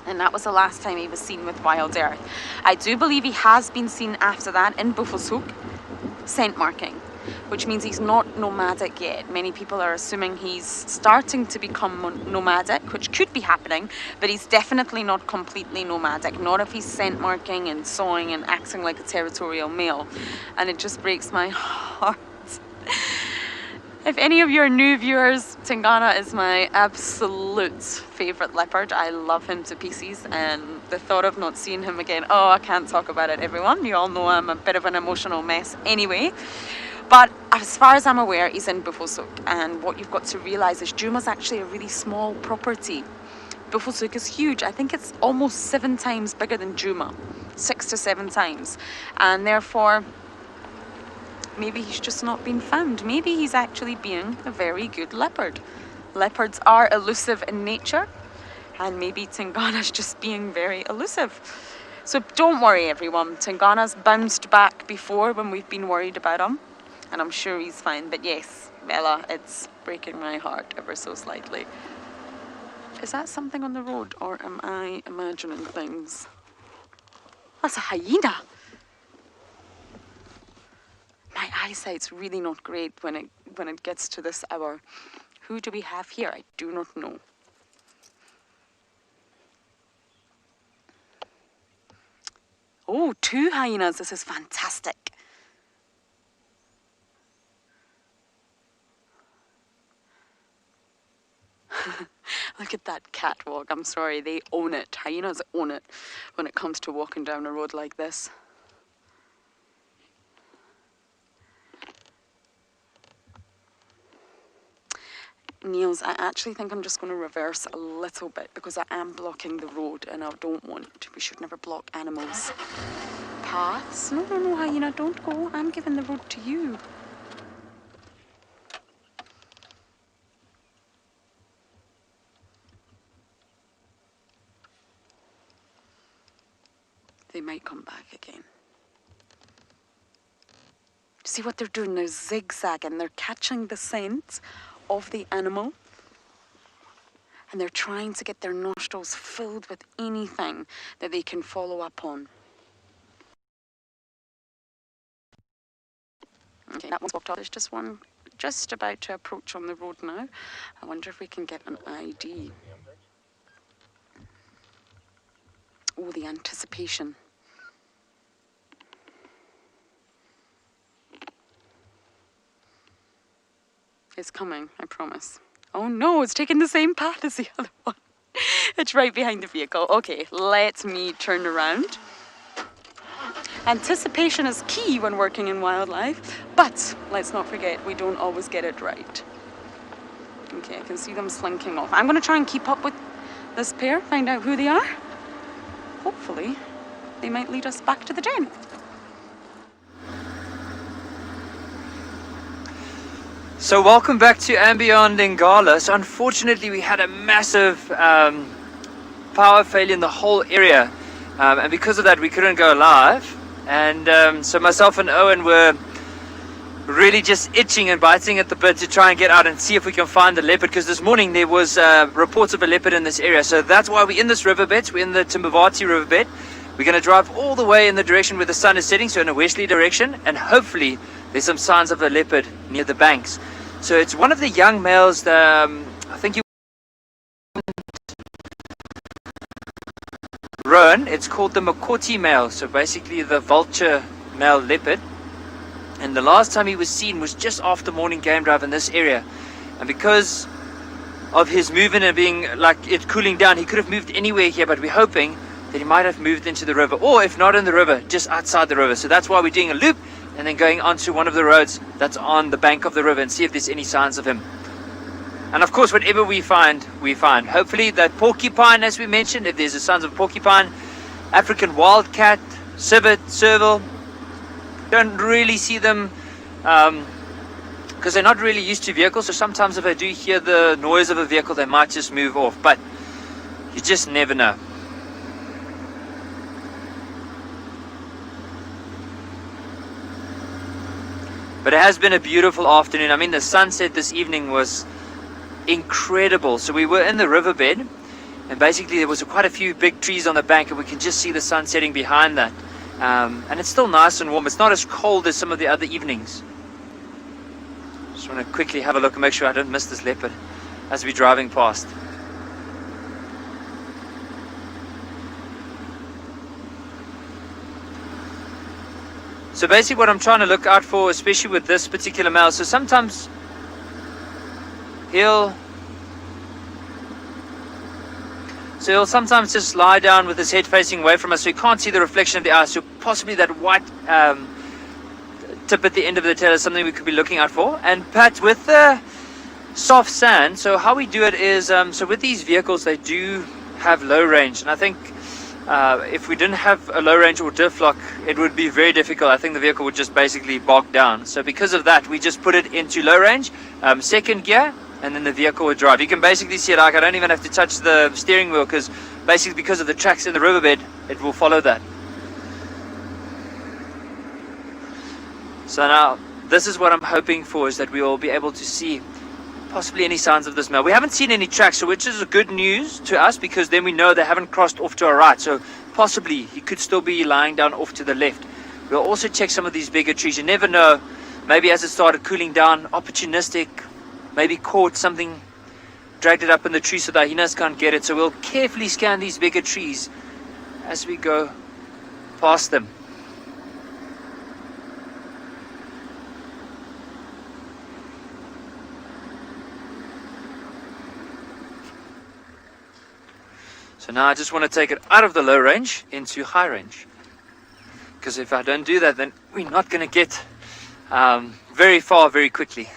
And that was the last time he was seen with Wild Earth. I do believe he has been seen after that in Buffelshoek, scent marking, which means he's not nomadic yet. Many people are assuming he's starting to become nomadic, which could be happening, but he's definitely not completely nomadic. Not if he's scent marking and sawing and acting like a territorial male. And it just breaks my heart. If any of you are new viewers, Tingana is my absolute favourite leopard. I love him to pieces, and the thought of not seeing him again, oh, I can't talk about it, everyone. You all know I'm a bit of an emotional mess anyway. But as far as I'm aware, he's in Buffelshoek, and what you've got to realise is Juma's actually a really small property. Buffelshoek is huge. I think it's almost 7 times bigger than Juma, 6 to 7 times, and therefore maybe he's just not been found. Maybe he's actually being a very good leopard. Leopards are elusive in nature, and maybe Tingana's just being very elusive. So don't worry, everyone. Tingana's bounced back before when we've been worried about him, and I'm sure he's fine. But yes, Bella, it's breaking my heart ever so slightly. Is that something on the road, or am I imagining things? That's a hyena. My eyesight's really not great when it gets to this hour. Who do we have here? I do not know. Oh, 2 hyenas. This is fantastic. Look at that catwalk. I'm sorry, they own it. Hyenas own it when it comes to walking down a road like this. Niels, I actually think I'm just going to reverse a little bit because I am blocking the road and I don't want to. We should never block animals' paths. No, hyena, don't go. I'm giving the road to you. come back again. See what they're doing? They're zigzagging. They're catching the scent of the animal. And they're trying to get their nostrils filled with anything that they can follow up on. Okay, that one's walked off. There's just one just about to approach on the road now. I wonder if we can get an ID. Oh, the anticipation. It's coming, I promise. Oh no, it's taking the same path as the other one. It's right behind the vehicle. Okay, let me turn around. Anticipation is key when working in wildlife, but let's not forget, we don't always get it right. Okay, I can see them slinking off. I'm going to try and keep up with this pair, find out who they are. Hopefully, they might lead us back to the den. So welcome back to and Beyond Ngala. So unfortunately we had a massive power failure in the whole area, and because of that we couldn't go live, and so myself and Owen were really just itching and biting at the bit to try and get out and see if we can find the leopard, because this morning there was reports of a leopard in this area. So that's why we're in this riverbed. We're in the Timbavati riverbed. We're going to drive all the way in the direction where the sun is setting, so in a westerly direction, and hopefully there's some signs of a leopard near the banks. So it's one of the young males that I think you Rowan. It's called the Makoti male, so basically the vulture male leopard. And the last time he was seen was just after morning game drive in this area. And because of his movement and being like it cooling down, he could have moved anywhere here, but we're hoping that he might have moved into the river, or if not in the river, just outside the river. So that's why we're doing a loop and then going onto one of the roads that's on the bank of the river and see if there's any signs of him. And of course, whatever we find, we find. Hopefully that porcupine, as we mentioned, if there's a signs of porcupine, African wildcat, civet, serval, don't really see them because they're not really used to vehicles. So sometimes if I do hear the noise of a vehicle, they might just move off, but you just never know. But it has been a beautiful afternoon. I mean, the sunset this evening was incredible. So we were in the riverbed, and basically there was quite a few big trees on the bank, and we can just see the sun setting behind that. And it's still nice and warm. It's not as cold as some of the other evenings. Just want to quickly have a look and make sure I don't miss this leopard as we're driving past. So basically what I'm trying to look out for, especially with this particular male, so sometimes he'll sometimes just lie down with his head facing away from us, so you can't see the reflection of the eye. So possibly that white tip at the end of the tail is something we could be looking out for. And Pat, with the soft sand, so how we do it is, so with these vehicles, they do have low range, and I think if we didn't have a low range or diff lock, it would be very difficult. I think the vehicle would just basically bog down. So because of that, we just put it into low range, second gear, and then the vehicle would drive. You can basically see it, like I don't even have to touch the steering wheel, because basically because of the tracks in the riverbed, it will follow that. So now this is what I'm hoping for, is that we will be able to see possibly any signs of this male. We haven't seen any tracks, so which is a good news to us, because then we know they haven't crossed off to our right. So possibly he could still be lying down off to the left. We'll also check some of these bigger trees. You never know, maybe as it started cooling down, opportunistic, maybe caught something, dragged it up in the tree so the hyenas can't get it. So we'll carefully scan these bigger trees as we go past them. So now I just want to take it out of the low range into high range, because if I don't do that, then we're not going to get very far very quickly.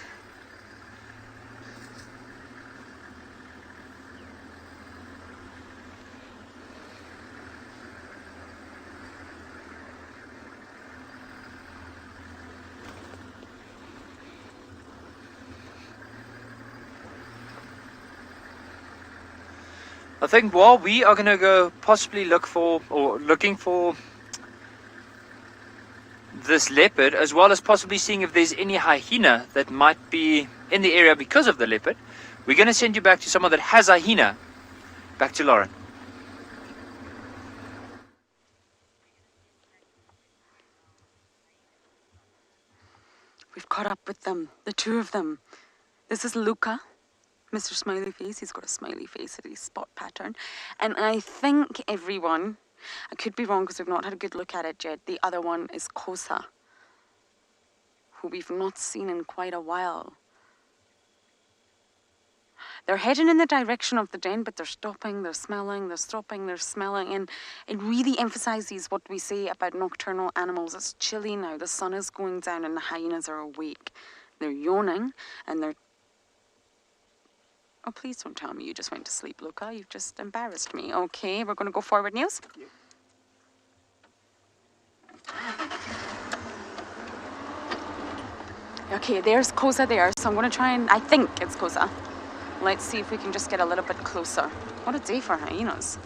I think while we are going to go possibly look for, or looking for this leopard, as well as possibly seeing if there's any hyena that might be in the area because of the leopard. We're going to send you back to someone that has hyena. Back to Lauren. We've caught up with them, the two of them. This is Luca, Mr. Smiley Face. He's got a smiley face with a spot pattern. And I think everyone, I could be wrong because we've not had a good look at it yet. The other one is Kosa, who we've not seen in quite a while. They're heading in the direction of the den, but they're stopping, they're smelling, they're stopping, they're smelling. And it really emphasizes what we say about nocturnal animals. It's chilly now, the sun is going down and the hyenas are awake. They're yawning and they're... Oh, please don't tell me you just went to sleep, Luca. You've just embarrassed me. Okay, we're going to go forward, Niels. Okay, there's Kosa there. So I'm going to try and... I think it's Kosa. Let's see if we can just get a little bit closer. What a day for hyenas.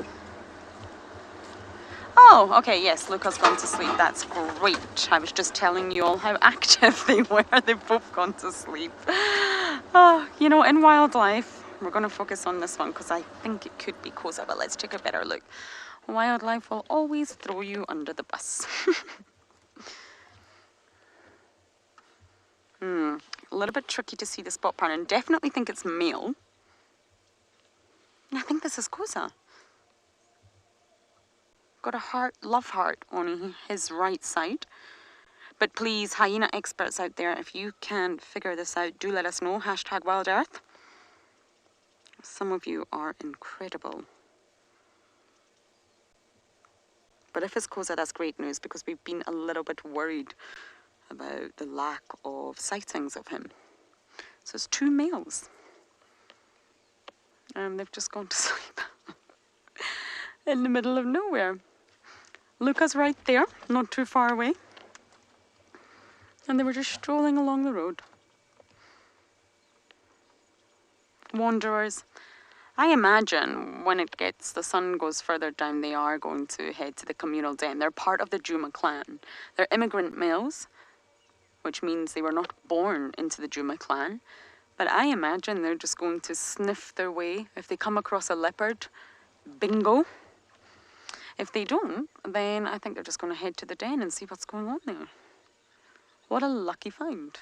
Oh, okay, yes, Luca's gone to sleep. That's great. I was just telling you all how active they were. They've both gone to sleep. Oh, you know, in wildlife, we're going to focus on this one because I think it could be Kosa, but let's take a better look. Wildlife will always throw you under the bus. A little bit tricky to see the spot pattern. Definitely think it's male. I think this is Kosa. Got a heart, love heart on his right side. But please, hyena experts out there, if you can figure this out, do let us know. Hashtag Wild Earth. Some of you are incredible. But if it's Kosa, that's great news because we've been a little bit worried about the lack of sightings of him. So it's two males. And they've just gone to sleep in the middle of nowhere. Luca's right there, not too far away. And they were just strolling along the road. Wanderers. I imagine when the sun goes further down, they are going to head to the communal den. They're part of the Juma clan. They're immigrant males, which means they were not born into the Juma clan. But I imagine they're just going to sniff their way. If they come across a leopard, bingo. If they don't, then I think they're just going to head to the den and see what's going on there. What a lucky find.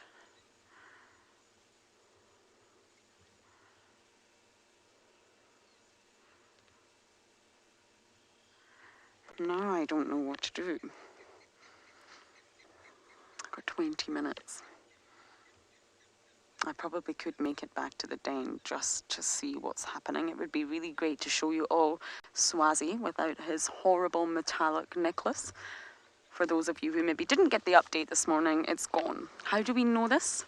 Now I don't know what to do. I've got 20 minutes. I probably could make it back to the den just to see what's happening. It would be really great to show you all Swazi without his horrible metallic necklace. For those of you who maybe didn't get the update this morning, it's gone. How do we know this?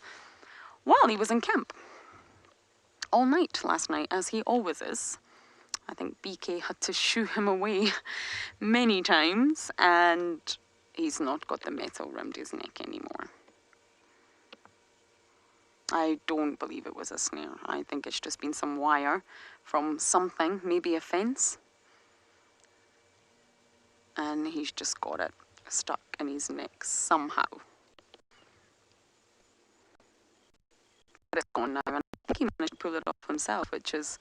Well, he was in camp all night last night, as he always is. I think BK had to shoo him away many times, and he's not got the metal around his neck anymore. I don't believe it was a snare. I think it's just been some wire from something, maybe a fence. And he's just got it stuck in his neck somehow. But it's gone now, and I think he managed to pull it off himself, which is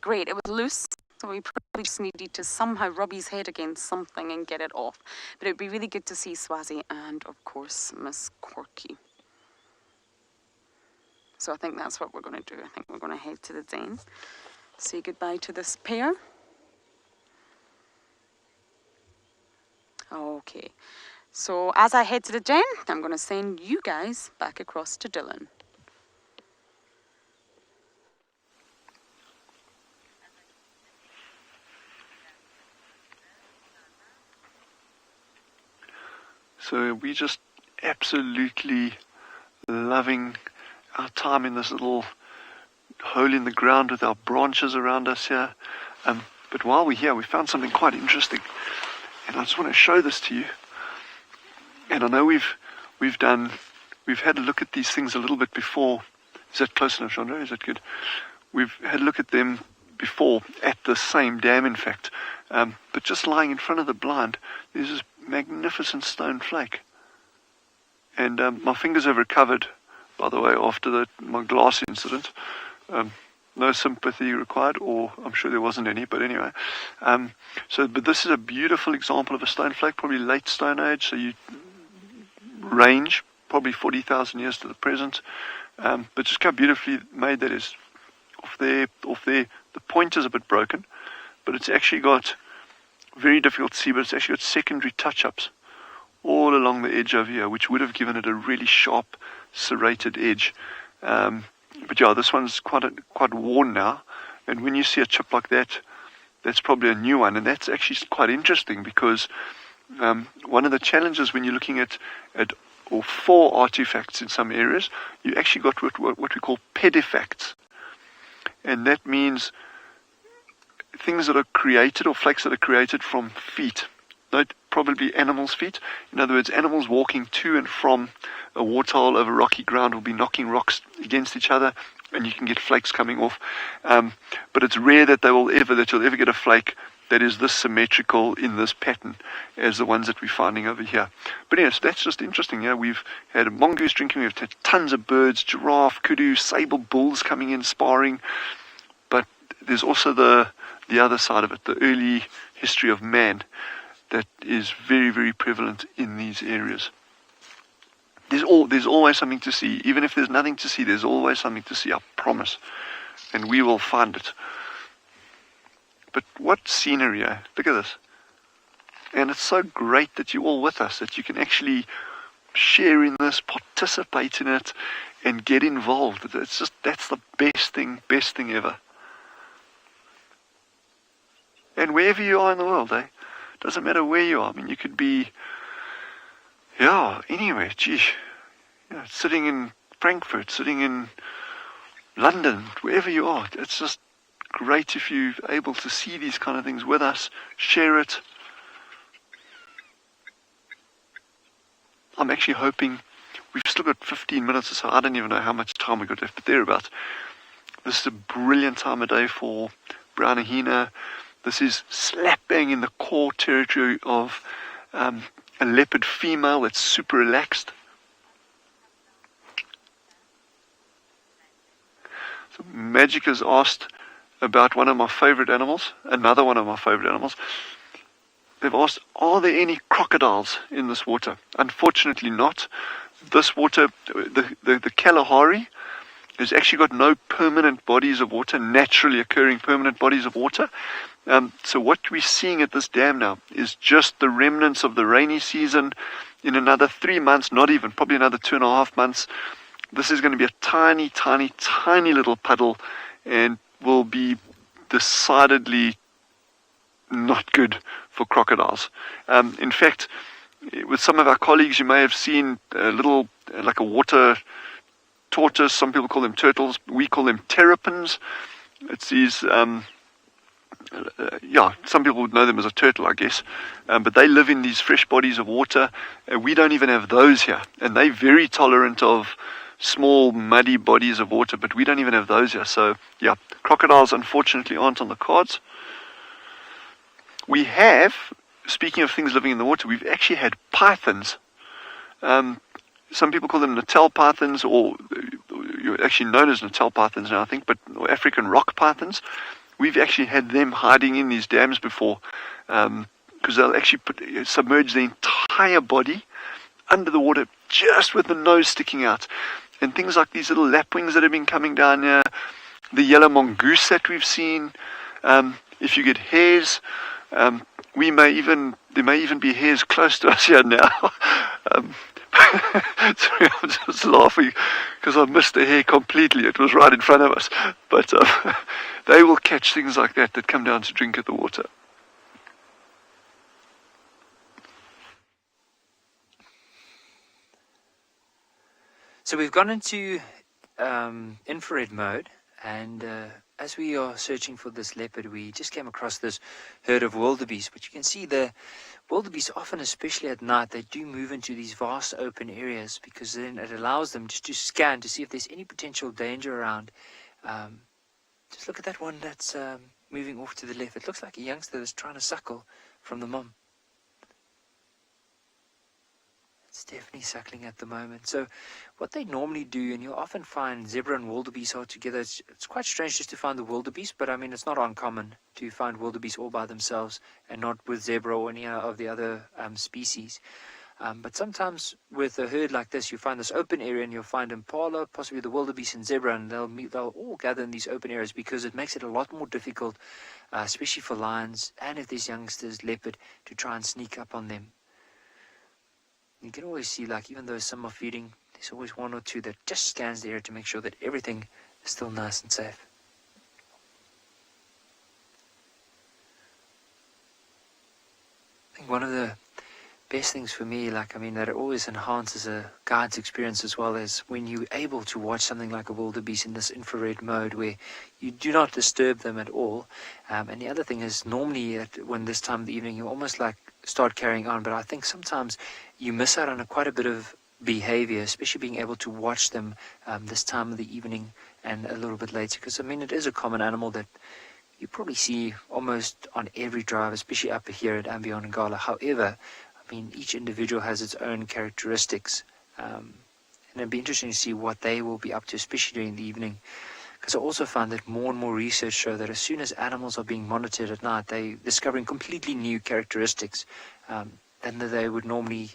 great. It was loose, so he probably just needed to somehow rub his head against something and get it off. But it would be really good to see Swazi and, of course, Miss Corky. So I think that's what we're going to do. I think we're going to head to the den, say goodbye to this pair. Okay, so as I head to the den, I'm going to send you guys back across to Dylan. So we're just absolutely loving our time in this little hole in the ground with our branches around us here. But while we're here, we found something quite interesting. And I just want to show this to you. And I know we've had a look at these things a little bit before. Is that close enough, Chandra? Is that good? We've had a look at them before at the same dam, in fact. But just lying in front of the blind, there's this magnificent stone flake. And my fingers have recovered, by the way, after my glass incident. No sympathy required, or I'm sure there wasn't any, but anyway. But this is a beautiful example of a stone flake, probably late Stone Age, so you range probably 40,000 years to the present. But just how beautifully made that is. Off there, the point is a bit broken, but it's actually got, very difficult to see, but it's actually got secondary touch-ups all along the edge over here, which would have given it a really sharp, serrated edge. But yeah, this one's quite worn now, and when you see a chip like that, that's probably a new one, and that's actually quite interesting because one of the challenges when you're looking at or for artifacts in some areas, you actually got what we call pedifacts, and that means things that are created or flakes that are created from feet, probably animals' feet. In other words, animals walking to and from a waterhole over rocky ground will be knocking rocks against each other, and you can get flakes coming off. But it's rare that you'll ever get a flake that is this symmetrical in this pattern as the ones that we're finding over here. But yes, that's just interesting. Yeah, we've had a mongoose drinking, we've had tons of birds, giraffe, kudu, sable bulls coming in sparring. But there's also the other side of it, the early history of man, that is very, very prevalent in these areas. There's always something to see. Even if there's nothing to see, there's always something to see, I promise. And we will find it. But what scenery, eh? Look at this. And it's so great that you're all with us, that you can actually share in this, participate in it, and get involved. That's the best thing ever. And wherever you are in the world, eh? Doesn't matter where you are. I mean, you could be, anywhere. Sitting in Frankfurt, sitting in London, wherever you are. It's just great if you're able to see these kind of things with us, share it. I'm actually hoping, we've still got 15 minutes or so. I don't even know how much time we've got left, but thereabouts. This is a brilliant time of day for brown hyena. This is slap bang in the core territory of a leopard female that's super relaxed. So Magic has asked about one of my favorite animals, another one of my favorite animals. They've asked, are there any crocodiles in this water? Unfortunately not. This water, the Kalahari, has actually got no permanent bodies of water, naturally occurring permanent bodies of water. So what we're seeing at this dam now is just the remnants of the rainy season. In another 3 months, not even, probably another 2.5 months, this is going to be a tiny, tiny, tiny little puddle, and will be decidedly not good for crocodiles. In fact, with some of our colleagues, you may have seen a little, like a water tortoise. Some people call them turtles. We call them terrapins. It's these, some people would know them as a turtle, I guess. But they live in these fresh bodies of water. We don't even have those here. And they're very tolerant of small, muddy bodies of water, but we don't even have those here. So, yeah, crocodiles unfortunately aren't on the cards. We have, speaking of things living in the water, we've actually had pythons. Some people call them Natal pythons, or you're actually known as Natal pythons now, I think, but African rock pythons. We've actually had them hiding in these dams before, because they'll actually submerge the entire body under the water, just with the nose sticking out. And things like these little lapwings that have been coming down here, the yellow mongoose that we've seen. If you get hares, there may even be hares close to us here now. Sorry, I'm just laughing because I missed the hare completely. It was right in front of us. But they will catch things like that come down to drink at the water. So we've gone into infrared mode, and as we are searching for this leopard, we just came across this herd of wildebeest. But you can see the wildebeest often, especially at night, they do move into these vast open areas, because then it allows them just to scan to see if there's any potential danger around. Just look at that one that's moving off to the left. It looks like a youngster that's trying to suckle from the mom. It's definitely suckling at the moment. So what they normally do, and you'll often find zebra and wildebeest are together. It's quite strange just to find the wildebeest, but I mean, it's not uncommon to find wildebeest all by themselves and not with zebra or any of the other species. But sometimes with a herd like this, you find this open area and you'll find impala, possibly the wildebeest and zebra, and they'll all gather in these open areas because it makes it a lot more difficult, especially for lions and if there's youngsters, leopard, to try and sneak up on them. You can always see, like, even though some are feeding, there's always one or two that just scans the area to make sure that everything is still nice and safe. I think one of the best things for me, like, I mean, that it always enhances a guide's experience as well, as when you're able to watch something like a wildebeest in this infrared mode where you do not disturb them at all. And the other thing is, normally when this time of the evening, you almost like start carrying on, but I think sometimes you miss out on quite a bit of behavior, especially being able to watch them this time of the evening and a little bit later, because I mean, it is a common animal that you probably see almost on every drive, especially up here at Ambionangala. However, I mean, each individual has its own characteristics, and it'd be interesting to see what they will be up to, especially during the evening, because I also found that more and more research show that as soon as animals are being monitored at night, they're discovering completely new characteristics than they would normally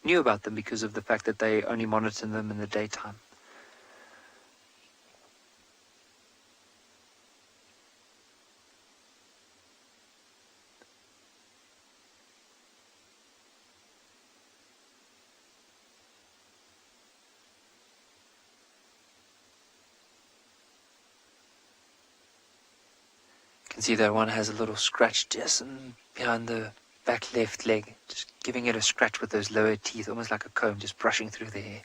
knew about them, because of the fact that they only monitor them in the daytime. You can see that one has a little scratch just behind the back left leg, just giving it a scratch with those lower teeth, almost like a comb, just brushing through the hair.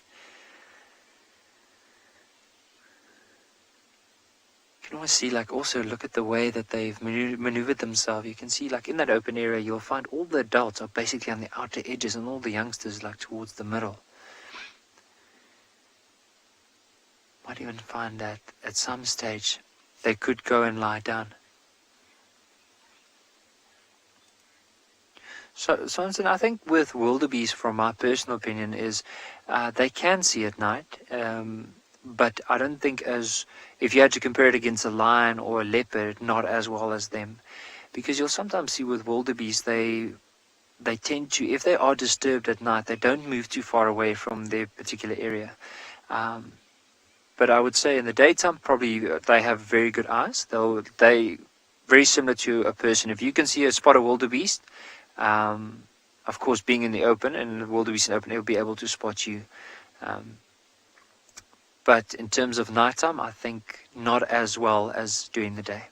You can almost see, like, also look at the way that they've maneuvered themselves. You can see, like, in that open area, you'll find all the adults are basically on the outer edges and all the youngsters, like, towards the middle. Might even find that at some stage they could go and lie down. So I think with wildebeest, from my personal opinion, is they can see at night, but I don't think, as if you had to compare it against a lion or a leopard, not as well as them, because you'll sometimes see with wildebeest they tend to, if they are disturbed at night, they don't move too far away from their particular area. But I would say in the daytime, probably they have very good eyes. They very similar to a person. If you can see a spot of wildebeest, of course, being in the open, and the wildebeest in the open, they'll be able to spot you. But in terms of nighttime, I think not as well as during the day.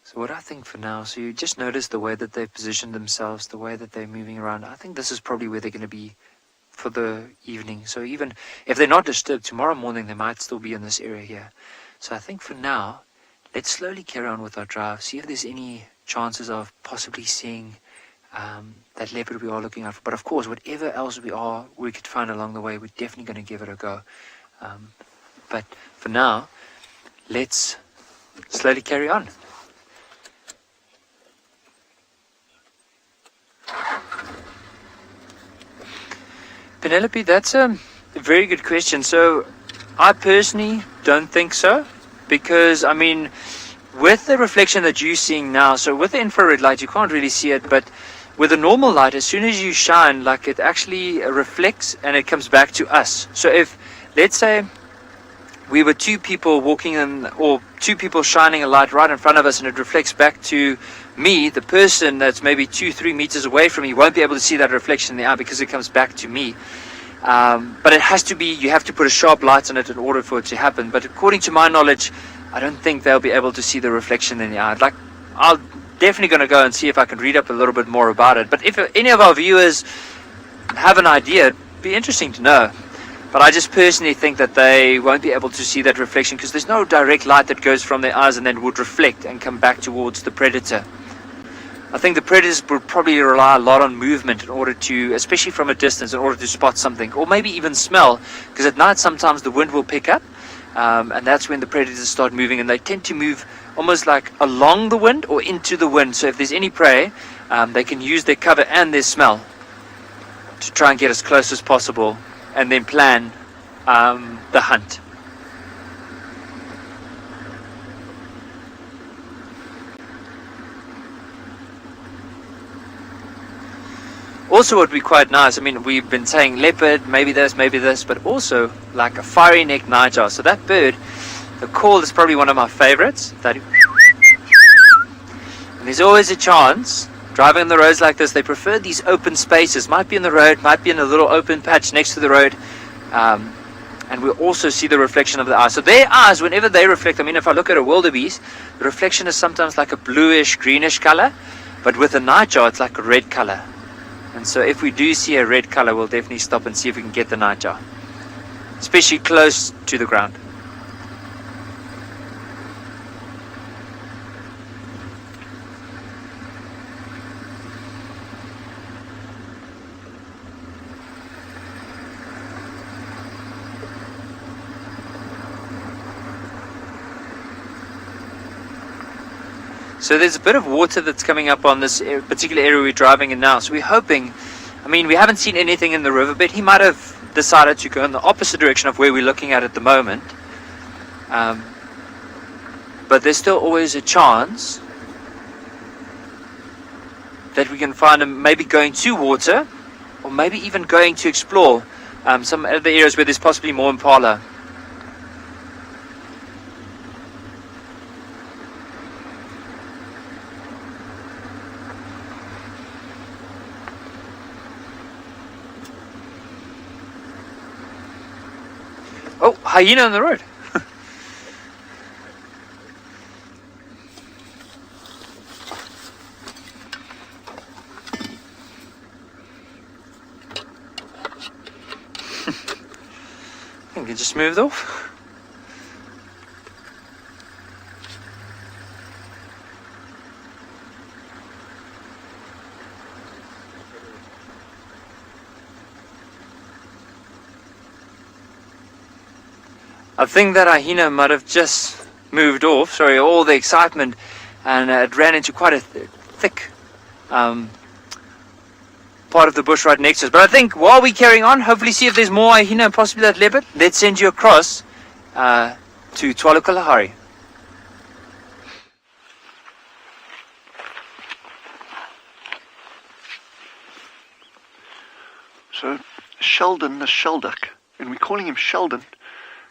So what I think for now, so you just notice the way that they've positioned themselves, the way that they're moving around. I think this is probably where they're going to be for the evening. So even if they're not disturbed, tomorrow morning they might still be in this area here. So I think for now, let's slowly carry on with our drive, see if there's any chances of possibly seeing that leopard we are looking out for. But of course, whatever else we could find along the way, we're definitely going to give it a go. But for now, let's slowly carry on. Penelope, that's a very good question. So I personally don't think so, because I mean, with the reflection that you're seeing now, so with the infrared light you can't really see it, but with the normal light, as soon as you shine, like, it actually reflects and it comes back to us. So if, let's say, we were two people walking in, or two people shining a light right in front of us, and it reflects back to me, the person that's maybe 2-3 meters away from me won't be able to see that reflection in the eye because it comes back to me. But it has to be, you have to put a sharp light on it in order for it to happen. But according to my knowledge, I don't think they'll be able to see the reflection in the eye. Like, I'll definitely going to go and see if I can read up a little bit more about it. But if any of our viewers have an idea, it'd be interesting to know. But I just personally think that they won't be able to see that reflection because there's no direct light that goes from their eyes and then would reflect and come back towards the predator. I think the predators would probably rely a lot on movement in order to, especially from a distance, in order to spot something, or maybe even smell, because at night sometimes the wind will pick up, and that's when the predators start moving, and they tend to move almost like along the wind or into the wind. So if there's any prey, they can use their cover and their smell to try and get as close as possible, and then plan the hunt. Also, what would be quite nice, I mean, we've been saying leopard, maybe this, but also like a fiery neck nightjar. So that bird, the call is probably one of my favorites. And there's always a chance, driving on the roads like this, they prefer these open spaces. Might be in the road, might be in a little open patch next to the road. And we'll also see the reflection of the eye. So their eyes, whenever they reflect, I mean, if I look at a wildebeest, the reflection is sometimes like a bluish, greenish color. But with a nightjar, it's like a red color. And so if we do see a red color, we'll definitely stop and see if we can get the nightjar, especially close to the ground. So there's a bit of water that's coming up on this particular area we're driving in now. So we're hoping, I mean, we haven't seen anything in the riverbed. He might have decided to go in the opposite direction of where we're looking at the moment. But there's still always a chance that we can find him maybe going to water, or maybe even going to explore some other areas where there's possibly more impala. Oh, hyena on the road. I think it just moved off. I think that hyena might have just moved off. Sorry, all the excitement, and it ran into quite a thick part of the bush right next to us. But I think while we're carrying on, hopefully see if there's more hyena and possibly that leopard. Let's send you across to Tswalo Kalahari. So Sheldon the shelduck, and we're calling him Sheldon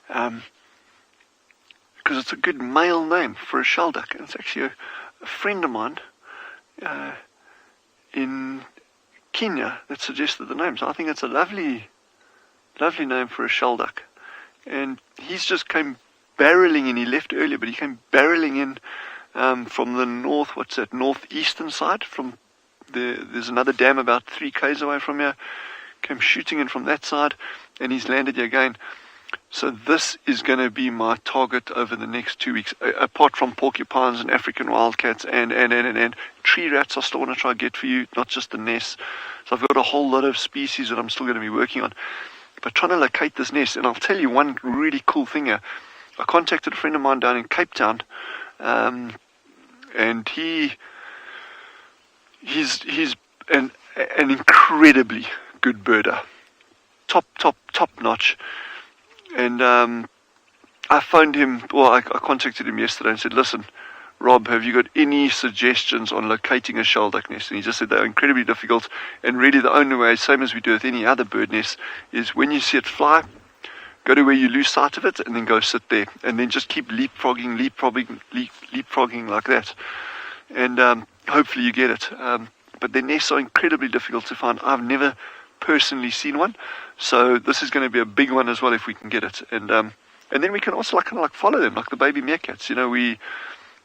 because it's a good male name for a shelduck. And it's actually a friend of mine in Kenya that suggested the name. So I think it's a lovely name for a shelduck. And he's just came barreling in. He left earlier, but he came barreling in from the northeastern side. There's another dam about 3 k's away from here. Came shooting in from that side, and he's landed here again. So this is going to be my target over the next 2 weeks, apart from porcupines and African wildcats and tree rats. I still want to try to get for you, not just the nest. So I've got a whole lot of species that I'm still going to be working on, but trying to locate this nest. And I'll tell you one really cool thing here. I contacted a friend of mine down in Cape Town, and he's an incredibly good birder, top notch. And I phoned him, I contacted him yesterday and said, listen, Rob, have you got any suggestions on locating a shelduck nest? And he just said they're incredibly difficult, and really the only way, same as we do with any other bird nest, is when you see it fly, go to where you lose sight of it and then go sit there, and then just keep leapfrogging like that, and hopefully you get it. But their nests are incredibly difficult to find. I've never personally seen one, so this is going to be a big one as well if we can get it. And then we can also kind of follow them like the baby meerkats.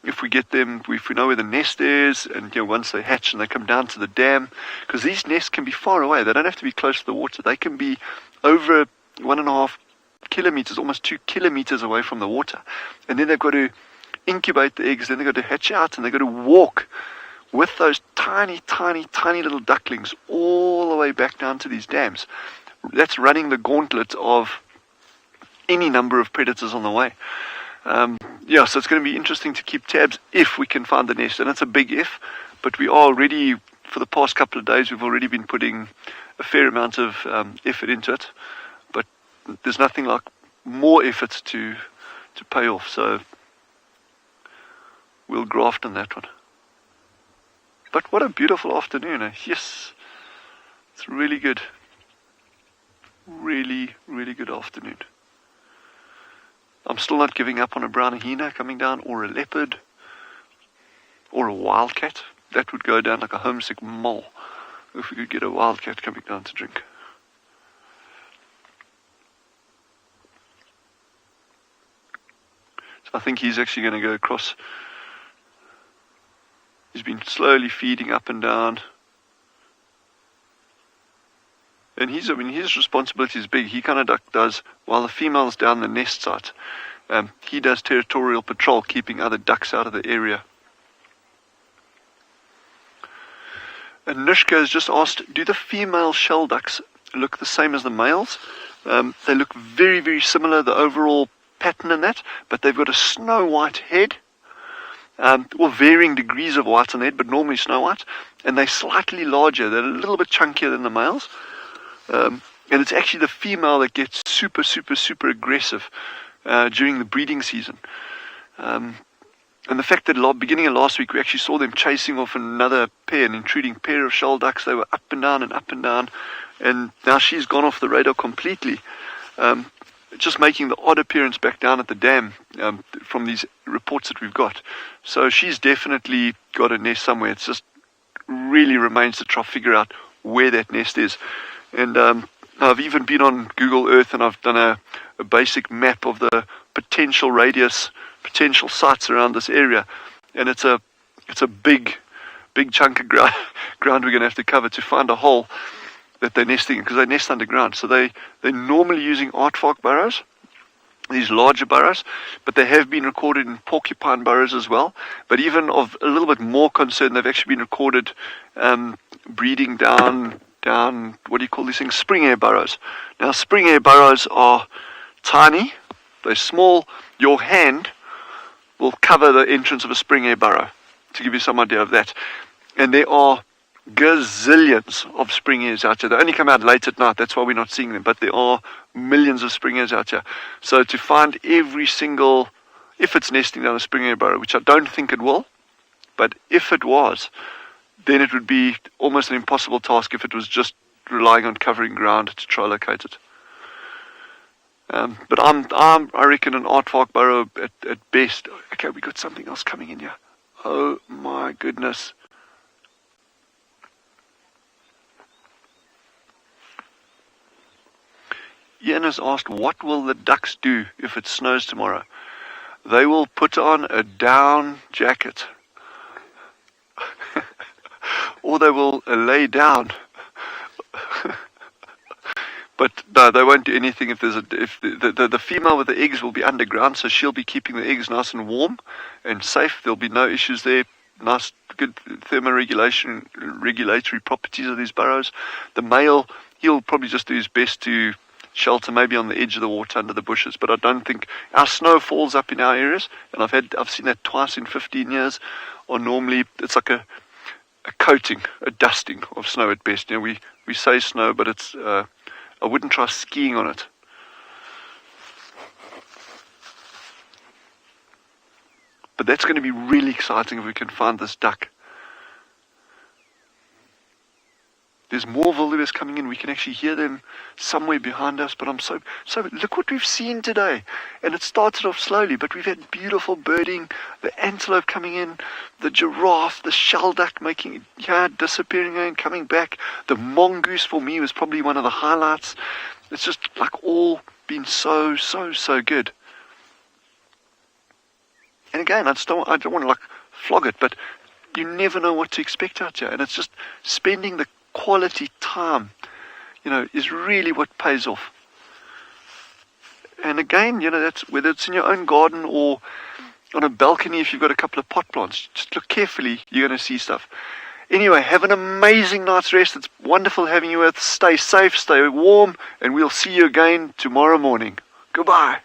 If we get them, if we know where the nest is, and once they hatch and they come down to the dam, because these nests can be far away. They don't have to be close to the water. They can be over 1.5 kilometers, almost 2 kilometers away from the water. And then they've got to incubate the eggs, then they've got to hatch out, and they've got to walk with those tiny, tiny, tiny little ducklings all the way back down to these dams. That's running the gauntlet of any number of predators on the way. Yeah, so it's going to be interesting to keep tabs if we can find the nest, and it's a big if, but we are already, for the past couple of days, we've already been putting a fair amount of effort into it, but there's nothing like more effort to pay off, so we'll graft on that one. But what a beautiful afternoon, eh? Yes, it's really good. Really, really good afternoon. I'm still not giving up on a brown hyena coming down, or a leopard, or a wildcat. That would go down like a homesick mole if we could get a wildcat coming down to drink. So I think he's actually going to go across. He's been slowly feeding up and down. And his responsibility is big. He kind of does, while the female's down the nest site, he does territorial patrol, keeping other ducks out of the area. And Nishka has just asked, do the female shell ducks look the same as the males? They look very, very similar, the overall pattern in that, but they've got a snow white head, or varying degrees of white on the head, but normally snow white, and they're slightly larger. They're a little bit chunkier than the males. And it's actually the female that gets super, super, super aggressive during the breeding season. And the fact that beginning of last week we actually saw them chasing off another pair, an intruding pair of shell ducks. They were up and down and up and down, and now she's gone off the radar completely, just making the odd appearance back down at the dam from these reports that we've got. So she's definitely got a nest somewhere. It just really remains to try to figure out where that nest is. And I've even been on Google Earth, and I've done a basic map of the potential radius, potential sites around this area, and it's a big chunk of ground we're going to have to cover to find a hole that they're nesting in, because they nest underground. So they're normally using aardvark burrows, these larger burrows, but they have been recorded in porcupine burrows as well. But even of a little bit more concern, they've actually been recorded breeding down, what do you call these things? Spring air burrows. Now, spring air burrows are tiny, they're small. Your hand will cover the entrance of a spring air burrow, to give you some idea of that. And there are gazillions of spring airs out here. They only come out late at night, that's why we're not seeing them, but there are millions of spring airs out here. So to find every single, if it's nesting down a spring air burrow, which I don't think it will, but if it was, then it would be almost an impossible task if it was just relying on covering ground to try to locate it. But I reckon an aardvark burrow at best. Okay, we got something else coming in here. Oh my goodness. Ian has asked, what will the ducks do if it snows tomorrow? They will put on a down jacket. Or they will lay down. But no, they won't do anything if the female with the eggs will be underground, so she'll be keeping the eggs nice and warm and safe. There'll be no issues there. Nice, good thermoregulatory properties of these burrows. The male, he'll probably just do his best to shelter maybe on the edge of the water under the bushes, but I don't think our snow falls up in our areas, and I've seen that twice in 15 years, or normally it's like a coating, a dusting of snow at best. You know, we say snow, but it's I wouldn't try skiing on it. But that's going to be really exciting if we can find this duck. There's more wildebeest coming in. We can actually hear them somewhere behind us. But I'm so look what we've seen today. And it started off slowly, but we've had beautiful birding, the antelope coming in, the giraffe, the shell duck disappearing and coming back. The mongoose for me was probably one of the highlights. It's just like all been so good. And again, I don't want to like flog it, but you never know what to expect out here. And it's just spending the quality time, is really what pays off. And again, that's whether it's in your own garden or on a balcony if you've got a couple of pot plants. Just look carefully, you're going to see stuff. Anyway, have an amazing night's rest. It's wonderful having you with. Stay safe, stay warm, and we'll see you again tomorrow morning. Goodbye.